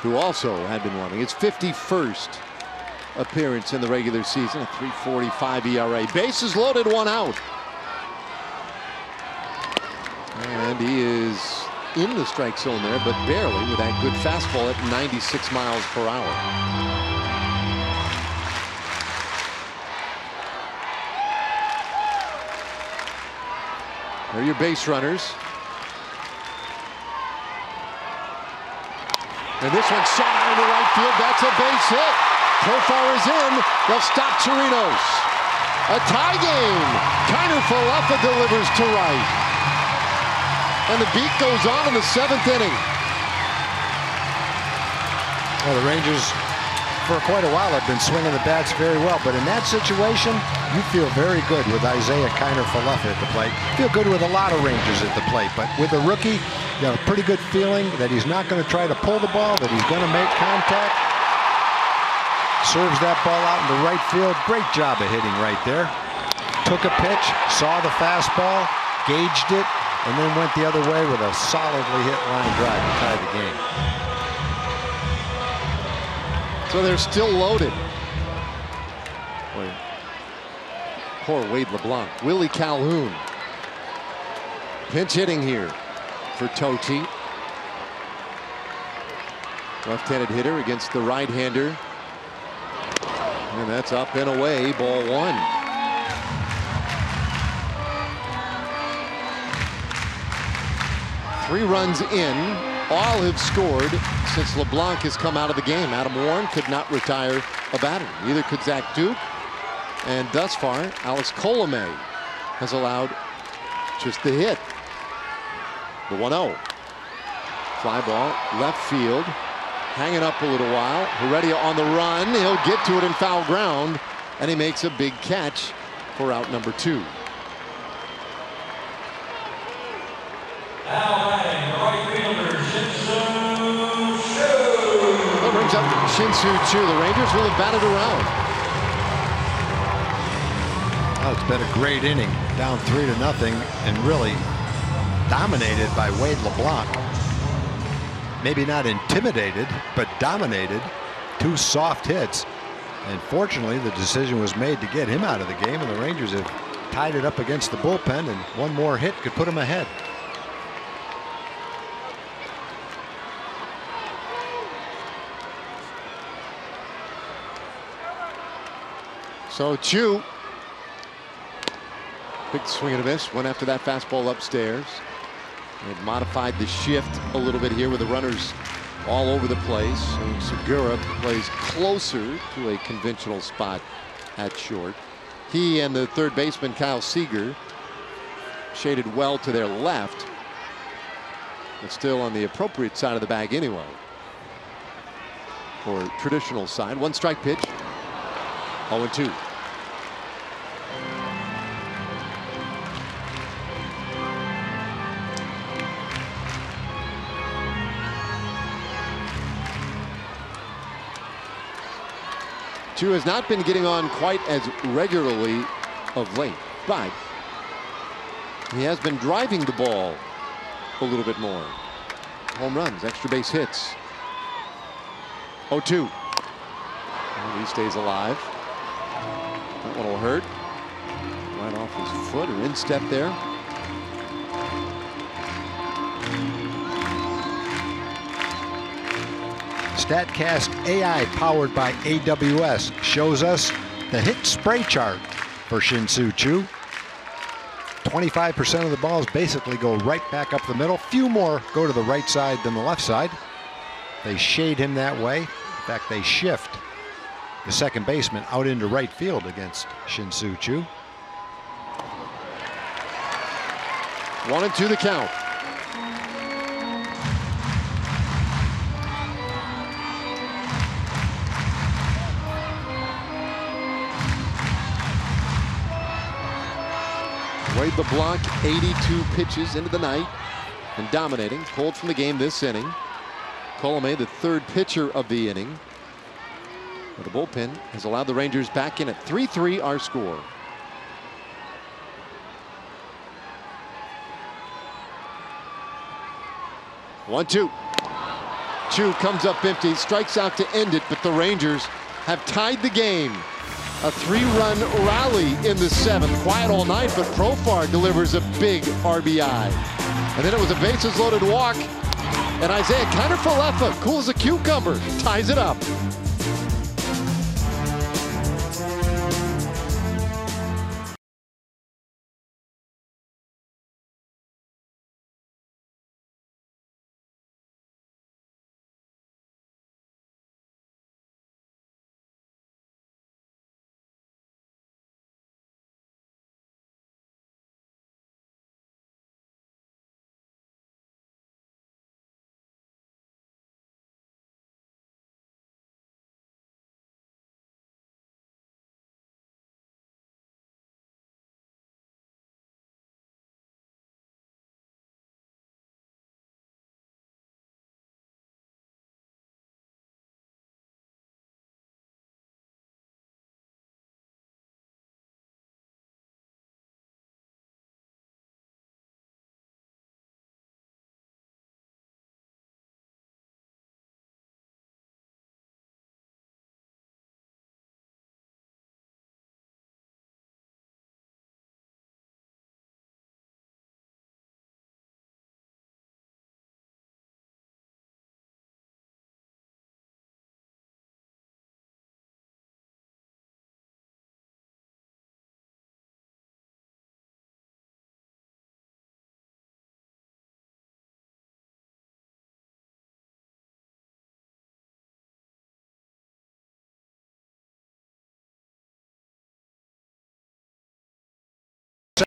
who also had been warming. His 51st appearance in the regular season, a 3.45 ERA. Bases loaded, 1 out. And he is in the strike zone there, but barely, with that good fastball at 96 miles per hour. There are your base runners. And this one shot out into right field. That's a base hit. Profar is in. They'll stop Chirinos. A tie game. Kiner-Falefa delivers to right. And the beat goes on in the 7th inning. Well, the Rangers, for quite a while, have been swinging the bats very well. But in that situation, you feel very good with Isaiah Kiner-Falefa at the plate. Feel good with a lot of Rangers at the plate. But with a rookie, you have a pretty good feeling that he's not going to try to pull the ball, that he's going to make contact. Serves that ball out into right field. Great job of hitting right there. Took a pitch, saw the fastball, gauged it, and then went the other way with a solidly hit line drive to tie the game. So they're still loaded. Boy, poor Wade LeBlanc. Willie Calhoun. Pinch hitting here for Toti. Left-handed hitter against the right-hander. And that's up and away, ball 1. Three runs in, all have scored since LeBlanc has come out of the game. Adam Warren could not retire a batter. Neither could Zach Duke. And thus far, Alex Colomé has allowed just the hit. The 1-0. Fly ball, left field, hanging up a little while. Heredia on the run. He'll get to it in foul ground, and he makes a big catch for out number 2. That brings up Shin-Soo Choo. The Rangers will have batted around. Oh, it's been a great inning, down 3-0, and really dominated by Wade LeBlanc. Maybe not intimidated, but dominated. 2 soft hits. And fortunately, the decision was made to get him out of the game, and the Rangers have tied it up against the bullpen, and one more hit could put him ahead. So Choo, big swing and a miss, went after that fastball upstairs. They've modified the shift a little bit here with the runners all over the place. So Segura plays closer to a conventional spot at short. He and the third baseman Kyle Seager shaded well to their left, but still on the appropriate side of the bag anyway. For traditional side, 1 strike pitch, 0-2. Choo has not been getting on quite as regularly of late, but he has been driving the ball a little bit more. Home runs, extra base hits. 0-2. And he stays alive. That one will hurt. Right off his foot or instep there. StatCast AI powered by AWS shows us the hit spray chart for Shin-Soo Choo. 25% of the balls basically go right back up the middle. Few more go to the right side than the left side. They shade him that way. In fact, they shift the second baseman out into right field against Shin-Soo Choo. 1-2 the count. LeBlanc, 82 pitches into the night and dominating. Pulled from the game this inning. Colomé, the third pitcher of the inning. But the bullpen has allowed the Rangers back in at 3-3 our score. One-two. Chu comes up empty, strikes out to end it, but the Rangers have tied the game. A 3-run rally in the 7th. Quiet all night, but Profar delivers a big RBI. And then it was a bases-loaded walk, and Isaiah Kiner-Falefa, cool as a cucumber, ties it up.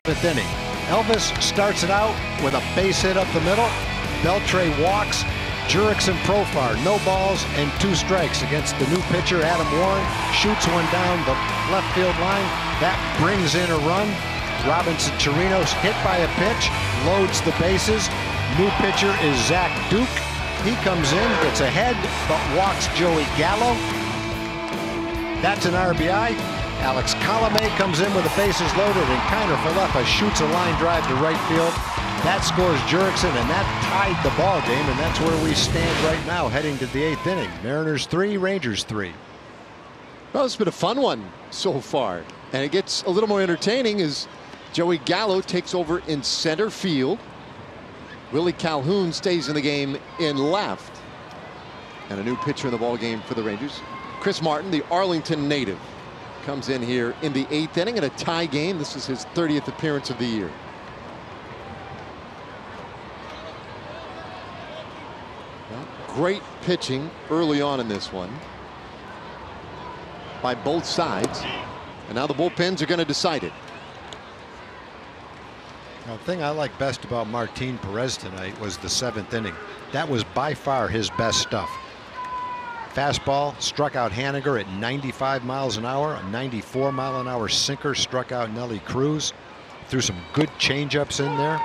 Seventh inning. Elvis starts it out with a base hit up the middle. Beltre walks. Jurickson Profar, no balls and 2 strikes against the new pitcher Adam Warren. Shoots one down the left field line. That brings in a run. Robinson Chirinos hit by a pitch, loads the bases. New pitcher is Zach Duke. He comes in, gets ahead, but walks Joey Gallo. That's an RBI. Alex Colomé comes in with the bases loaded, and Kiner-Falefa shoots a line drive to right field. That scores Jurickson, and that tied the ball game, and that's where we stand right now, heading to the 8th inning. Mariners 3, Rangers 3. Well, it's been a fun one so far, and it gets a little more entertaining as Joey Gallo takes over in center field. Willie Calhoun stays in the game in left, and a new pitcher in the ball game for the Rangers, Chris Martin, the Arlington native, comes in here in the 8th inning in a tie game. This is his 30th appearance of the year. Well, great pitching early on in this one by both sides, and now the bullpens are going to decide it. Now, the thing I like best about Martin Perez tonight was the 7th inning. That was by far his best stuff. Fastball struck out Haniger at 95 miles an hour. A 94 mile an hour sinker struck out Nelly Cruz. Threw some good changeups in there.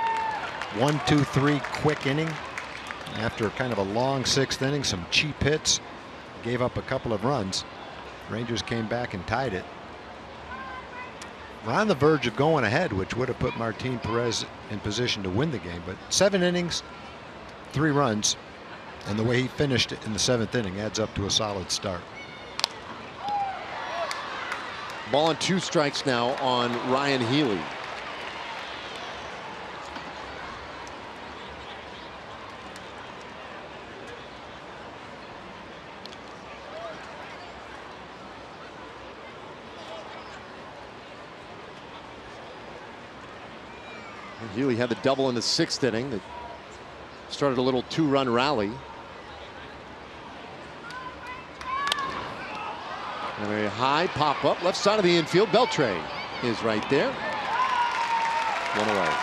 1, 2, 3 quick inning. After kind of a long 6th inning, some cheap hits. Gave up a couple of runs. Rangers came back and tied it. We're on the verge of going ahead, which would have put Martin Perez in position to win the game. But 7 innings, 3 runs. And the way he finished it in the 7th inning adds up to a solid start. Ball and 2 strikes now on Ryan Healy. And Healy had the double in the 6th inning that started a little 2-run rally. And a very high pop up left side of the infield. Beltre is right there. 1 away.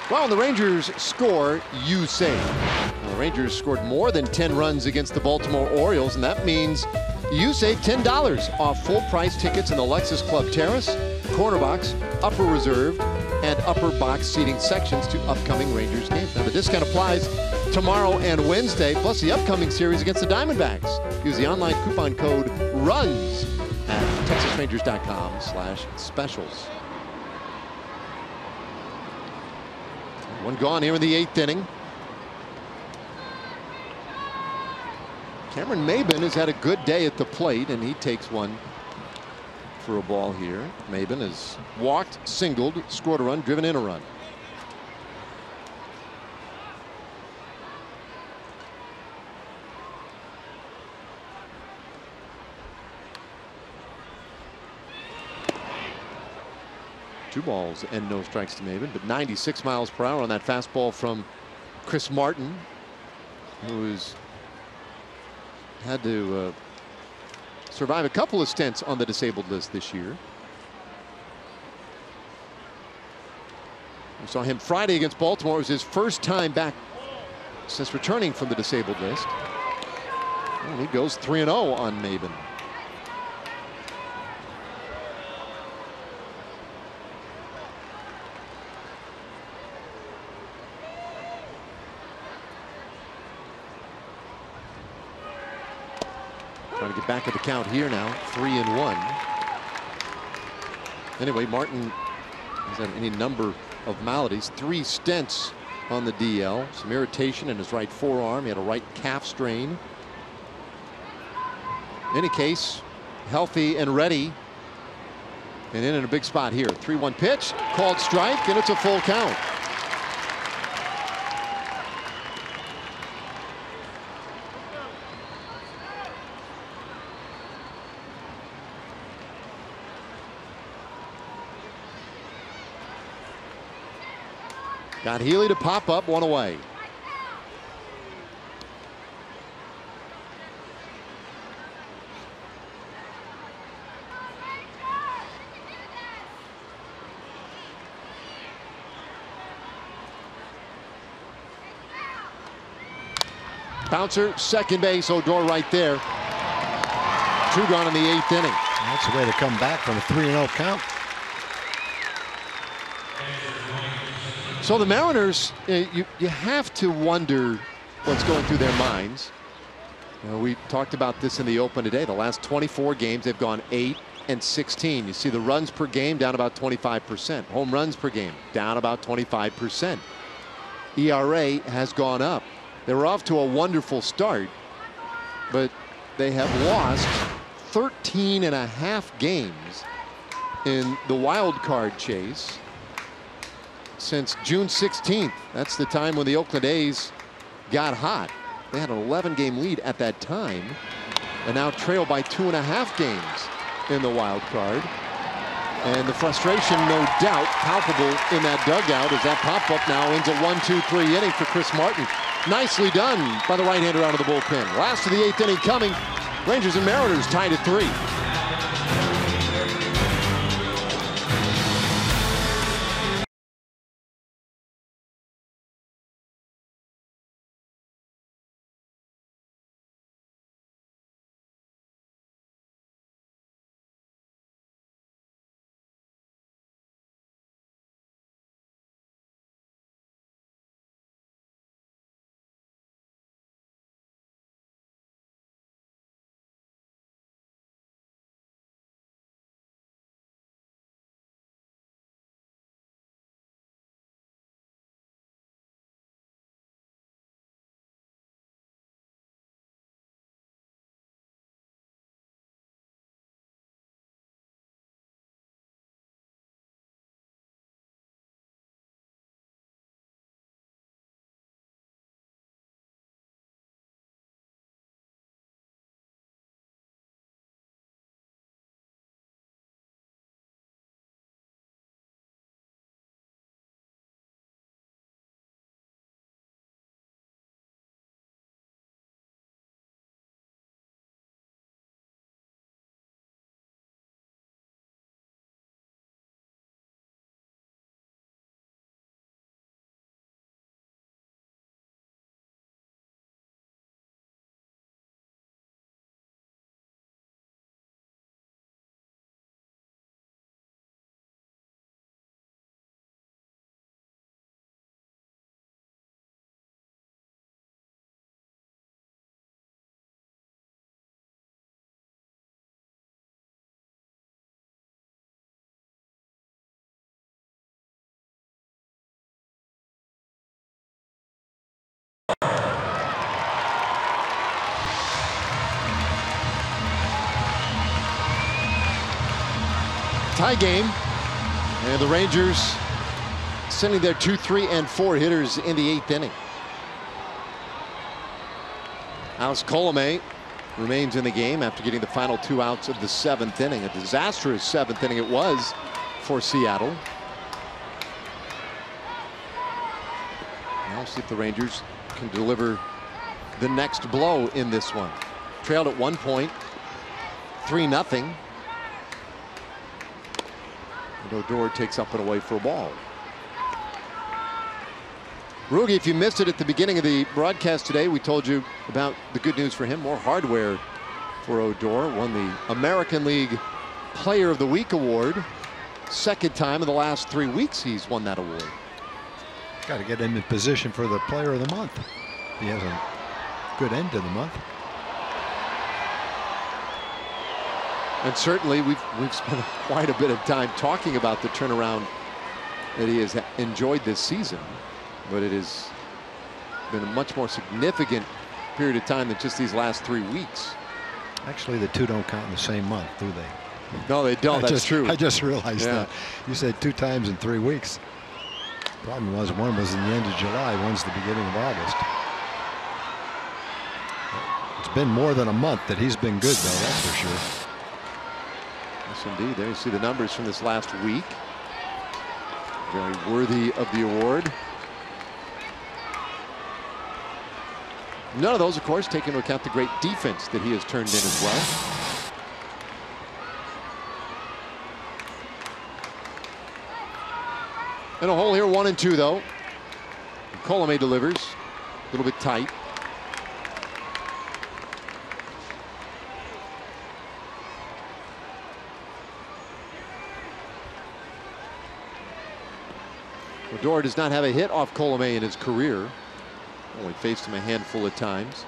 Well, when the Rangers score, you save. Well, the Rangers scored more than 10 runs against the Baltimore Orioles, and that means you save $10 off full-price tickets in the Lexus Club Terrace, Corner Box, Upper Reserve, and Upper Box seating sections to upcoming Rangers games. Now, the discount applies tomorrow and Wednesday, plus the upcoming series against the Diamondbacks. Use the online coupon code RUNS at texasrangers.com/specials. One gone here in the 8th inning. Cameron Maybin has had a good day at the plate, and he takes one for a ball here. Maybin has walked, singled, scored a run, driven in a run. Two balls and no strikes to Maybin, but 96 miles per hour on that fastball from Chris Martin, who has had to survive a couple of stints on the disabled list this year. We saw him Friday against Baltimore. It was his first time back since returning from the disabled list. And he goes 3-0 on Maybin. Trying to get back at the count here now, 3-1. Anyway, Martin has had any number of maladies, 3 stents on the DL, some irritation in his right forearm. He had a right calf strain. In any case, healthy and ready, and in a big spot here. 3-1 pitch, called strike, and it's a full count. Got Healy to pop up, one away. Bouncer, second base, Odor right there. 2 gone in the 8th inning. That's the way to come back from a 3-0 count. So the Mariners, you have to wonder what's going through their minds. We talked about this in the open today. The last 24 games, they've gone 8-16. You see the runs per game down about 25%. Home runs per game down about 25%. ERA has gone up. They were off to a wonderful start, but they have lost 13.5 games in the wild card chase since June 16th. That's the time when the Oakland A's got hot. They had an 11-game lead at that time and now trail by 2.5 games in the wild card. And the frustration, no doubt, palpable in that dugout as that pop-up now ends a 1-2-3 inning for Chris Martin. Nicely done by the right-hander out of the bullpen. Last of the 8th inning coming. Rangers and Mariners tied at 3. Tie game. And the Rangers sending their 2, 3, and 4 hitters in the 8th inning. Alex Colomé remains in the game after getting the final 2 outs of the 7th inning. A disastrous 7th inning it was for Seattle. Now we'll see if the Rangers can deliver the next blow in this one. Trailed at 1 point, 3-0. And Odor takes up and away for a ball. Rugi, if you missed it at the beginning of the broadcast today, we told you about the good news for him. More hardware for Odor. Won the American League Player of the Week award. Second time in the last 3 weeks he's won that award. Got to get him in position for the Player of the Month. He has a good end to the month. And certainly we've spent quite a bit of time talking about the turnaround that he has enjoyed this season. But it has been a much more significant period of time than just these last 3 weeks. Actually, the two don't count in the same month, do they? No, they don't. That's true. I just realized that. You said 2 times in 3 weeks. Problem was, one was in the end of July, one's the beginning of August. It's been more than a month that he's been good, though, that's for sure. Yes, indeed. There you see the numbers from this last week. Very worthy of the award. None of those, of course, take into account the great defense that he has turned in as well. And a hole here, 1 and 2, though. Colomé delivers. A little bit tight. Odor does not have a hit off Colomé in his career. Only faced him a handful of times.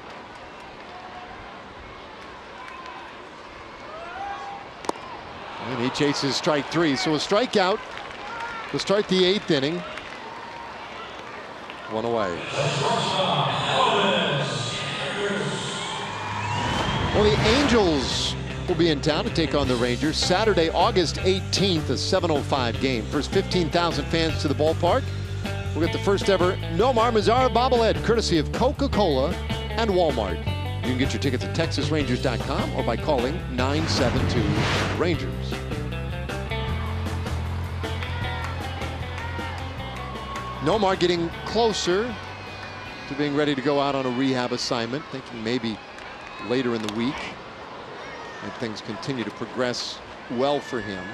And he chases strike 3. So a strikeout to start the 8th inning. 1 away. Well, the Angels will be in town to take on the Rangers Saturday, August 18th, a 7:05 game. First 15,000 fans to the ballpark. We'll get the first ever Nomar Mazara bobblehead, courtesy of Coca-Cola and Walmart. You can get your tickets at TexasRangers.com or by calling 972-RANGERS. Nomar getting closer to being ready to go out on a rehab assignment, thinking maybe later in the week. And things continue to progress well for him.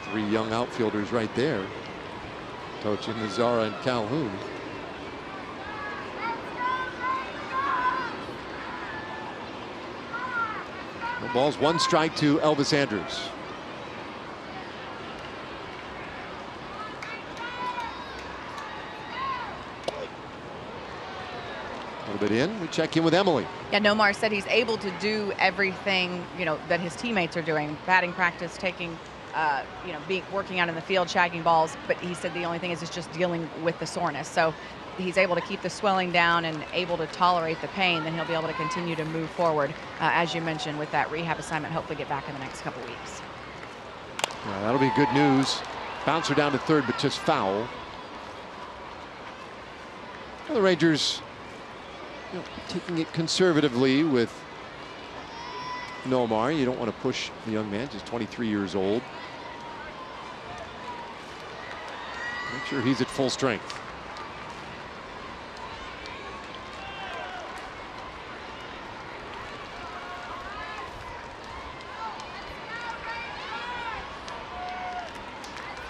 Three young outfielders right there. Tochi, Mazara, and Calhoun. No balls, 1 strike to Elvis Andrus. A little bit in. We check in with Emily. Yeah, Nomar said he's able to do everything, that his teammates are doing. Batting practice, taking, working out in the field, shagging balls. But he said the only thing is just dealing with the soreness. So he's able to keep the swelling down and able to tolerate the pain. Then he'll be able to continue to move forward, as you mentioned, with that rehab assignment. Hopefully get back in the next couple weeks. Yeah, that'll be good news. Bouncer down to third, but just foul. Well, the Rangers taking it conservatively with Nomar. You don't want to push the young man, just 23 years old. Make sure he's at full strength.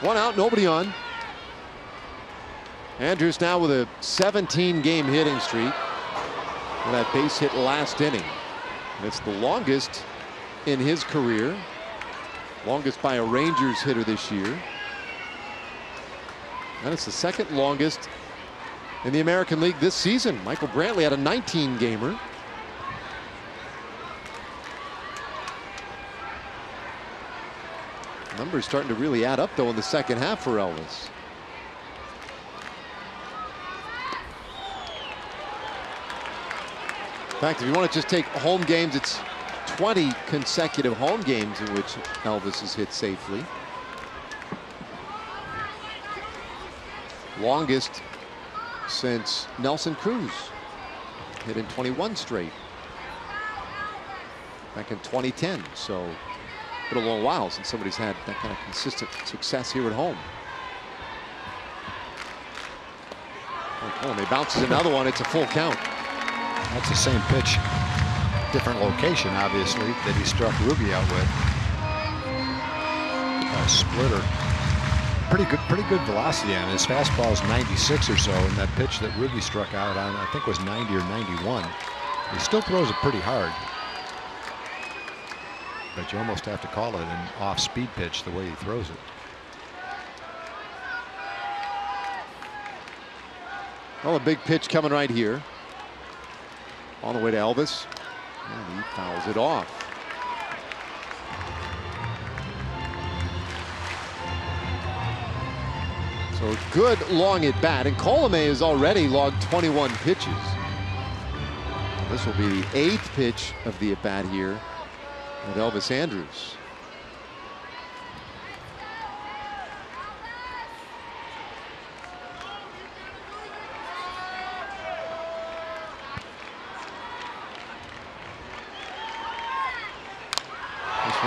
One out, nobody on. Andrus now with a 17-game hitting streak. With that base hit last inning. It's the longest in his career. Longest by a Rangers hitter this year. And it's the second longest in the American League this season. Michael Brantley had a 19-gamer. Numbers starting to really add up, though, in the second half for Elvis. In fact, if you want to just take home games, it's 20 consecutive home games in which Elvis has hit safely. Longest since Nelson Cruz hit in 21 straight back in 2010. So it's been a long while since somebody's had that kind of consistent success here at home. Oh, and he bounces another one. It's a full count. That's the same pitch, different location, obviously, that he struck Rougned out with. A splitter. Pretty good velocity on it. His fastball is 96 or so, and that pitch that Rougned struck out on, I think, was 90 or 91. He still throws it pretty hard, but you almost have to call it an off-speed pitch the way he throws it. Well, a big pitch coming right here. On the way to Elvis, and he fouls it off. So a good long at bat, and Colomé has already logged 21 pitches. This will be the 8th pitch of the at bat here with Elvis Andrus.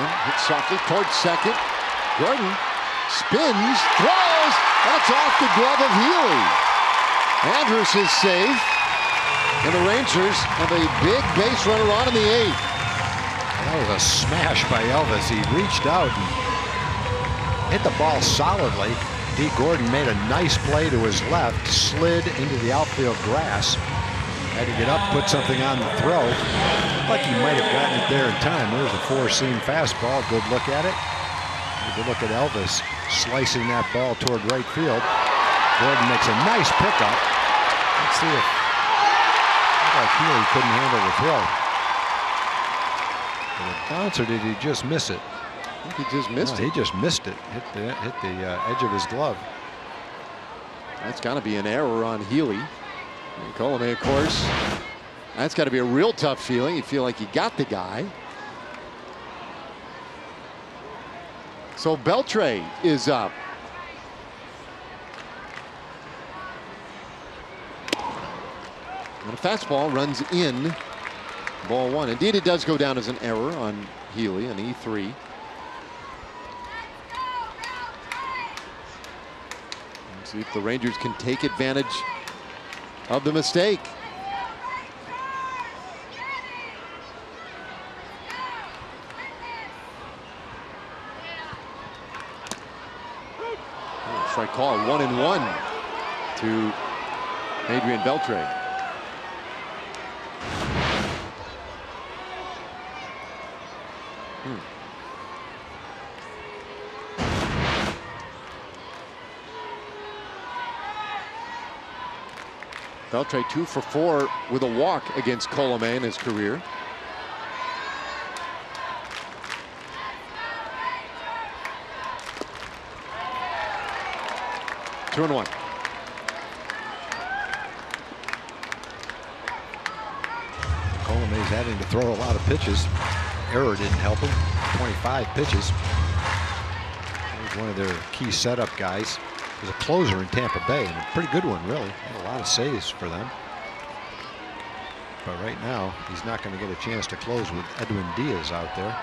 Hit softly towards second. Gordon spins, throws. That's off the glove of Healy. Andrus is safe, and the Rangers have a big base runner on in the 8th. That was a smash by Elvis. He reached out and hit the ball solidly. D. Gordon made a nice play to his left, slid into the outfield grass. Had to get up, put something on the throw. Like he might have gotten it there in time. There's a four-seam fastball. Good look at it. Good look at Elvis slicing that ball toward right field. Gordon makes a nice pickup. Let's see if like Healy couldn't handle the throw. Did it bounce or did he just miss it? I think he just missed it. He just missed it. Hit the edge of his glove. That's got to be an error on Healy. And Colomé, of course, that's got to be a real tough feeling. You feel like you got the guy. So Beltre is up. And a fastball runs in. Ball 1. Indeed, it does go down as an error on Healy, an E3. Let's see if the Rangers can take advantage of the mistake. Strike call, 1-1 to Adrian Beltre. Beltre 2 for 4 with a walk against Colomé in his career. Two and 1. Colomé's having to throw a lot of pitches. Error didn't help him. 25 pitches. He's one of their key setup guys. He's a closer in Tampa Bay, and a pretty good one, really. Had a lot of saves for them. But right now, he's not going to get a chance to close with Edwin Diaz out there.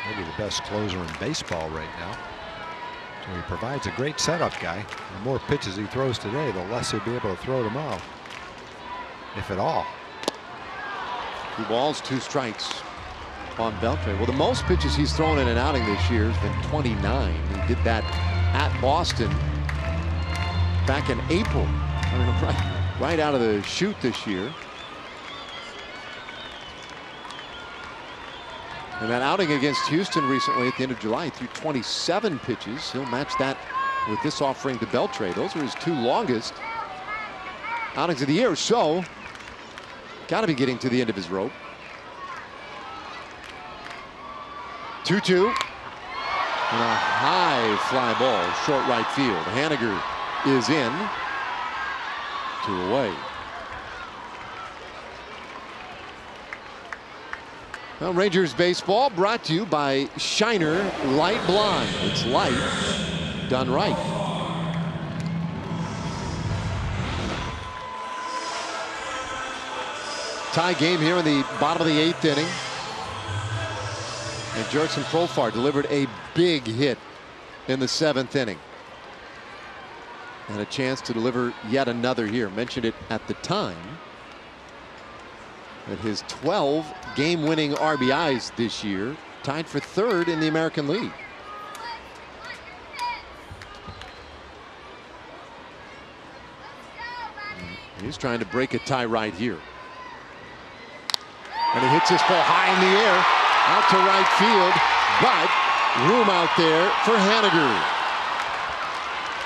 Maybe the best closer in baseball right now. So he provides a great setup guy. The more pitches he throws today, the less he'll be able to throw tomorrow, if at all. 2 balls, 2 strikes on Beltre. Well, the most pitches he's thrown in an outing this year has been 29. He did that at Boston back in April. I mean, right out of the chute this year. And that outing against Houston recently at the end of July, he threw 27 pitches. He'll match that with this offering to Beltre. Those are his 2 longest outings of the year. So, got to be getting to the end of his rope. 2-2. And a high fly ball, short right field. Haniger is in. 2 away. Well, Rangers baseball brought to you by Shiner Light Blonde. It's light done right. Tie game here in the bottom of the 8th inning. And Jurickson Profar delivered a big hit in the 7th inning. And a chance to deliver yet another here. Mentioned it at the time that his 12 game-winning RBIs this year, tied for 3rd in the American League. He's trying to break a tie right here. And he hits this ball high in the air, out to right field, but room out there for Haniger.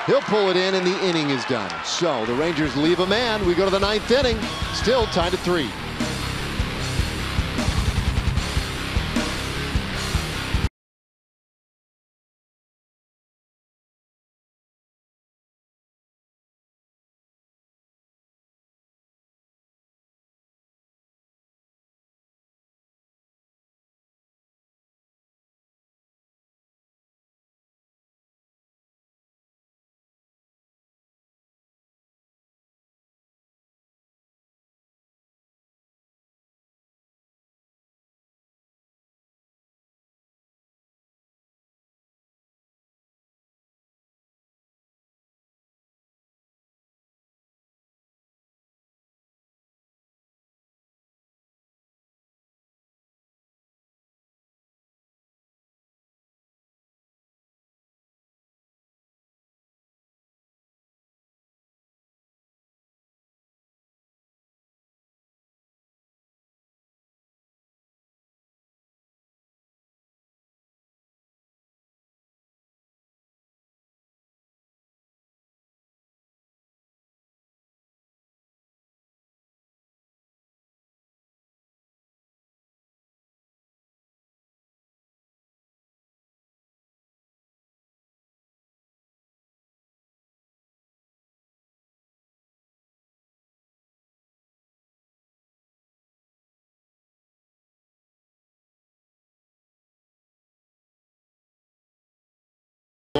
He'll pull it in, and the inning is done. So the Rangers leave a man. We go to the 9th inning, still tied at 3.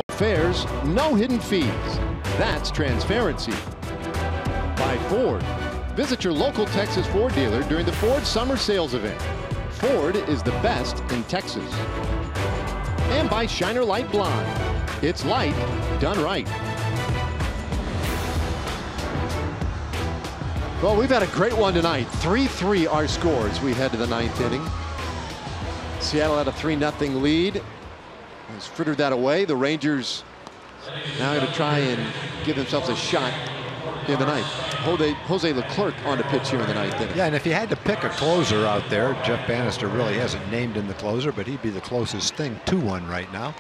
Fares, no hidden fees. That's transparency. By Ford. Visit your local Texas Ford dealer during the Ford Summer Sales Event. Ford is the best in Texas. And by Shiner Light Blonde. It's light done right. Well, we've had a great one tonight. 3-3 our scores. We head to the 9th inning. Seattle had a 3-0 lead. Has frittered that away. The Rangers now going to try and give themselves a shot in the 9th. Jose Leclerc on the pitch here in the 9th inning. Yeah, and if you had to pick a closer out there, Jeff Bannister really hasn't named him the closer, but he'd be the closest thing to one right now.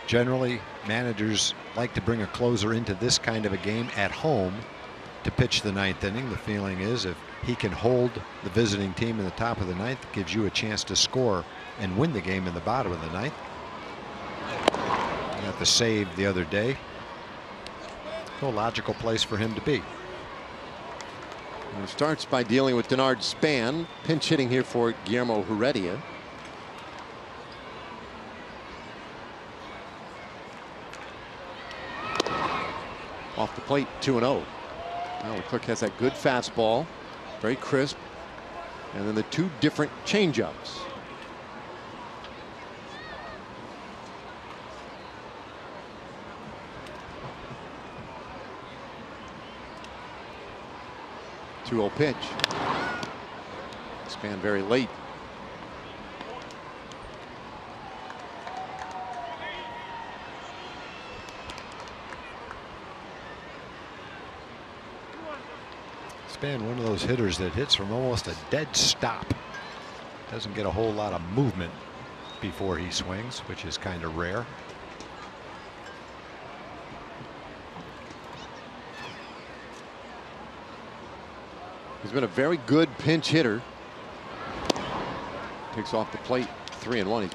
Generally, managers like to bring a closer into this kind of a game at home to pitch the 9th inning. The feeling is if he can hold the visiting team in the top of the 9th, it gives you a chance to score and win the game in the bottom of the 9th. Got the save the other day. No logical place for him to be. And he starts by dealing with Denard Span, pinch hitting here for Guillermo Heredia. Off the plate, 2-0. Now Leclerc has that good fastball, very crisp, and then the 2 different changeups. Two-0 pitch. Span very late. Span, one of those hitters that hits from almost a dead stop. Doesn't get a whole lot of movement before he swings, which is kind of rare. He's been a very good pinch hitter. Takes off the plate, 3-1. He's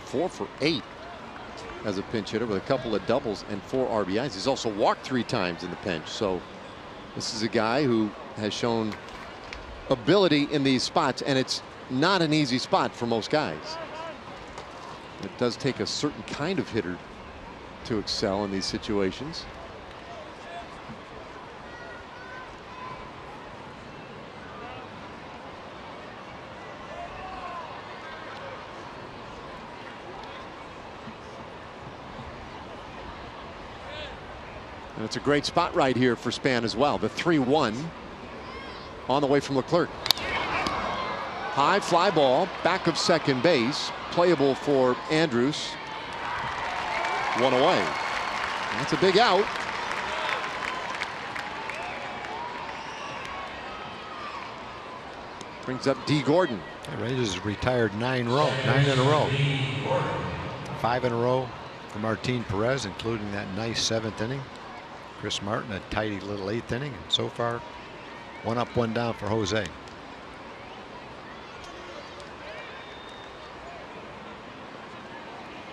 4 for 8 as a pinch hitter with a couple of doubles and 4 RBIs. He's also walked 3 times in the pinch. So this is a guy who has shown ability in these spots, and it's not an easy spot for most guys. It does take a certain kind of hitter to excel in these situations. And it's a great spot right here for Span as well. The 3-1 on the way from Leclerc. High fly ball, back of second base, playable for Andrus. One away. That's a big out. Brings up D. Gordon. The Rangers retired 9 in a row. 5 in a row for Martin Perez, including that nice 7th inning. Chris Martin, a tidy little 8th inning, and so far 1 up, 1 down for Jose.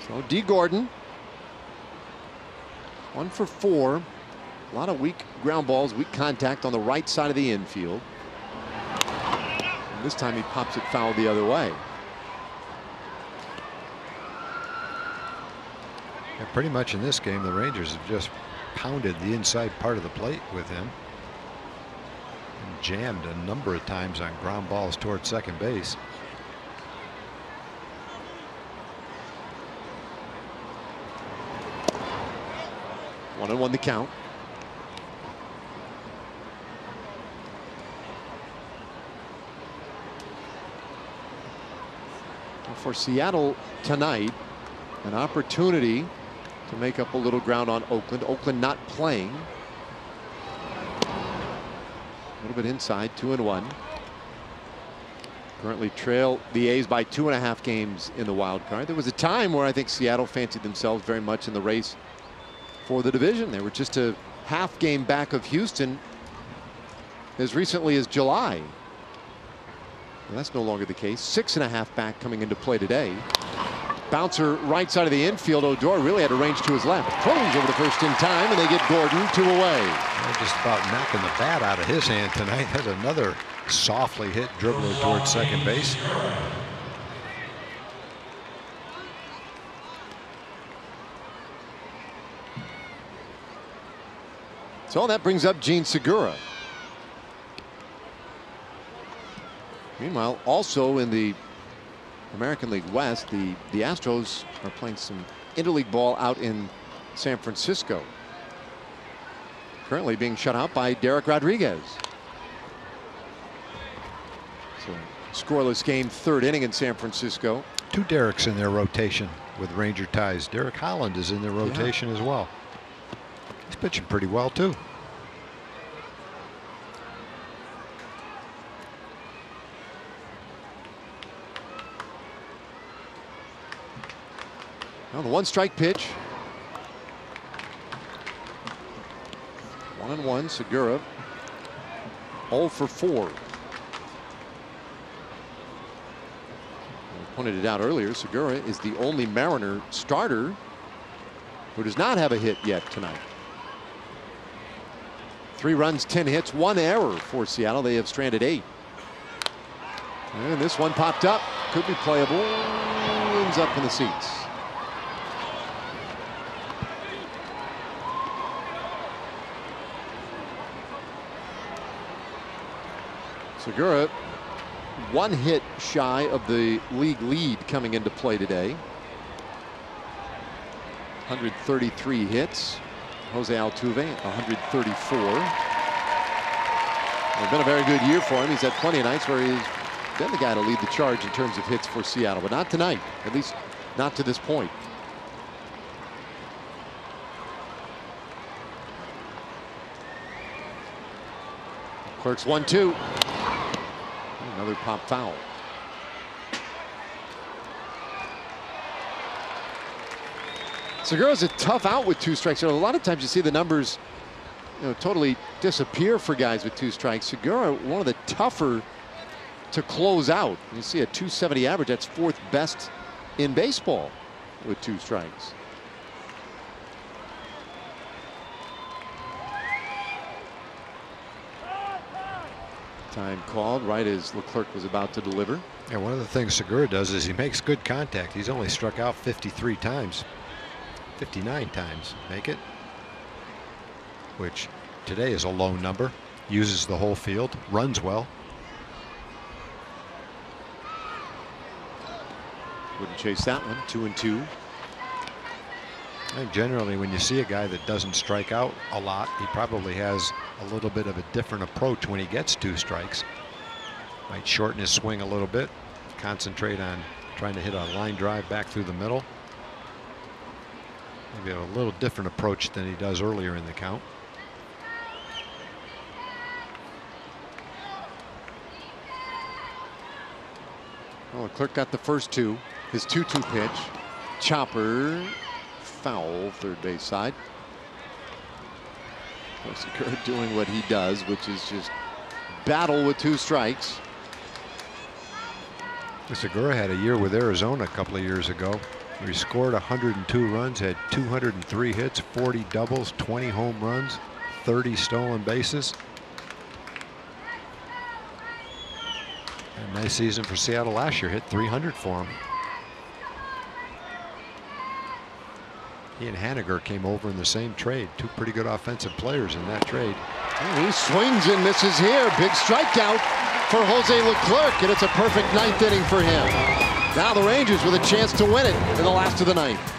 So D. Gordon, 1 for 4. A lot of weak ground balls, weak contact on the right side of the infield. And this time he pops it foul the other way. Yeah, pretty much in this game, the Rangers have just pounded the inside part of the plate with him and jammed a number of times on ground balls towards second base. One and one the count. For Seattle tonight, an opportunity to make up a little ground on Oakland. Oakland not playing. A little bit inside, 2-1. Currently trail the A's by 2.5 games in the wild card. There was a time where I think Seattle fancied themselves very much in the race for the division. They were just a half game back of Houston as recently as July. Well, that's no longer the case. 6.5 back coming into play today. Bouncer right side of the infield. Odor really had a range to his left. Throws over the first in time, and they get Gordon 2 away. They're just about knocking the bat out of his hand tonight. That's another softly hit dribbler towards second base. So that brings up Gene Segura. Meanwhile, also in the American League West, the Astros are playing some interleague ball out in San Francisco. Currently being shut out by Derek Rodriguez. So scoreless game, 3rd inning in San Francisco. 2 Dereks in their rotation with Ranger ties. Derek Holland is in their rotation as well. He's pitching pretty well too. Well, the 1-strike pitch. 1-1. Segura 0 for 4. I pointed it out earlier. Segura is the only Mariner starter who does not have a hit yet tonight. 3 runs, 10 hits, 1 error for Seattle. They have stranded 8. And this one popped up. Could be playable. Ends up in the seats. Segura 1 hit shy of the league lead coming into play today. 133 hits. Jose Altuve 134. It's been a very good year for him. He's had plenty of nights where he's been the guy to lead the charge in terms of hits for Seattle, but not tonight, at least not to this point. Clerks 1-2. Another pop foul. Segura's a tough out with 2 strikes. A lot of times you see the numbers, totally disappear for guys with 2 strikes. Segura, one of the tougher to close out. You see a 270 average. That's 4th best in baseball with 2 strikes. Time called right as LeClerc was about to deliver. Yeah, one of the things Segura does is he makes good contact. He's only struck out 53 times. 59 times, make it. Which today is a low number. Uses the whole field, runs well. Wouldn't chase that one. 2-2. I think generally when you see a guy that doesn't strike out a lot, he probably has a little bit of a different approach when he gets 2 strikes. Might shorten his swing a little bit, concentrate on trying to hit a line drive back through the middle. Maybe a little different approach than he does earlier in the count. Well, LeClerc got the first 2. His 2-2 pitch. Chopper. Foul, third base side. Segura doing what he does, which is just battle with 2 strikes. Segura had a year with Arizona a couple of years ago where he scored 102 runs, had 203 hits, 40 doubles, 20 home runs, 30 stolen bases. A nice season for Seattle last year, hit 300 for him. He and Haniger came over in the same trade. 2 pretty good offensive players in that trade. And he swings and misses here. Big strikeout for Jose LeClerc, and it's a perfect 9th inning for him. Now the Rangers with a chance to win it in the last of the 9th.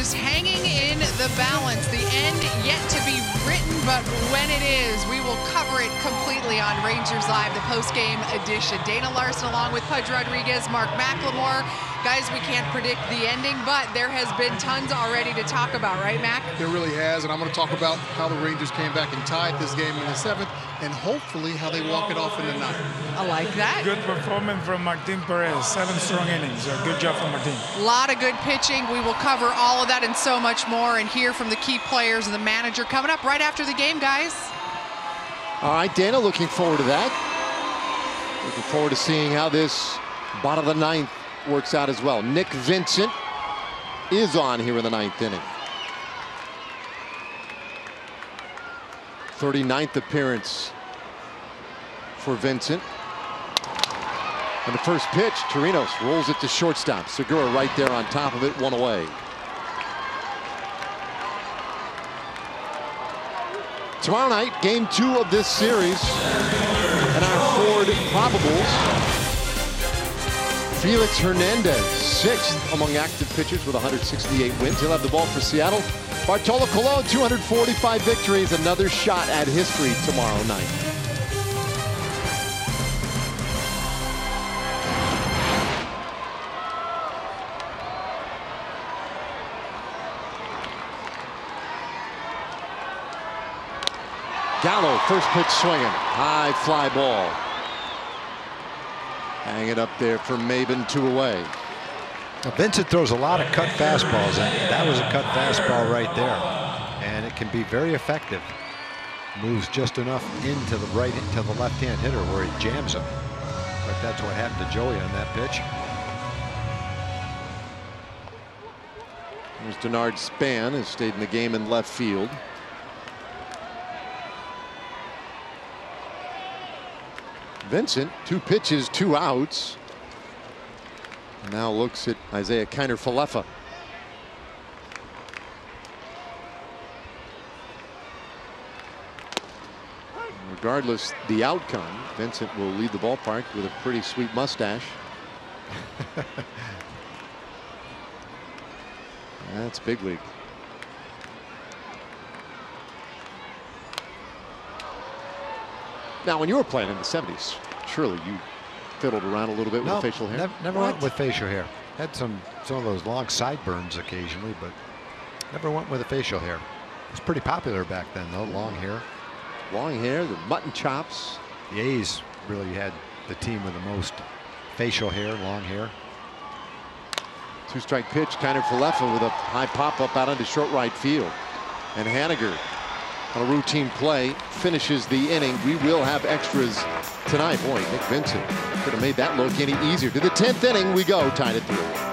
Hanging in the balance, the end yet to be written, but when it is, we will cover it completely on Rangers Live, the post-game edition. Dana Larson along with Pudge Rodriguez, Mark McLemore. Guys, we can't predict the ending, but there has been tons already to talk about, right, Mac? There really has, and I'm going to talk about how the Rangers came back and tied this game in the 7th, and hopefully how they walk it off in the 9th. I like that. Good performance from Martin Perez, 7 strong innings. Good job from Martin. A lot of good pitching. We will cover all of that and so much more and hear from the key players and the manager coming up right after the game, guys. All right, Dana, looking forward to that. Looking forward to seeing how this bottom of the 9th works out as well. Nick Vincent is on here in the 9th inning. 39th appearance for Vincent. And the first pitch, Torinos rolls it to shortstop. Segura right there on top of it, 1 away. Tomorrow night, game 2 of this series. And our Ford probables. Felix Hernandez, 6th among active pitchers with 168 wins. He'll have the ball for Seattle. Bartolo Colon, 245 victories. Another shot at history tomorrow night. Gallo, first pitch swinging. High fly ball. Hang it up there for Maben, 2 away. Vincent throws a lot of cut fastballs, and that was a cut fastball right there. And it can be very effective. Moves just enough into the right, to the left-hand hitter where it jams him. But that's what happened to Joey on that pitch. There's Denard Span, has stayed in the game in left field. Vincent, 2 pitches, 2 outs. Now looks at Isaiah Kiner-Falefa. Regardless the outcome, Vincent will lead the ballpark with a pretty sweet mustache. That's big league. Now, when you were playing in the 70s, surely you fiddled around a little bit with facial hair? Never went with facial hair. Had some of those long sideburns occasionally, but never went with the facial hair. It was pretty popular back then, though, long hair. Long hair, the mutton chops. The A's really had the team with the most facial hair, long hair. 2-strike pitch, Kiner-Falefa with a high pop-up out into short right field. And Haniger on a routine play finishes the inning. We will have extras tonight. Boy, Nick Vincent could have made that look any easier. To the 10th inning we go, tied at 3.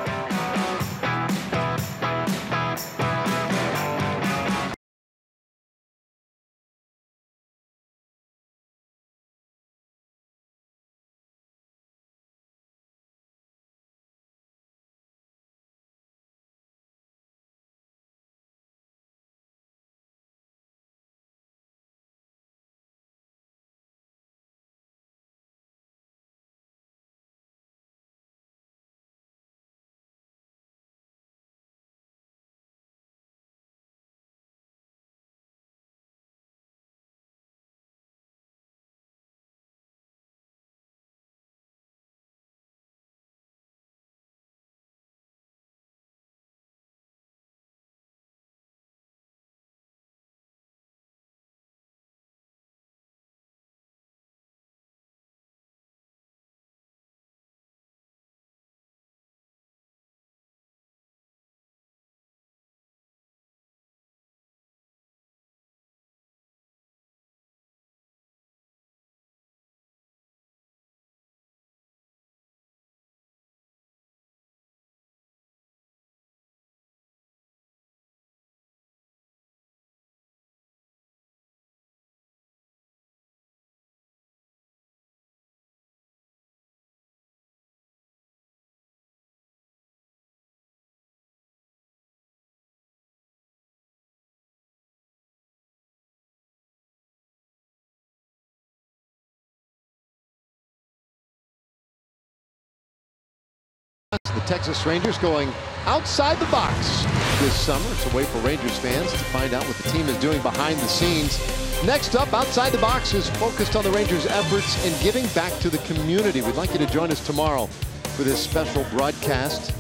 The Texas Rangers going outside the box this summer. It's a way for Rangers fans to find out what the team is doing behind the scenes. Next up, Outside the Box is focused on the Rangers' efforts in giving back to the community. We'd like you to join us tomorrow for this special broadcast.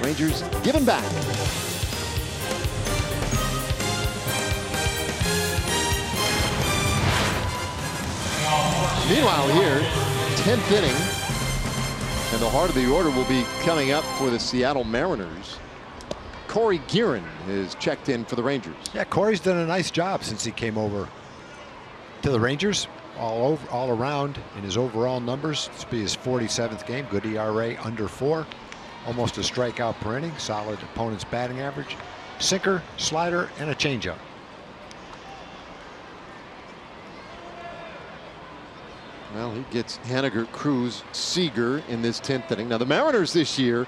Rangers giving back. Meanwhile here, 10th inning. And the heart of the order will be coming up for the Seattle Mariners. Corey Guerin is checked in for the Rangers. Yeah, Corey's done a nice job since he came over to the Rangers. All around in his overall numbers. This will be his 47th game. Good ERA, under 4. Almost a strikeout per inning. Solid opponent's batting average. Sinker, slider, and a changeup. Well, he gets Haniger, Cruz, Seager in this 10th inning. Now the Mariners this year,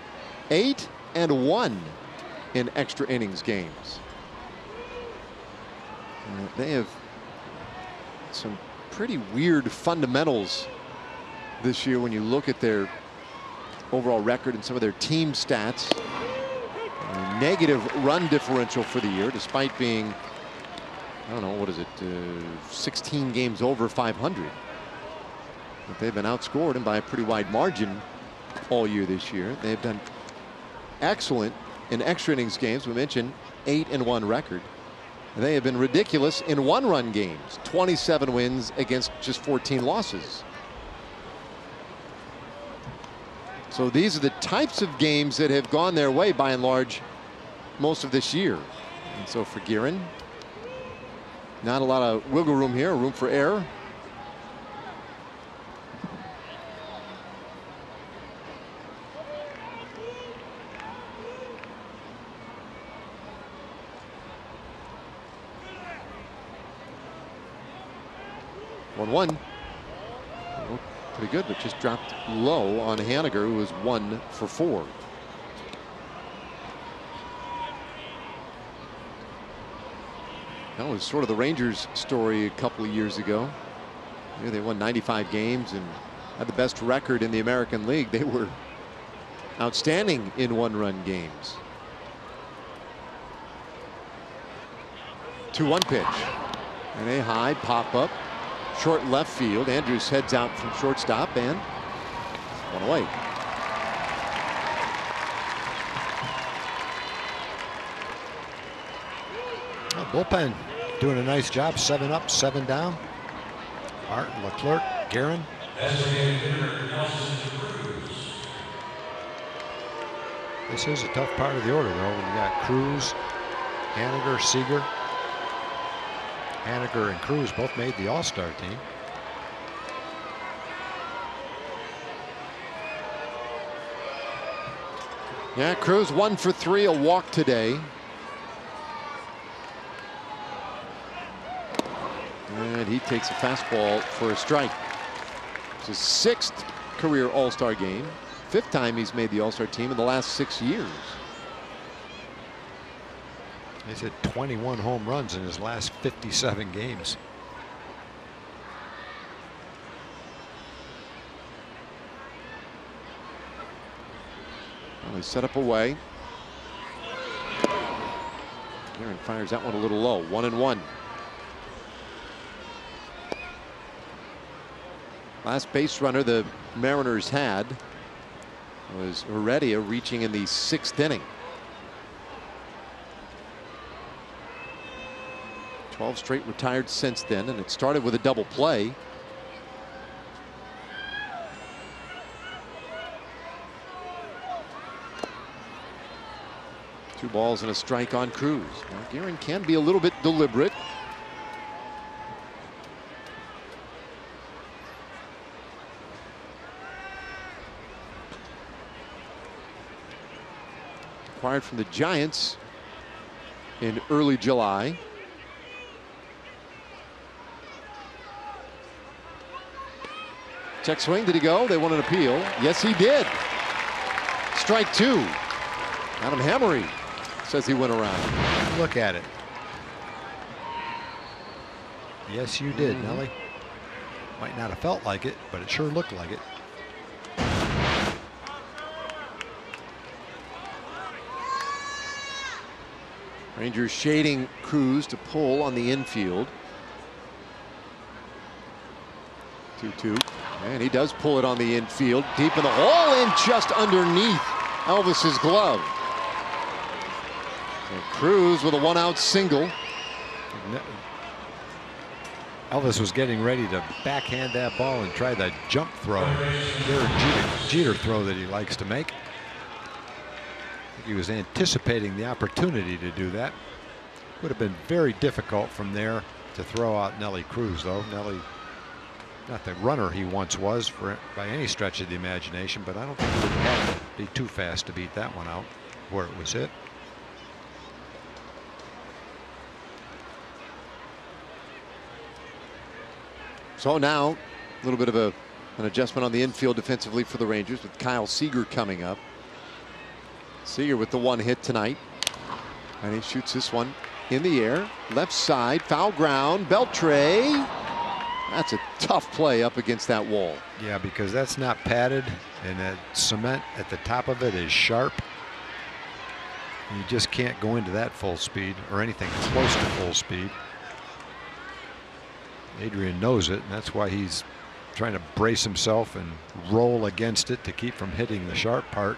8-1 in extra innings games. They have some pretty weird fundamentals this year when you look at their overall record and some of their team stats. Negative run differential for the year, despite being, I don't know, what is it, 16 games over 500. But they've been outscored and by a pretty wide margin all year this year. They've done excellent in extra innings games. We mentioned 8-1 record. They have been ridiculous in one-run games. 27 wins against just 14 losses. So So these are the types of games that have gone their way by and large most of this year. And so for Guerin, not a lot of wiggle room here, room for error. One. Pretty good, but just dropped low on Haniger, who was 1 for 4. That was sort of the Rangers story a couple of years ago. They won 95 games and had the best record in the American League. They were outstanding in one-run games. 2-1 pitch. And a high pop-up. Short left field. Andrus heads out from shortstop and one away. Bullpen doing a nice job. 7 up, 7 down. Martin, Leclerc, Guerin. This is a tough part of the order, though. When you got Cruz, Haniger, Seager. Haniger and Cruz both made the All-Star team. Yeah, Cruz 1 for 3, a walk today. And he takes a fastball for a strike. It's his 6th career All-Star game. 5th time he's made the All-Star team in the last 6 years. He's hit 21 home runs in his last 57 games. Well, he's set up away. Guerin fires that one a little low. 1-1. Last base runner the Mariners had was Heredia, reaching in the 6th inning. 12 straight retired since then, and it started with a double play. Two balls and a strike on Cruz. Now, Guerin can be a little bit deliberate. Acquired from the Giants in early July. Check swing. Did he go? They want an appeal. Yes, he did. Strike 2. Adam Hammery says he went around. Look at it. Yes, you did, Nelly. Might not have felt like it, but it sure looked like it. Rangers shading Cruz to pull on the infield. 2-2. And he does pull it on the infield, deep in the hole and just underneath Elvis's glove. So Cruz with a 1-out single. Elvis was getting ready to backhand that ball and try the jump throw, Jeter throw that he likes to make. I think he was anticipating the opportunity to do that. Would have been very difficult from there to throw out Nelly Cruz, though. Nelly, not the runner he once was by any stretch of the imagination, but I don't think he would have to be too fast to beat that one out where it was hit. So now a little bit of an adjustment on the infield defensively for the Rangers with Kyle Seager coming up. Seager with the 1 hit tonight, and he shoots this one in the air, left side, foul ground. Beltre. That's a tough play up against that wall. Yeah, because that's not padded, and that cement at the top of it is sharp. You just can't go into that full speed or anything close to full speed. Adrian knows it, and that's why he's trying to brace himself and roll against it to keep from hitting the sharp part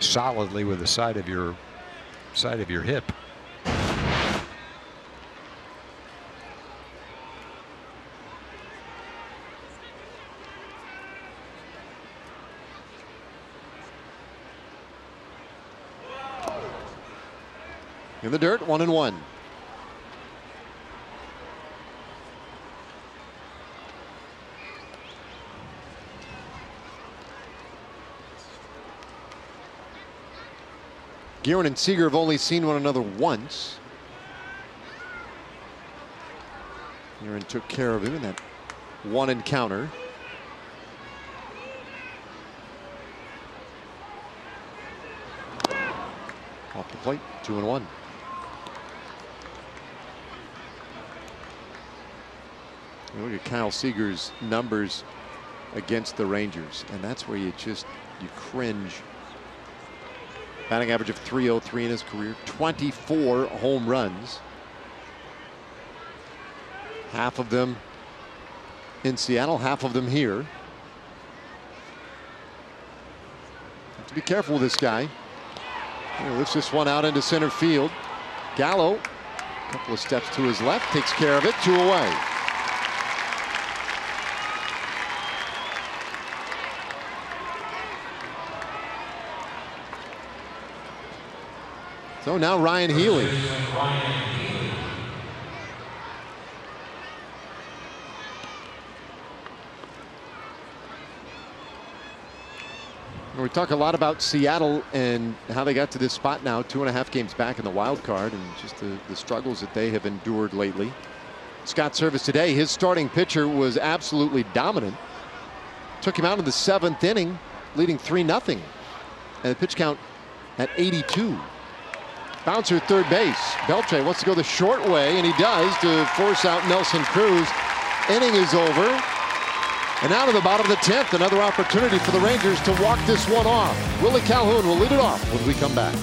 solidly with the side of your hip. In the dirt, 1-1. Guerin and Seager have only seen one another once. Guerin took care of him in that one encounter. Off the plate, 2-1. Look at Kyle Seager's numbers against the Rangers, and that's where you cringe. Batting average of .303 in his career, 24 home runs. Half of them in Seattle, half of them here. Have to be careful with this guy. He lifts this one out into center field. Gallo, a couple of steps to his left, takes care of it, 2 away. So now Ryan Healy. We talk a lot about Seattle and how they got to this spot now, 2.5 games back in the wild card, and just the struggles that they have endured lately. Scott Service today, his starting pitcher was absolutely dominant. Took him out in the 7th inning, leading 3-0. And the pitch count at 82. Bouncer third base. Beltre wants to go the short way, and he does, to force out Nelson Cruz. Inning is over. And now to the bottom of the 10th, another opportunity for the Rangers to walk this one off. Willie Calhoun will lead it off when we come back.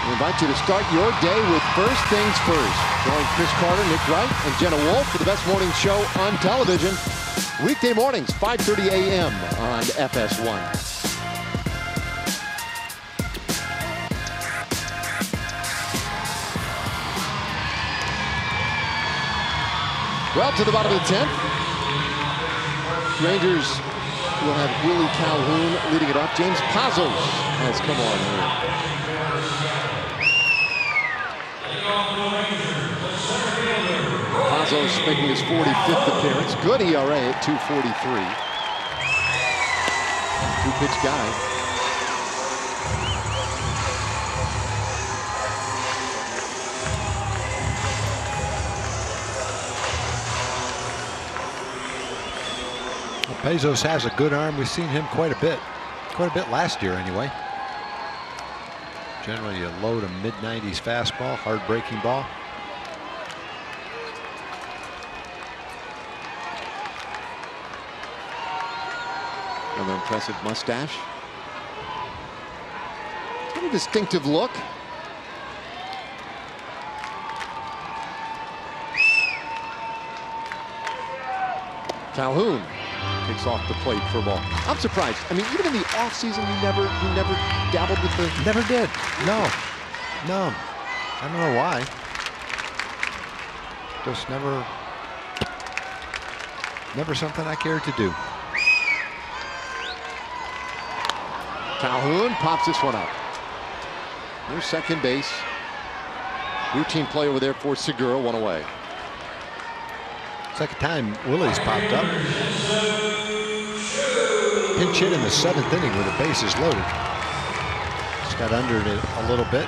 We invite you to start your day with First Things First. Join Chris Carter, Nick Wright, and Jenna Wolf for the best morning show on television. Weekday mornings, 5:30 a.m. on FS1. Well, to the bottom of the 10th. Rangers will have Willie Calhoun leading it off. James Pazos has come on here. Pazos making his 45th appearance. Good ERA at 2.43. Two-pitch guy. Well, Pazos has a good arm. We've seen him quite a bit last year anyway. Generally a low to mid-90s fastball, hard breaking ball. Another impressive mustache. What a distinctive look. Calhoun takes off the plate for a ball. I'm surprised. I mean, even in the offseason, he never dabbled with the... Never did. No. I don't know why. Just never something I cared to do. Calhoun pops this one up. There's second base. Routine play over there for Segura, one away. Second time Willie's popped up. Pinch hit in the 7th inning with the bases loaded. Just got under it a little bit.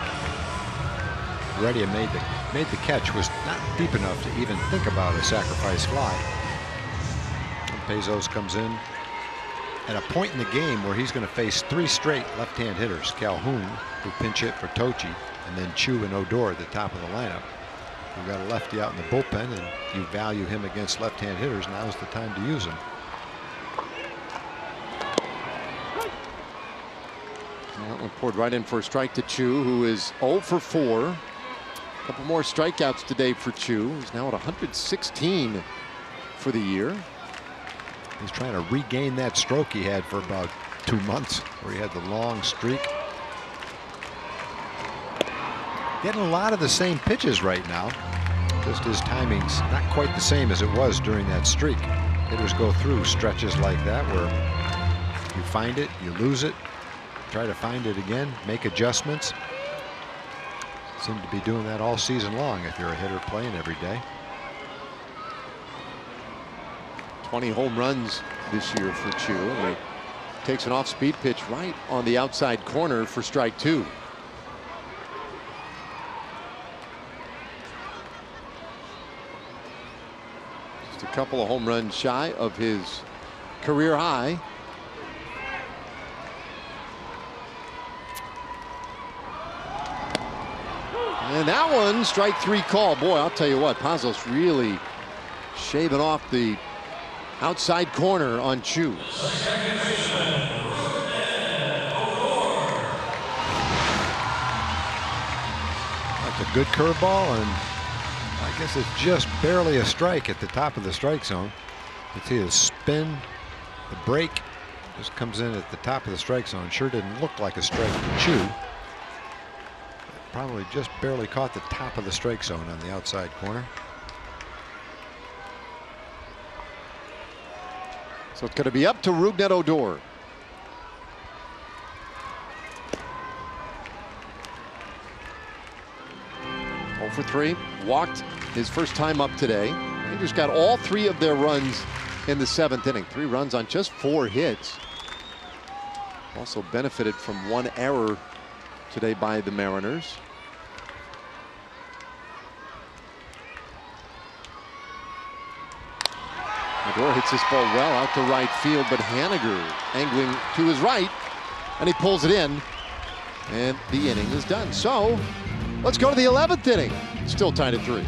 Ready and made the catch. Was not deep enough to even think about a sacrifice fly. And Bezos comes in at a point in the game where he's going to face 3 straight left-hand hitters. Calhoun, who pinch hit for Tochi, and then Chu and Odor at the top of the lineup. You've got a lefty out in the bullpen, and you value him against left-hand hitters. Now's the time to use him. That one poured right in for a strike to Chu, who is 0 for 4. A couple more strikeouts today for Chu. He's now at 116 for the year. He's trying to regain that stroke he had for about 2 months, where he had the long streak. Getting a lot of the same pitches right now. Just his timing's not quite the same as it was during that streak. Hitters go through stretches like that where you find it, you lose it, try to find it again, make adjustments. Seem to be doing that all season long if you're a hitter playing every day. 20 home runs this year for Chu. And he takes an off-speed pitch right on the outside corner for strike 2. Just a couple of home runs shy of his career high. And that one, strike 3 call. Boy, I'll tell you what, Pazos really shaving off the outside corner on Chu. That's a good curveball, and I guess it's just barely a strike at the top of the strike zone. You see the spin, the break, just comes in at the top of the strike zone. Sure didn't look like a strike to Chu. Probably just barely caught the top of the strike zone on the outside corner. So it's going to be up to Rougned Odor. For 3, walked his first time up today. Rangers got all 3 of their runs in the 7th inning. 3 runs on just 4 hits. Also benefited from 1 error today by the Mariners. Odor hits this ball well out to right field, but Haniger angling to his right, and he pulls it in, and the inning is done. So let's go to the 11th inning. Still tied at 3.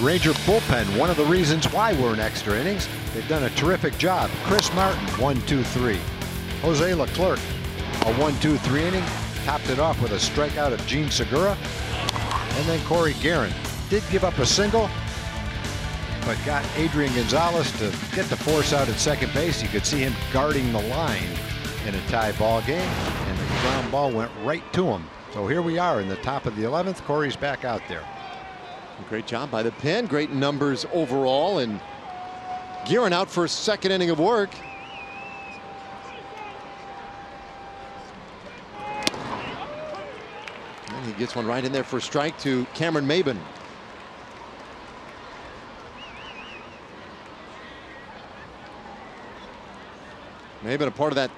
Ranger bullpen, one of the reasons why we're in extra innings. They've done a terrific job. Chris Martin, 1-2-3. Jose Leclerc, a 1-2-3 inning. Topped it off with a strikeout of Gene Segura. And then Corey Guerin did give up a single, but got Adrian Gonzalez to get the force out at second base. You could see him guarding the line in a tie ball game, and the ground ball went right to him. So here we are in the top of the 11th. Corey's back out there. Great job by the pen. Great numbers overall, and Guerin out for a second inning of work. And he gets one right in there for a strike to Cameron Maben. Maben a part of that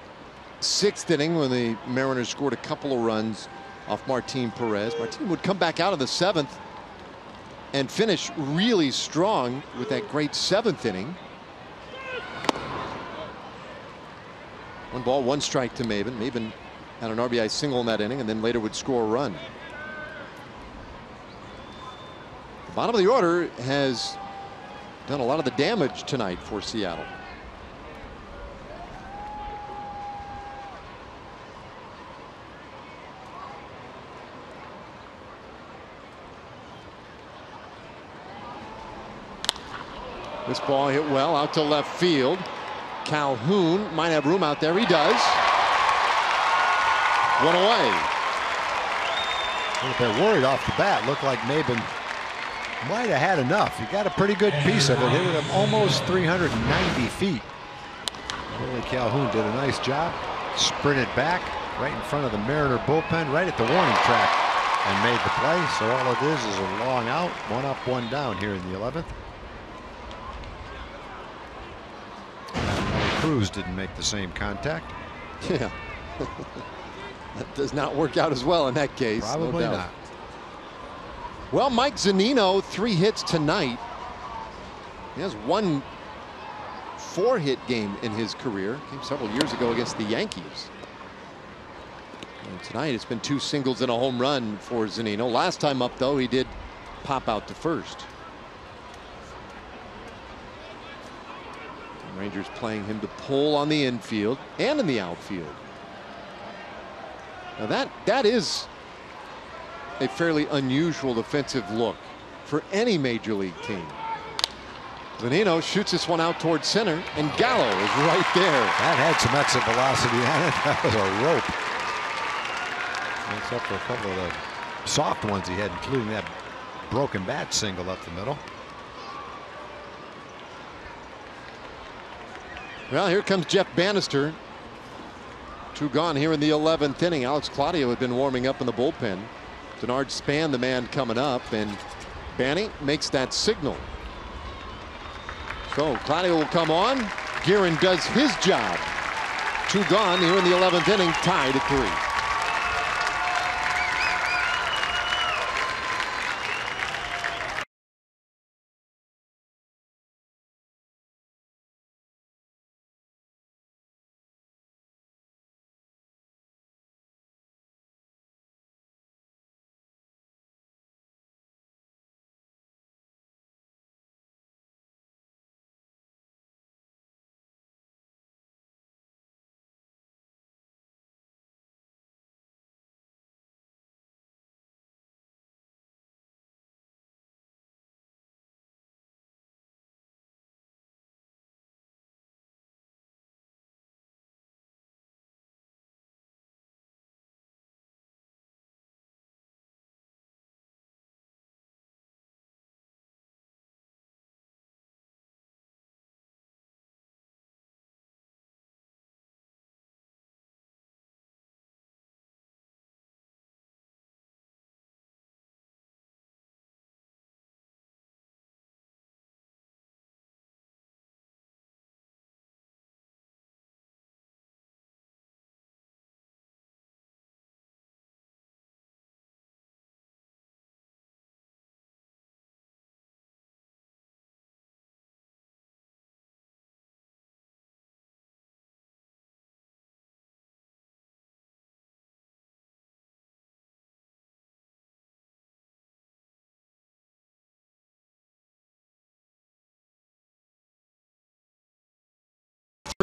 6th inning when the Mariners scored a couple of runs off Martin Perez. Martin would come back out of the 7th and finish really strong with that great 7th inning. 1 ball, 1 strike to Maben. Maben had an RBI single in that inning and then later would score a run. The bottom of the order has done a lot of the damage tonight for Seattle. This ball hit well out to left field. Calhoun might have room out there. He does. 1 away. A little bit worried off the bat. Looked like Maben might have had enough. He got a pretty good piece of it. Hit him almost 390 feet. Willie Calhoun did a nice job. Sprinted back right in front of the Mariner bullpen, right at the warning track, and made the play. So all it is a long out. 1 up, 1 down here in the 11th. Cruz didn't make the same contact. Yeah. That does not work out as well in that case. Probably not. Well, Mike Zunino, 3 hits tonight. He has 1 4-hit game in his career. Came several years ago against the Yankees. And tonight it's been 2 singles and a home run for Zunino. Last time up though, he did pop out to first. Rangers playing him to pull on the infield and in the outfield. Now that is a fairly unusual defensive look for any major league team. Zunino shoots this one out towards center, and Gallo is right there. That had some exit velocity on it. That was a rope. Except for a couple of the soft ones he had, including that broken bat single up the middle. Well, here comes Jeff Bannister. 2 gone here in the 11th inning. Alex Claudio had been warming up in the bullpen. Denard Span, the man coming up, and Banny makes that signal. So Claudio will come on. Guerin does his job. 2 gone here in the 11th inning, tied at 3.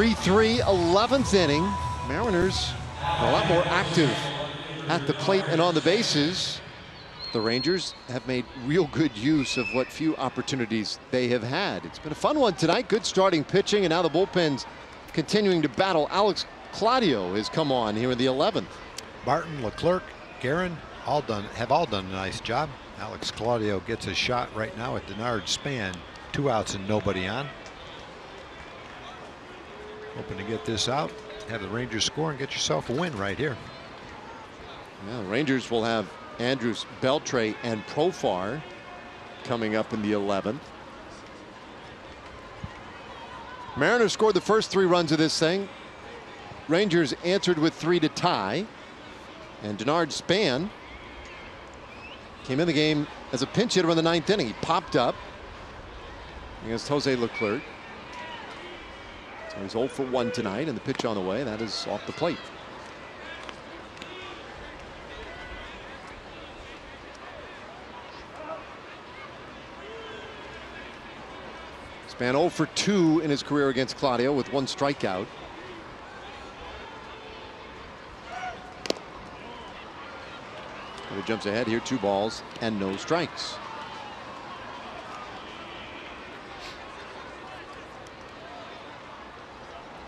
3-3, 11th inning. Mariners are a lot more active at the plate and on the bases. The Rangers have made real good use of what few opportunities they have had. It's been a fun one tonight. Good starting pitching, and now the bullpen's continuing to battle. Alex Claudio has come on here in the 11th. Martin, Leclerc, Guerin have all done a nice job. Alex Claudio gets a shot right now at Denard Span. 2 outs and nobody on. Hoping to get this out, have the Rangers score and get yourself a win right here. Yeah, the Rangers will have Andrus, Beltre, and Profar coming up in the 11th. Mariners scored the first 3 runs of this thing. Rangers answered with 3 to tie. And Denard Span came in the game as a pinch hitter in the 9th inning. He popped up against Jose Leclerc. So he's 0 for 1 tonight, and the pitch on the way, that is off the plate. Span 0 for 2 in his career against Claudio with 1 strikeout. And he jumps ahead here, 2 balls and no strikes.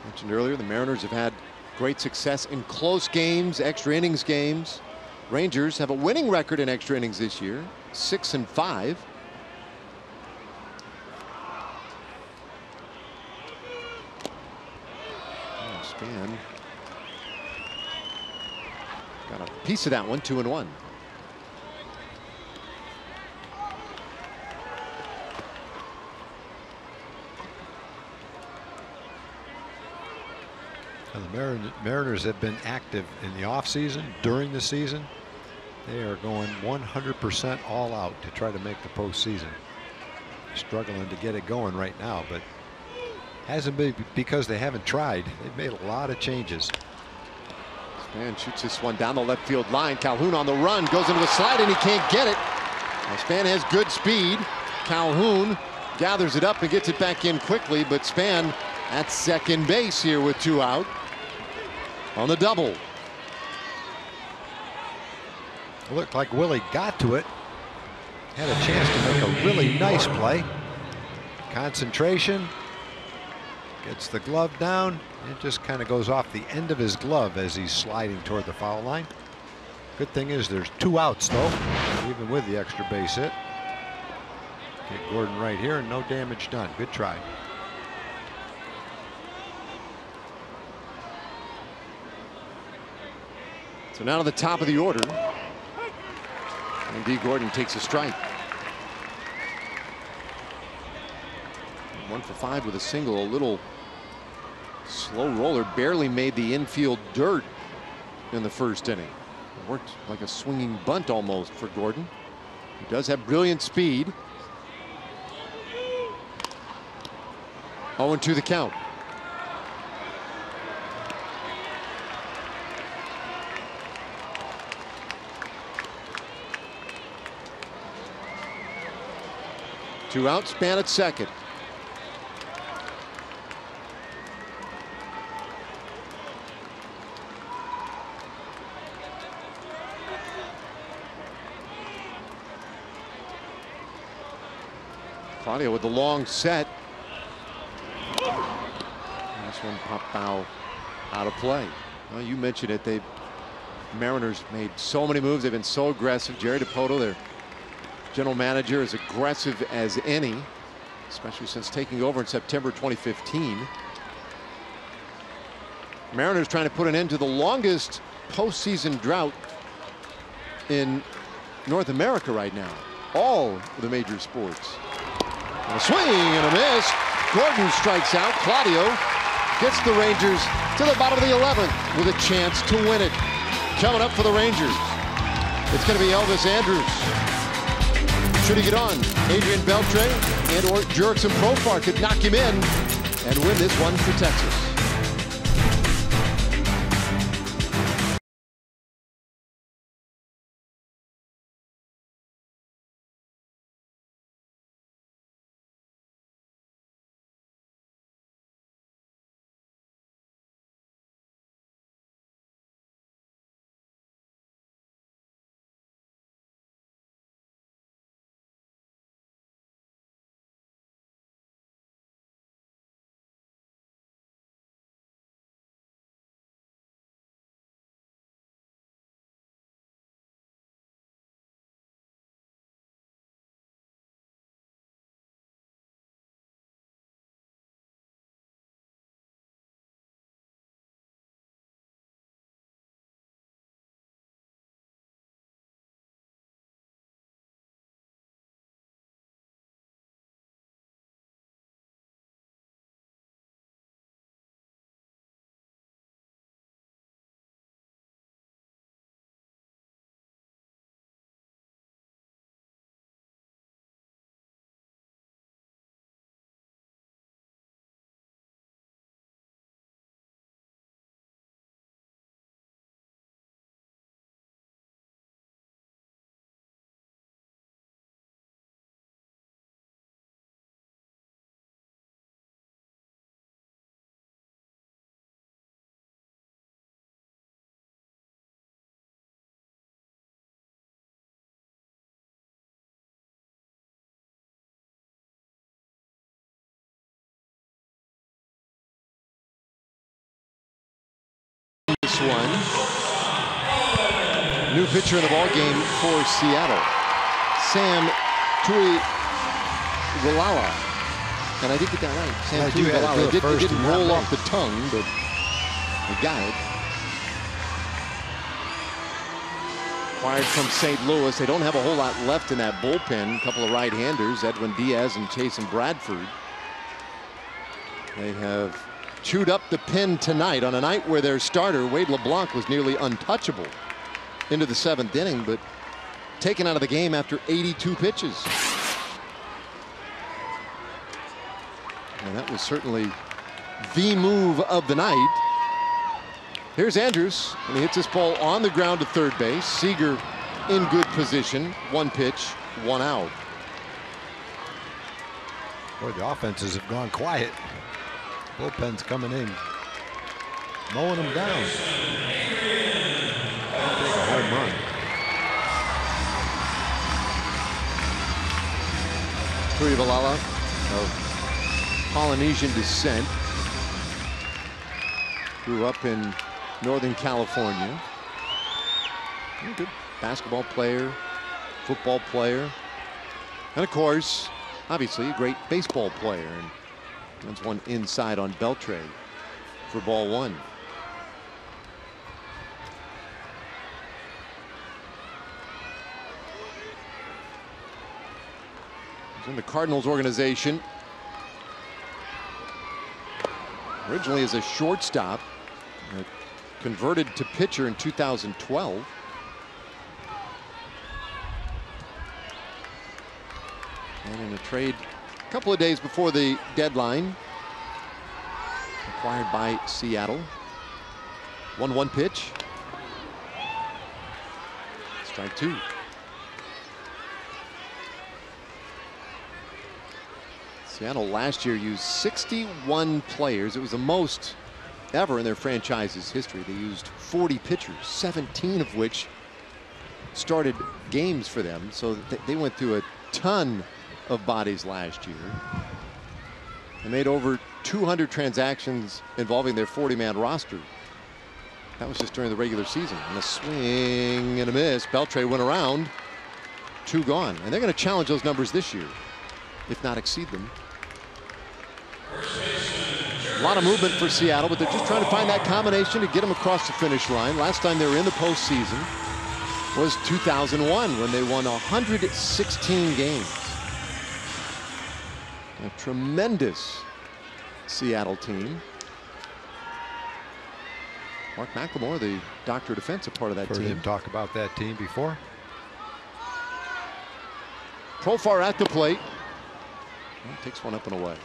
Mentioned earlier, the Mariners have had great success in close games, extra innings games. Rangers have a winning record in extra innings this year, 6-5. Span got a piece of that one, 2-1. And the Mariners have been active in the offseason, during the season. They are going 100% all out to try to make the postseason. Struggling to get it going right now, but hasn't been because they haven't tried. They've made a lot of changes. Span shoots this one down the left field line. Calhoun on the run, goes into a slide and he can't get it. Now Span has good speed. Calhoun gathers it up and gets it back in quickly, but Span at second base here with 2 out on the double. It looked like Willie got to it. Had a chance to make a really nice play. Concentration. Gets the glove down. It just kind of goes off the end of his glove as he's sliding toward the foul line. Good thing is there's 2 outs though, even with the extra base hit. Get Gordon right here and no damage done. Good try. So now to the top of the order. And D. Gordon takes a strike. 1 for 5 with a single. A little slow roller, barely made the infield dirt in the first inning. It worked like a swinging bunt almost for Gordon. He does have brilliant speed. 0-2 the count. Two out, Span at second. Claudio with the long set. This one popped foul out of play. Well, you mentioned it. Mariners made so many moves. They've been so aggressive. Jerry DiPoto, their general manager, is aggressive as any, especially since taking over in September 2015. Mariners trying to put an end to the longest postseason drought in North America right now. All the major sports. And a swing and a miss. Gordon strikes out. Claudio gets the Rangers to the bottom of the 11th with a chance to win it. Coming up for the Rangers, it's going to be Elvis Andrus. Should he get on, Adrian Beltre and or Jurickson Profar could knock him in and win this one for Texas. one. New pitcher in the ball game for Seattle, Sam Tuiwalala. And I did get that right. Sam Tuiwalala. It didn't roll off the tongue, but I got it. Acquired from St. Louis. They don't have a whole lot left in that bullpen. A couple of right-handers, Edwin Diaz and Chasen Bradford. They have chewed up the pen tonight on a night where their starter, Wade LeBlanc, was nearly untouchable into the 7th inning, but taken out of the game after 82 pitches. And that was certainly the move of the night. Here's Andrus, and he hits this ball on the ground to third base. Seager in good position. 1 pitch, 1 out. Boy, the offenses have gone quiet. Bullpen's coming in, mowing them down. Take a home run. Tuiwalala of Polynesian descent. Grew up in Northern California. Good basketball player, football player, and of course, obviously a great baseball player. And that's one inside on Beltre for ball 1. He's in the Cardinals organization. Originally as a shortstop, converted to pitcher in 2012. And in a trade a couple of days before the deadline, acquired by Seattle. 1-1 pitch. Strike 2. Seattle last year used 61 players. It was the most ever in their franchise's history. They used 40 pitchers, 17 of which started games for them. So they went through a ton of bodies last year. They made over 200 transactions involving their 40-man roster. That was just during the regular season. And a swing and a miss. Beltre went around. 2 gone. And they're going to challenge those numbers this year, if not exceed them. A lot of movement for Seattle, but they're just trying to find that combination to get them across the finish line. Last time they were in the postseason was 2001 when they won 116 games. A tremendous Seattle team. Mark McLemore, the doctor of defense, a part of that team. Heard him talk about that team before. Profar at the plate. Well, takes one up and away.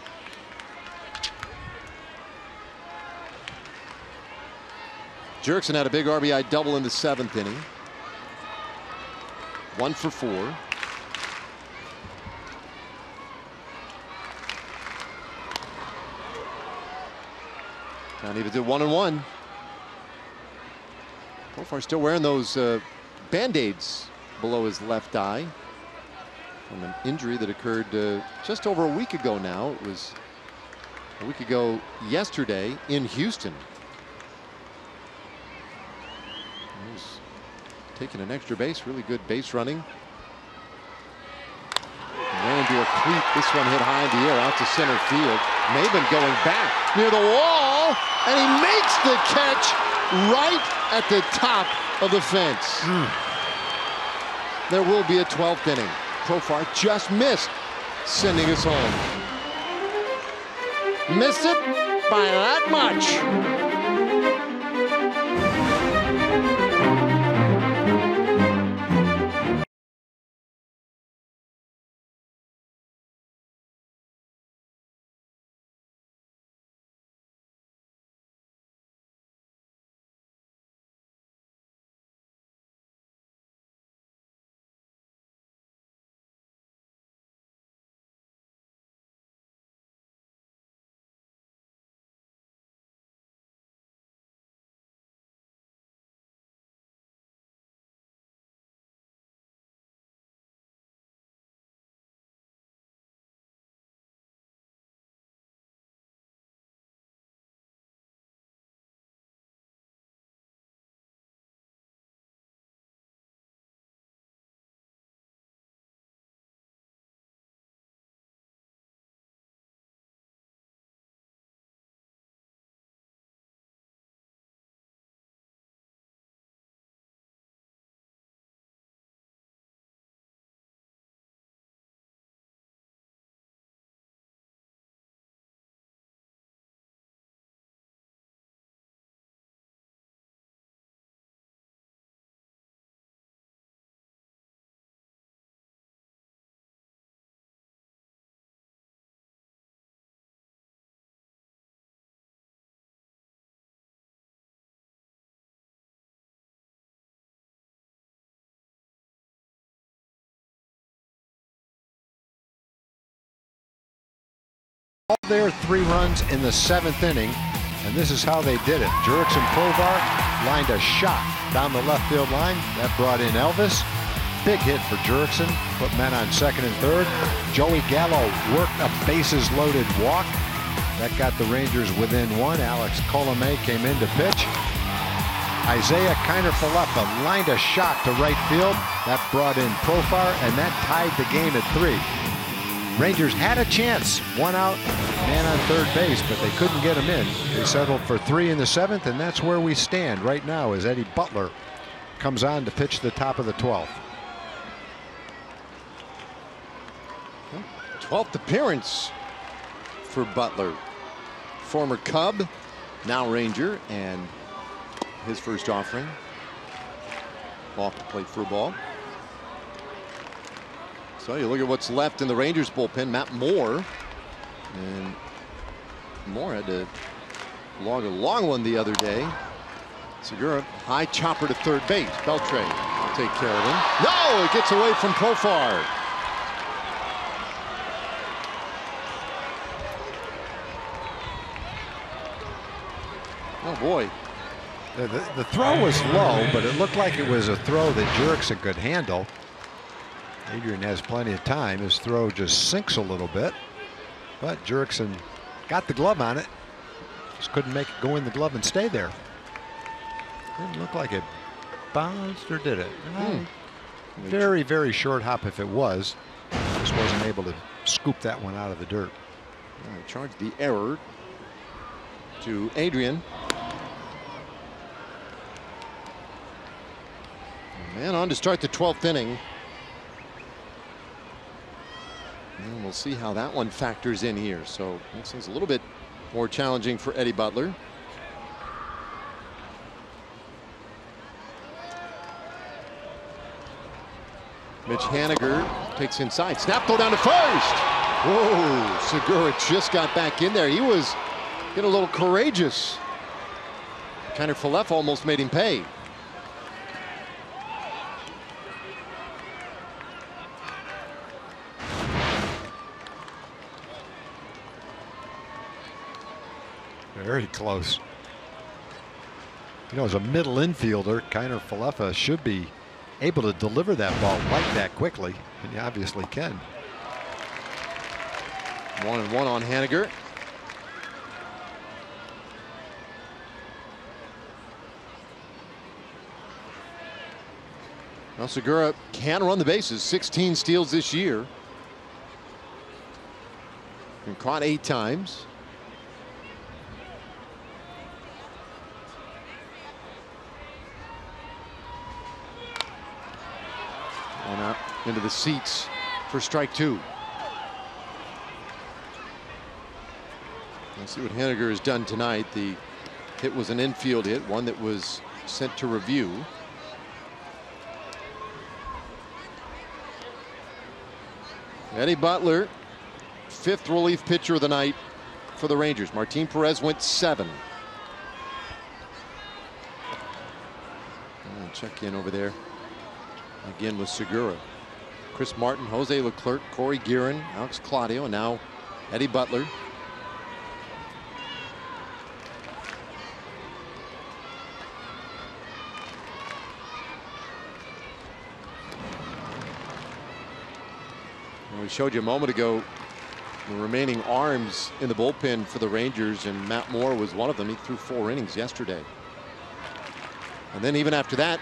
Jerkson had a big RBI double in the 7th inning. 1 for 4. Now needed to 1-1. Profar still wearing those Band-Aids below his left eye from an injury that occurred just over a week ago now. It was a week ago yesterday in Houston. He was taking an extra base, really good base running. Ran into a cleat. This one hit high in the air out to center field. Maben going back near the wall, and he makes the catch right at the top of the fence. There will be a 12th inning. Profar just missed sending us home. Missed it by that much. all their 3 runs in the 7th inning, and this is how they did it. Jurickson Provar lined a shot down the left field line. That brought in Elvis. Big hit for Jurickson, put men on 2nd and 3rd. Joey Gallo worked a bases-loaded walk. That got the Rangers within 1. Alex Colomé came in to pitch. Isaiah Kiner-Falefa lined a shot to right field. That brought in Profar, and that tied the game at 3. Rangers had a chance. 1 out, man on 3rd base, but they couldn't get him in. They settled for 3 in the 7th, and that's where we stand right now as Eddie Butler comes on to pitch the top of the 12th. 12th appearance for Butler. Former Cub, now Ranger, and his first offering off the plate for a ball. So you look at what's left in the Rangers bullpen. Matt Moore, and Moore had to log a long one the other day. Segura, high chopper to 3rd base. Beltre will take care of him. No, it gets away from Profar. Oh boy. The throw was low, but it looked like it was a throw that Jurickson could handle. Adrian has plenty of time. His throw just sinks a little bit, but Jurickson got the glove on it. Just couldn't make it go in the glove and stay there. Didn't look like it bounced, or did it? Very, very short hop if it was. Just wasn't able to scoop that one out of the dirt. Charge the error to Adrian. Man on to start the 12th inning. And we'll see how that one factors in here. So makes things a little bit more challenging for Eddie Butler. Mitch Haniger takes inside. Snap throw down to first. Whoa, Segura just got back in there. He was getting a little courageous. Kiner-Falefa almost made him pay. Very close. You know, as a middle infielder, Kiner-Falefa should be able to deliver that ball like that quickly, and he obviously can. 1-1 on Haniger. Well, Segura can run the bases. 16 steals this year. Been caught 8 times. One out into the seats for strike 2. Let's see what Haniger has done tonight. The hit was an infield hit, one that was sent to review. Eddie Butler, 5th relief pitcher of the night for the Rangers. Martin Perez went 7. Check in over there again with Segura. Chris Martin, Jose Leclerc, Corey Guerin, Alex Claudio, and now Eddie Butler. We showed you a moment ago the remaining arms in the bullpen for the Rangers, and Matt Moore was one of them. He threw 4 innings yesterday. And then even after that,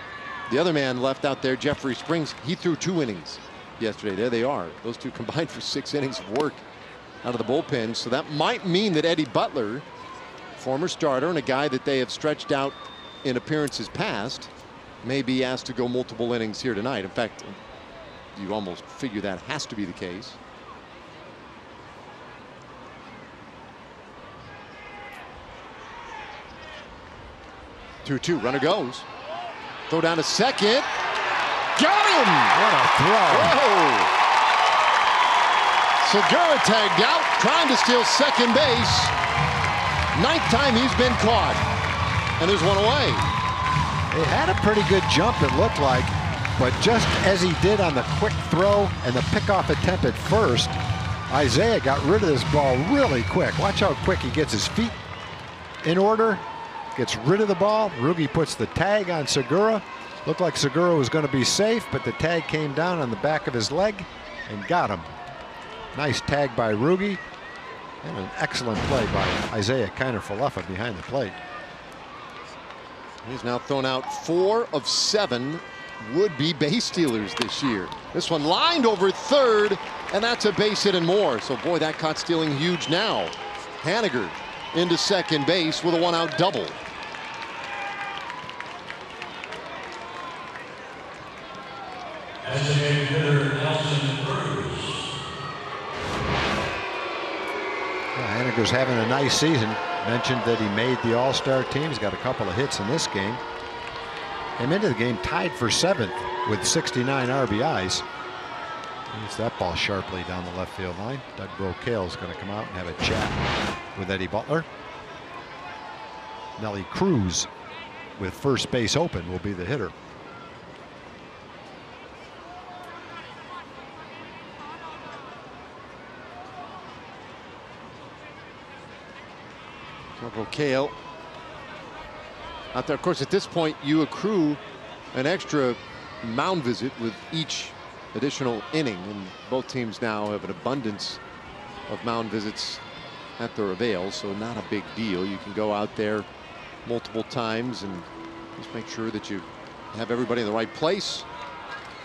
the other man left out there, Jeffrey Springs, he threw 2 innings yesterday. There they are. Those two combined for 6 innings of work out of the bullpen. So that might mean that Eddie Butler, former starter and a guy that they have stretched out in appearances past, may be asked to go multiple innings here tonight. In fact, you almost figure that has to be the case. Two, runner goes. Throw down to second. Got him! What a throw. Whoa. Segura tagged out, trying to steal second base. 9th time he's been caught. And there's one away. He had a pretty good jump, it looked like. But just as he did on the quick throw and the pickoff attempt at first, Isaiah got rid of this ball really quick. Watch how quick he gets his feet in order, gets rid of the ball. Rougned puts the tag on Segura. Looked like Segura was going to be safe, but the tag came down on the back of his leg and got him. Nice tag by Rougned, and an excellent play by Isaiah Kiner-Falefa behind the plate. He's now thrown out 4 of 7 would-be base stealers this year. This one lined over third, and that's a base hit and more. So boy, that caught stealing huge now. Haniger into second base with a 1-out double. Designated hitter Nelson Cruz. Haniger's having a nice season. Mentioned that he made the All-Star team. He's got a couple of hits in this game. Came into the game tied for 7th with 69 RBIs. Hits that ball sharply down the left field line. Doug Brocail is going to come out and have a chat with Eddie Butler. Nelly Cruz, with first base open, will be the hitter. Brocail out there. Of course, at this point, you accrue an extra mound visit with each additional inning, and both teams now have an abundance of mound visits at their avail, so not a big deal. You can go out there multiple times and just make sure that you have everybody in the right place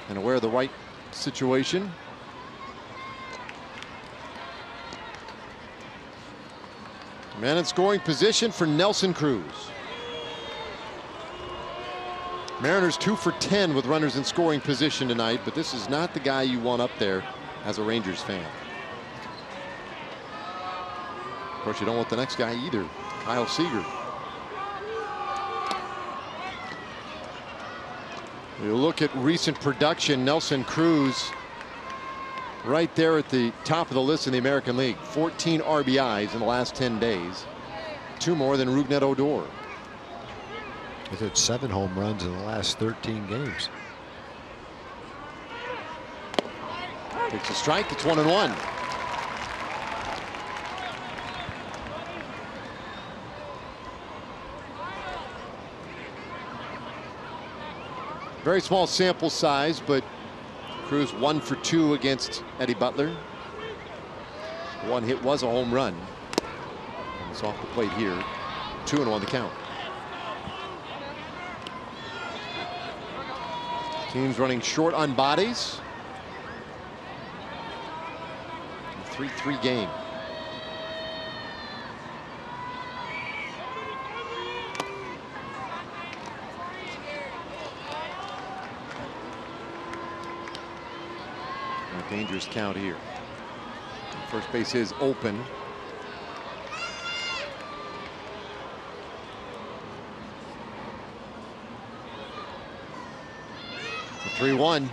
and aware of the right situation. Man in scoring position for Nelson Cruz. Mariners 2 for 10 with runners in scoring position tonight, but this is not the guy you want up there as a Rangers fan. Of course, you don't want the next guy either, Kyle Seager. You look at recent production, Nelson Cruz right there at the top of the list in the American League. 14 RBIs in the last 10 days. 2 more than Rougned Odor. He's had 7 home runs in the last 13 games. Takes a strike. It's 1-1. Very small sample size, but Cruz 1 for 2 against Eddie Butler. One hit was a home run. And it's off the plate here. 2-1 the count. Teams running short on bodies. 3-3 game. A dangerous count here. First base is open. The 3-1.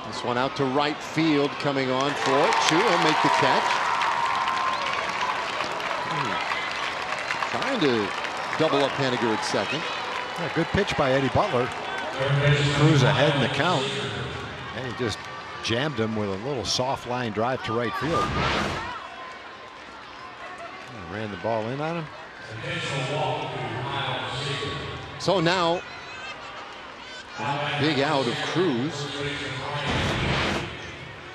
This one out to right field, coming on for it. Chu will make the catch. Trying to double up Haniger at second. Yeah, good pitch by Eddie Butler. Cruz ahead in the count, and he just jammed him with a little soft line drive to right field. And ran the ball in on him. So now, big out of Cruz.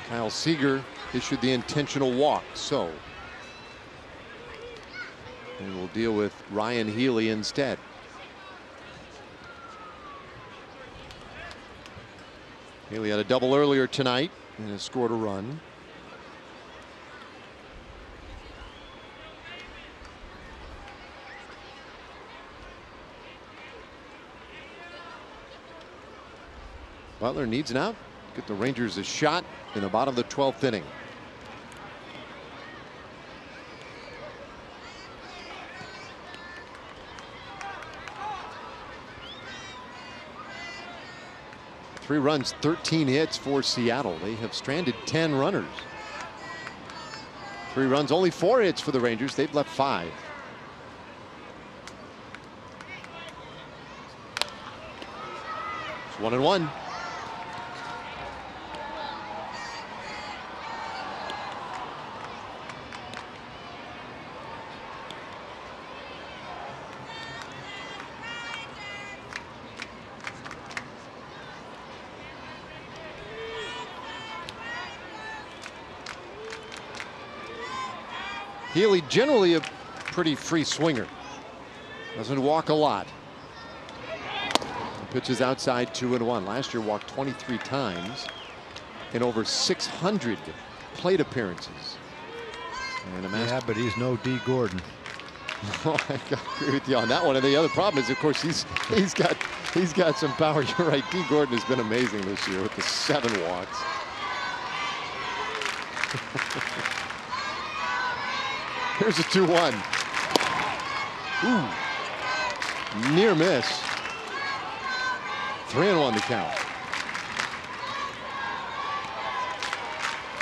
Kyle Seager issued the intentional walk, so and we'll deal with Ryan Healy instead. Healy had a double earlier tonight and has scored a run. Butler needs an out. Get the Rangers a shot in the bottom of the 12th inning. Three runs, 13 hits for Seattle. They have stranded 10 runners. 3 runs, only 4 hits for the Rangers. They've left 5. It's 1-1. Healy generally a pretty free swinger. Doesn't walk a lot. Pitches outside 2-1. Last year walked 23 times in over 600 plate appearances. And yeah, but he's no D. Gordon. I agree with you on that one. And the other problem is, of course, he's got some power. You're right. D. Gordon has been amazing this year with the 7 walks. Here's a 2-1. Ooh, near miss. 3-1 the count.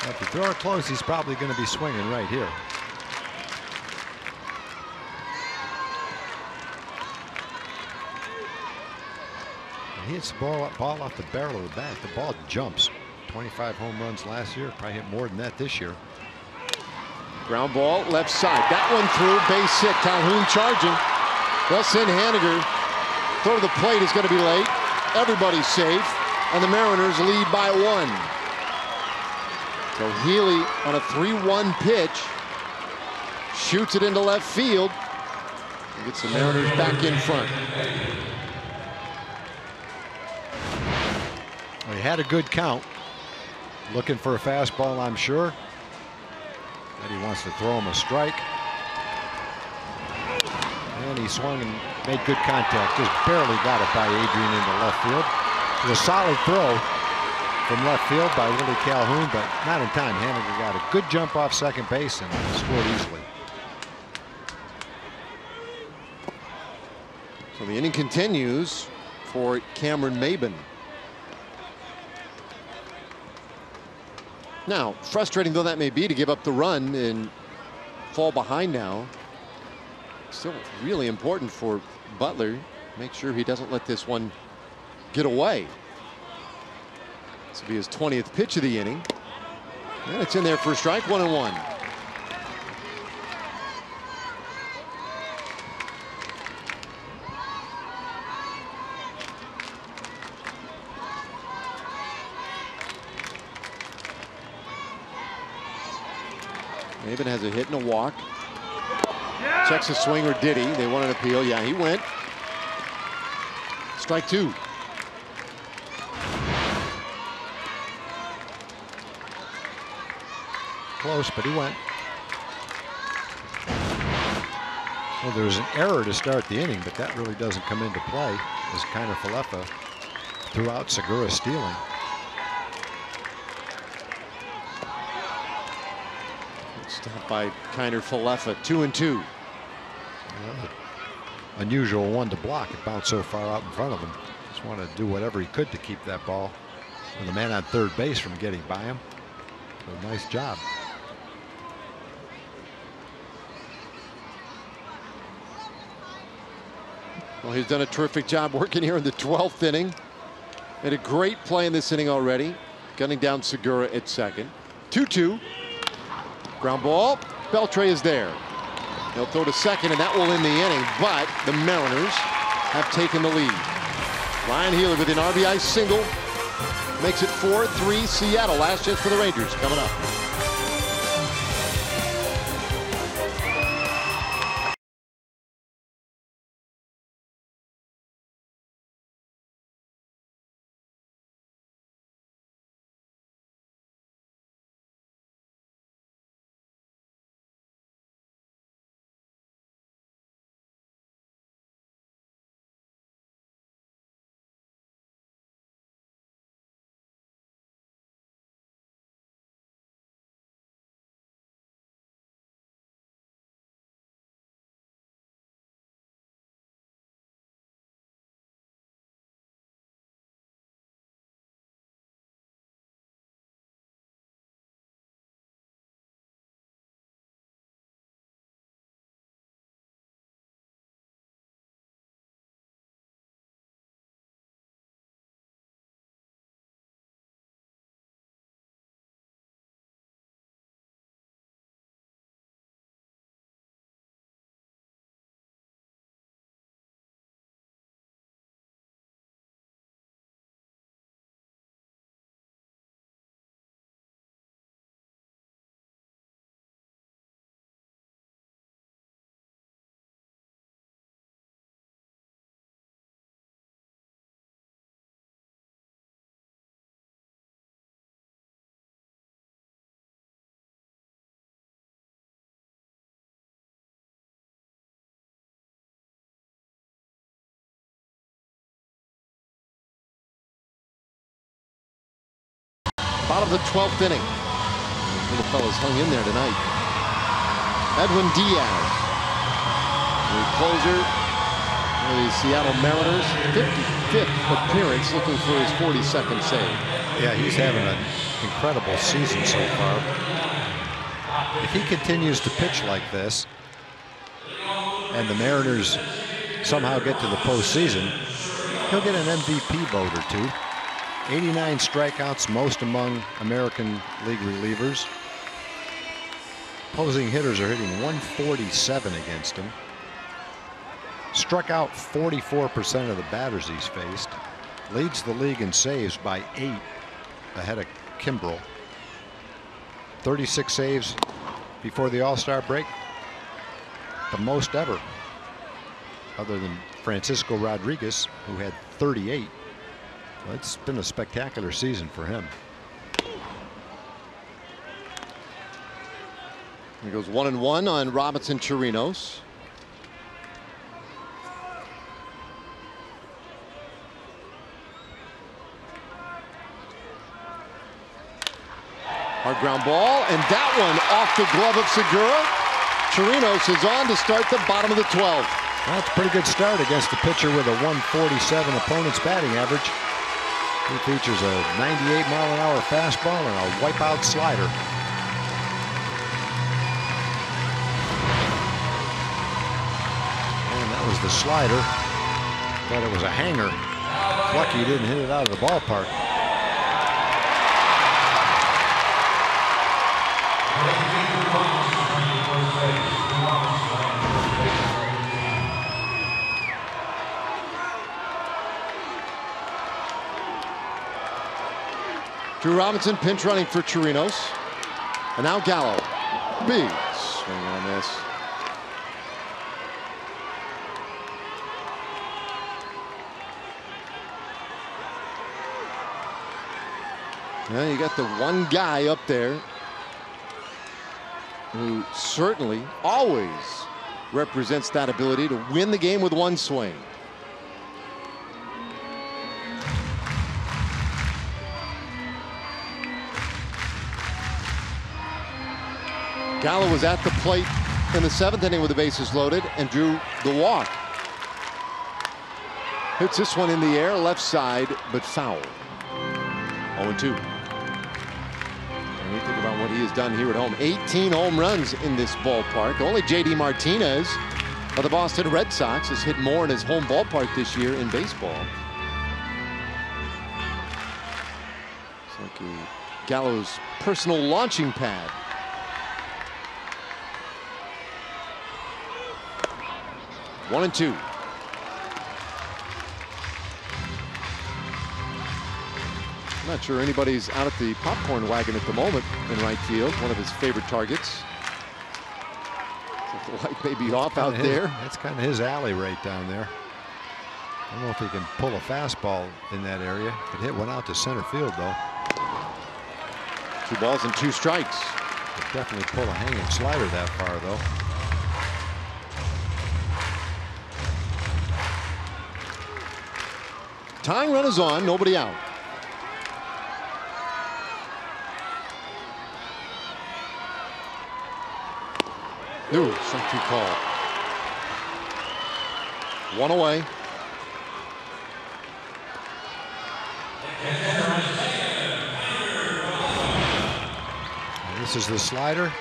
If you throw it close, he's probably going to be swinging right here. He hits the ball off the barrel of the bat. The ball jumps. 25 home runs last year. Probably hit more than that this year. Ground ball, left side. That one through, base hit. Calhoun charging. Well, Haniger, throw to the plate is going to be late. Everybody's safe, and the Mariners lead by 1. So Healy on a 3-1 pitch shoots it into left field and gets the Mariners back in front. Well, he had a good count. Looking for a fastball, I'm sure. But he wants to throw him a strike. And he swung and made good contact. Just barely got it by Adrian into left field. It was a solid throw from left field by Willie Calhoun, but not in time. Haniger got a good jump off second base and scored easily. So the inning continues for Cameron Maben. Now, frustrating though that may be to give up the run and fall behind now, still really important for Butler. Make sure he doesn't let this one get away. This will be his 20th pitch of the inning. And it's in there for a strike, 1-1. Maben has a hit and a walk. Checks a swing, or did he? They want an appeal. Yeah, he went. Strike 2. Close, but he went. Well, there was an error to start the inning, but that really doesn't come into play as Kiner Falefa threw out Segura stealing. Stopped by Kiner Falefa, 2-2. Well, unusual one to block. It bounced so far out in front of him. Just wanted to do whatever he could to keep that ball and the man on third base from getting by him. So nice job. Well, he's done a terrific job working here in the 12th inning. Made a great play in this inning already. Gunning down Segura at second. 2-2. Ground ball. Beltre is there. He'll throw to second, and that will end the inning. But the Mariners have taken the lead. Ryan Healy with an RBI single makes it 4-3 Seattle. Last chance for the Rangers coming up. Bottom of the 12th inning. Little fellas hung in there tonight. Edwin Diaz, the closer for the Seattle Mariners, 55th appearance, looking for his 42nd save. Yeah, he's having an incredible season so far. If he continues to pitch like this, and the Mariners somehow get to the postseason, he'll get an MVP vote or two. 89 strikeouts, most among American League relievers. Opposing hitters are hitting 147 against him. Struck out 44% of the batters he's faced. Leads the league in saves by 8, ahead of Kimbrel. 36 saves before the All-Star break. The most ever, other than Francisco Rodriguez, who had 38. Well, it's been a spectacular season for him. He goes 1-1 on Robinson Chirinos. Hard ground ball, and that one off the glove of Segura. Chirinos is on to start the bottom of the 12th. That's a pretty good start against a pitcher with a 147 opponent's batting average. He features a 98-mile-an-hour fastball and a wipeout slider. And that was the slider. Thought it was a hanger. Lucky he didn't hit it out of the ballpark. Drew Robinson pinch running for Chirinos. And now Gallo. Big swing on this. Well, you got the one guy up there who certainly always represents that ability to win the game with one swing. Gallo was at the plate in the 7th inning with the bases loaded and drew the walk. Hits this one in the air, left side, but foul. 0-2. When you think about what he has done here at home, 18 home runs in this ballpark. Only J.D. Martinez of the Boston Red Sox has hit more in his home ballpark this year in baseball. It's like Gallo's personal launching pad. One and two. I'm not sure anybody's out at the popcorn wagon at the moment in right field. One of his favorite targets. The light may be off out there. That's kind of his alley right down there. I don't know if he can pull a fastball in that area. Could hit one out to center field though. 2 balls and 2 strikes. Could definitely pull a hanging slider that far though. Tying run is on, nobody out. Ooh, strike 2 call. 1 away. And this is the slider.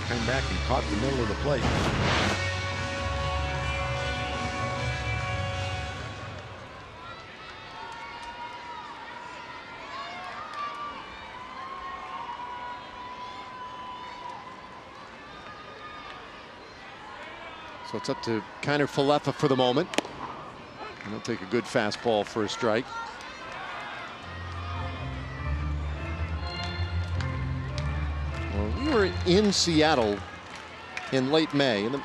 Came back and caught the middle of the plate. So it's up to Kiner Falefa for the moment. And he'll take a good fastball for a strike. Well, we were in Seattle in late May, and the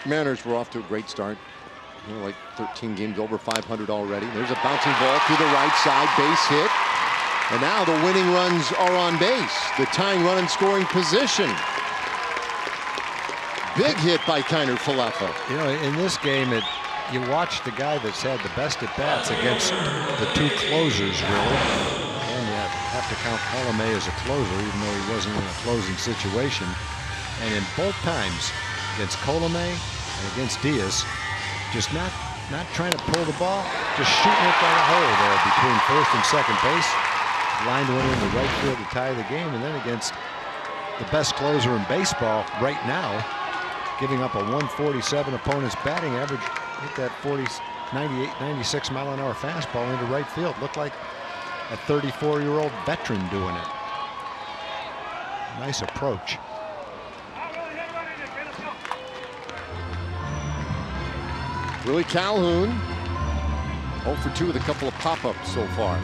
Mariners were off to a great start. You know, like 13 games over 500 already. There's a bouncing ball through the right side, base hit. And now the winning runs are on base. The tying run in scoring position. Big hit by Kiner Falefa. You know, in this game, you watch the guy that's had the best at bats against the 2 closers, really. have to count Colomé as a closer, even though he wasn't in a closing situation. And in both times, against Colomé and against Diaz, just not trying to pull the ball, just shooting it down the hole there between first and second base. Lined one into right field to tie the game, and then against the best closer in baseball right now, giving up a 147 opponent's batting average, hit that 98, 96 mile an hour fastball into right field. Looked like a 34-year-old veteran doing it. Nice approach. Willie Calhoun, 0 for 2 with a couple of pop-ups so far.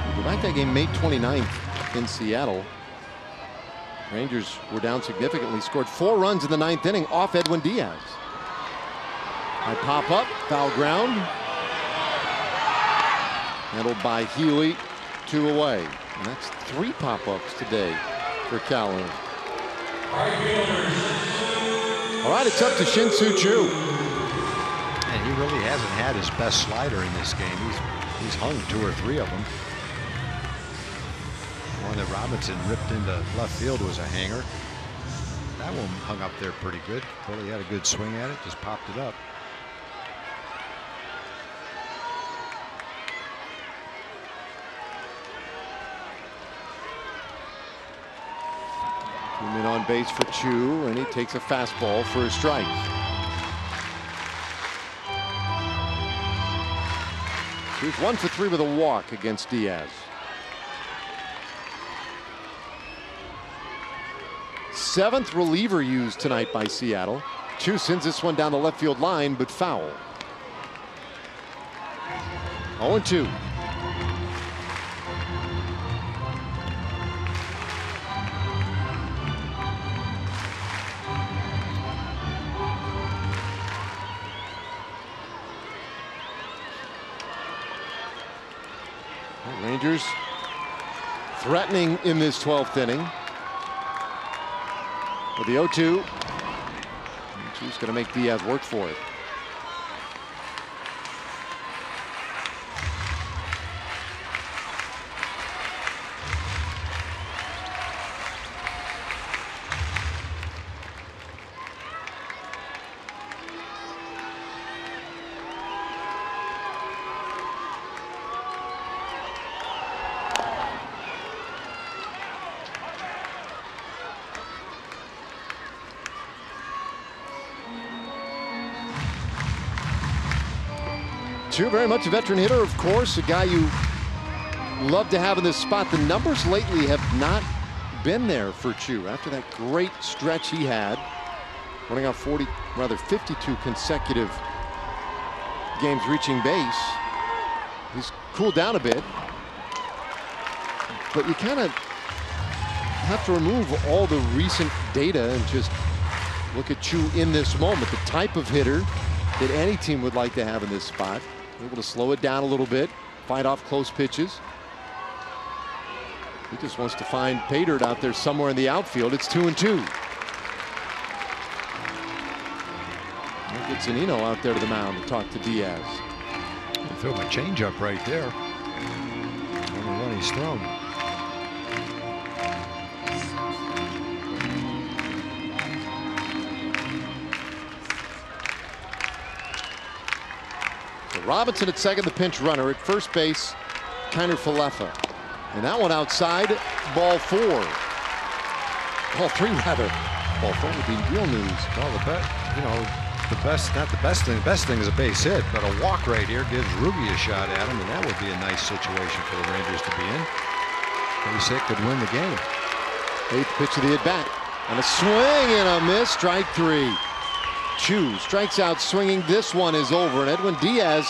We'll go back to that game May 29th in Seattle. Rangers were down significantly, scored 4 runs in the 9th inning off Edwin Diaz. High pop-up, foul ground. Handled by Healy, 2 away. And that's 3 pop-ups today for Calhoun. All right, it's up to Shin-Soo Choo. And he really hasn't had his best slider in this game. He's hung 2 or 3 of them. One that Robinson ripped into left field was a hanger. That one hung up there pretty good. Really had a good swing at it, just popped it up. In on base for Choo, and he takes a fastball for a strike. Choo's 1 for 3 with a walk against Diaz. 7th reliever used tonight by Seattle. Choo sends this one down the left field line, but foul. 0-2. Rangers threatening in this 12th inning. With the 0-2. Choo's going to make Diaz work for it. Choo, very much a veteran hitter, of course, a guy you love to have in this spot. The numbers lately have not been there for Choo after that great stretch he had, running out 52 consecutive games reaching base. He's cooled down a bit, but you kind of have to remove all the recent data and just look at Choo in this moment, the type of hitter that any team would like to have in this spot. Able to slow it down a little bit, fight off close pitches. He just wants to find pay dirt out there somewhere in the outfield. It's 2-2. That gets Zunino out there to the mound to talk to Diaz. I feel my changeup right there. Only one he's thrown. Robinson at second, the pinch runner. At first base, Kiner Falefa. And that one outside, ball 4. Ball 3 rather. Ball 4 would be real news. Well, not the best thing. The best thing is a base hit, but a walk right here gives Ruby a shot at him, and that would be a nice situation for the Rangers to be in. Base hit could win the game. 8th pitch of the at-bat. And a swing and a miss, strike 3. Choo strikes out swinging. This one is over. And Edwin Diaz,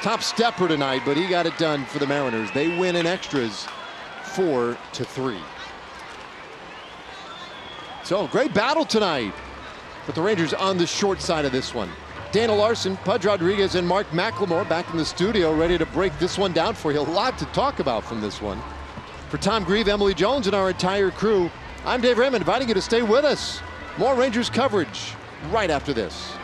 top stepper tonight, but he got it done for the Mariners. They win in extras 4-3. So great battle tonight. But the Rangers on the short side of this one. Dana Larson, Pudge Rodriguez, and Mark McLemore back in the studio ready to break this one down for you. A lot to talk about from this one. For Tom Grieve, Emily Jones, and our entire crew, I'm Dave Raymond, inviting you to stay with us. More Rangers coverage right after this.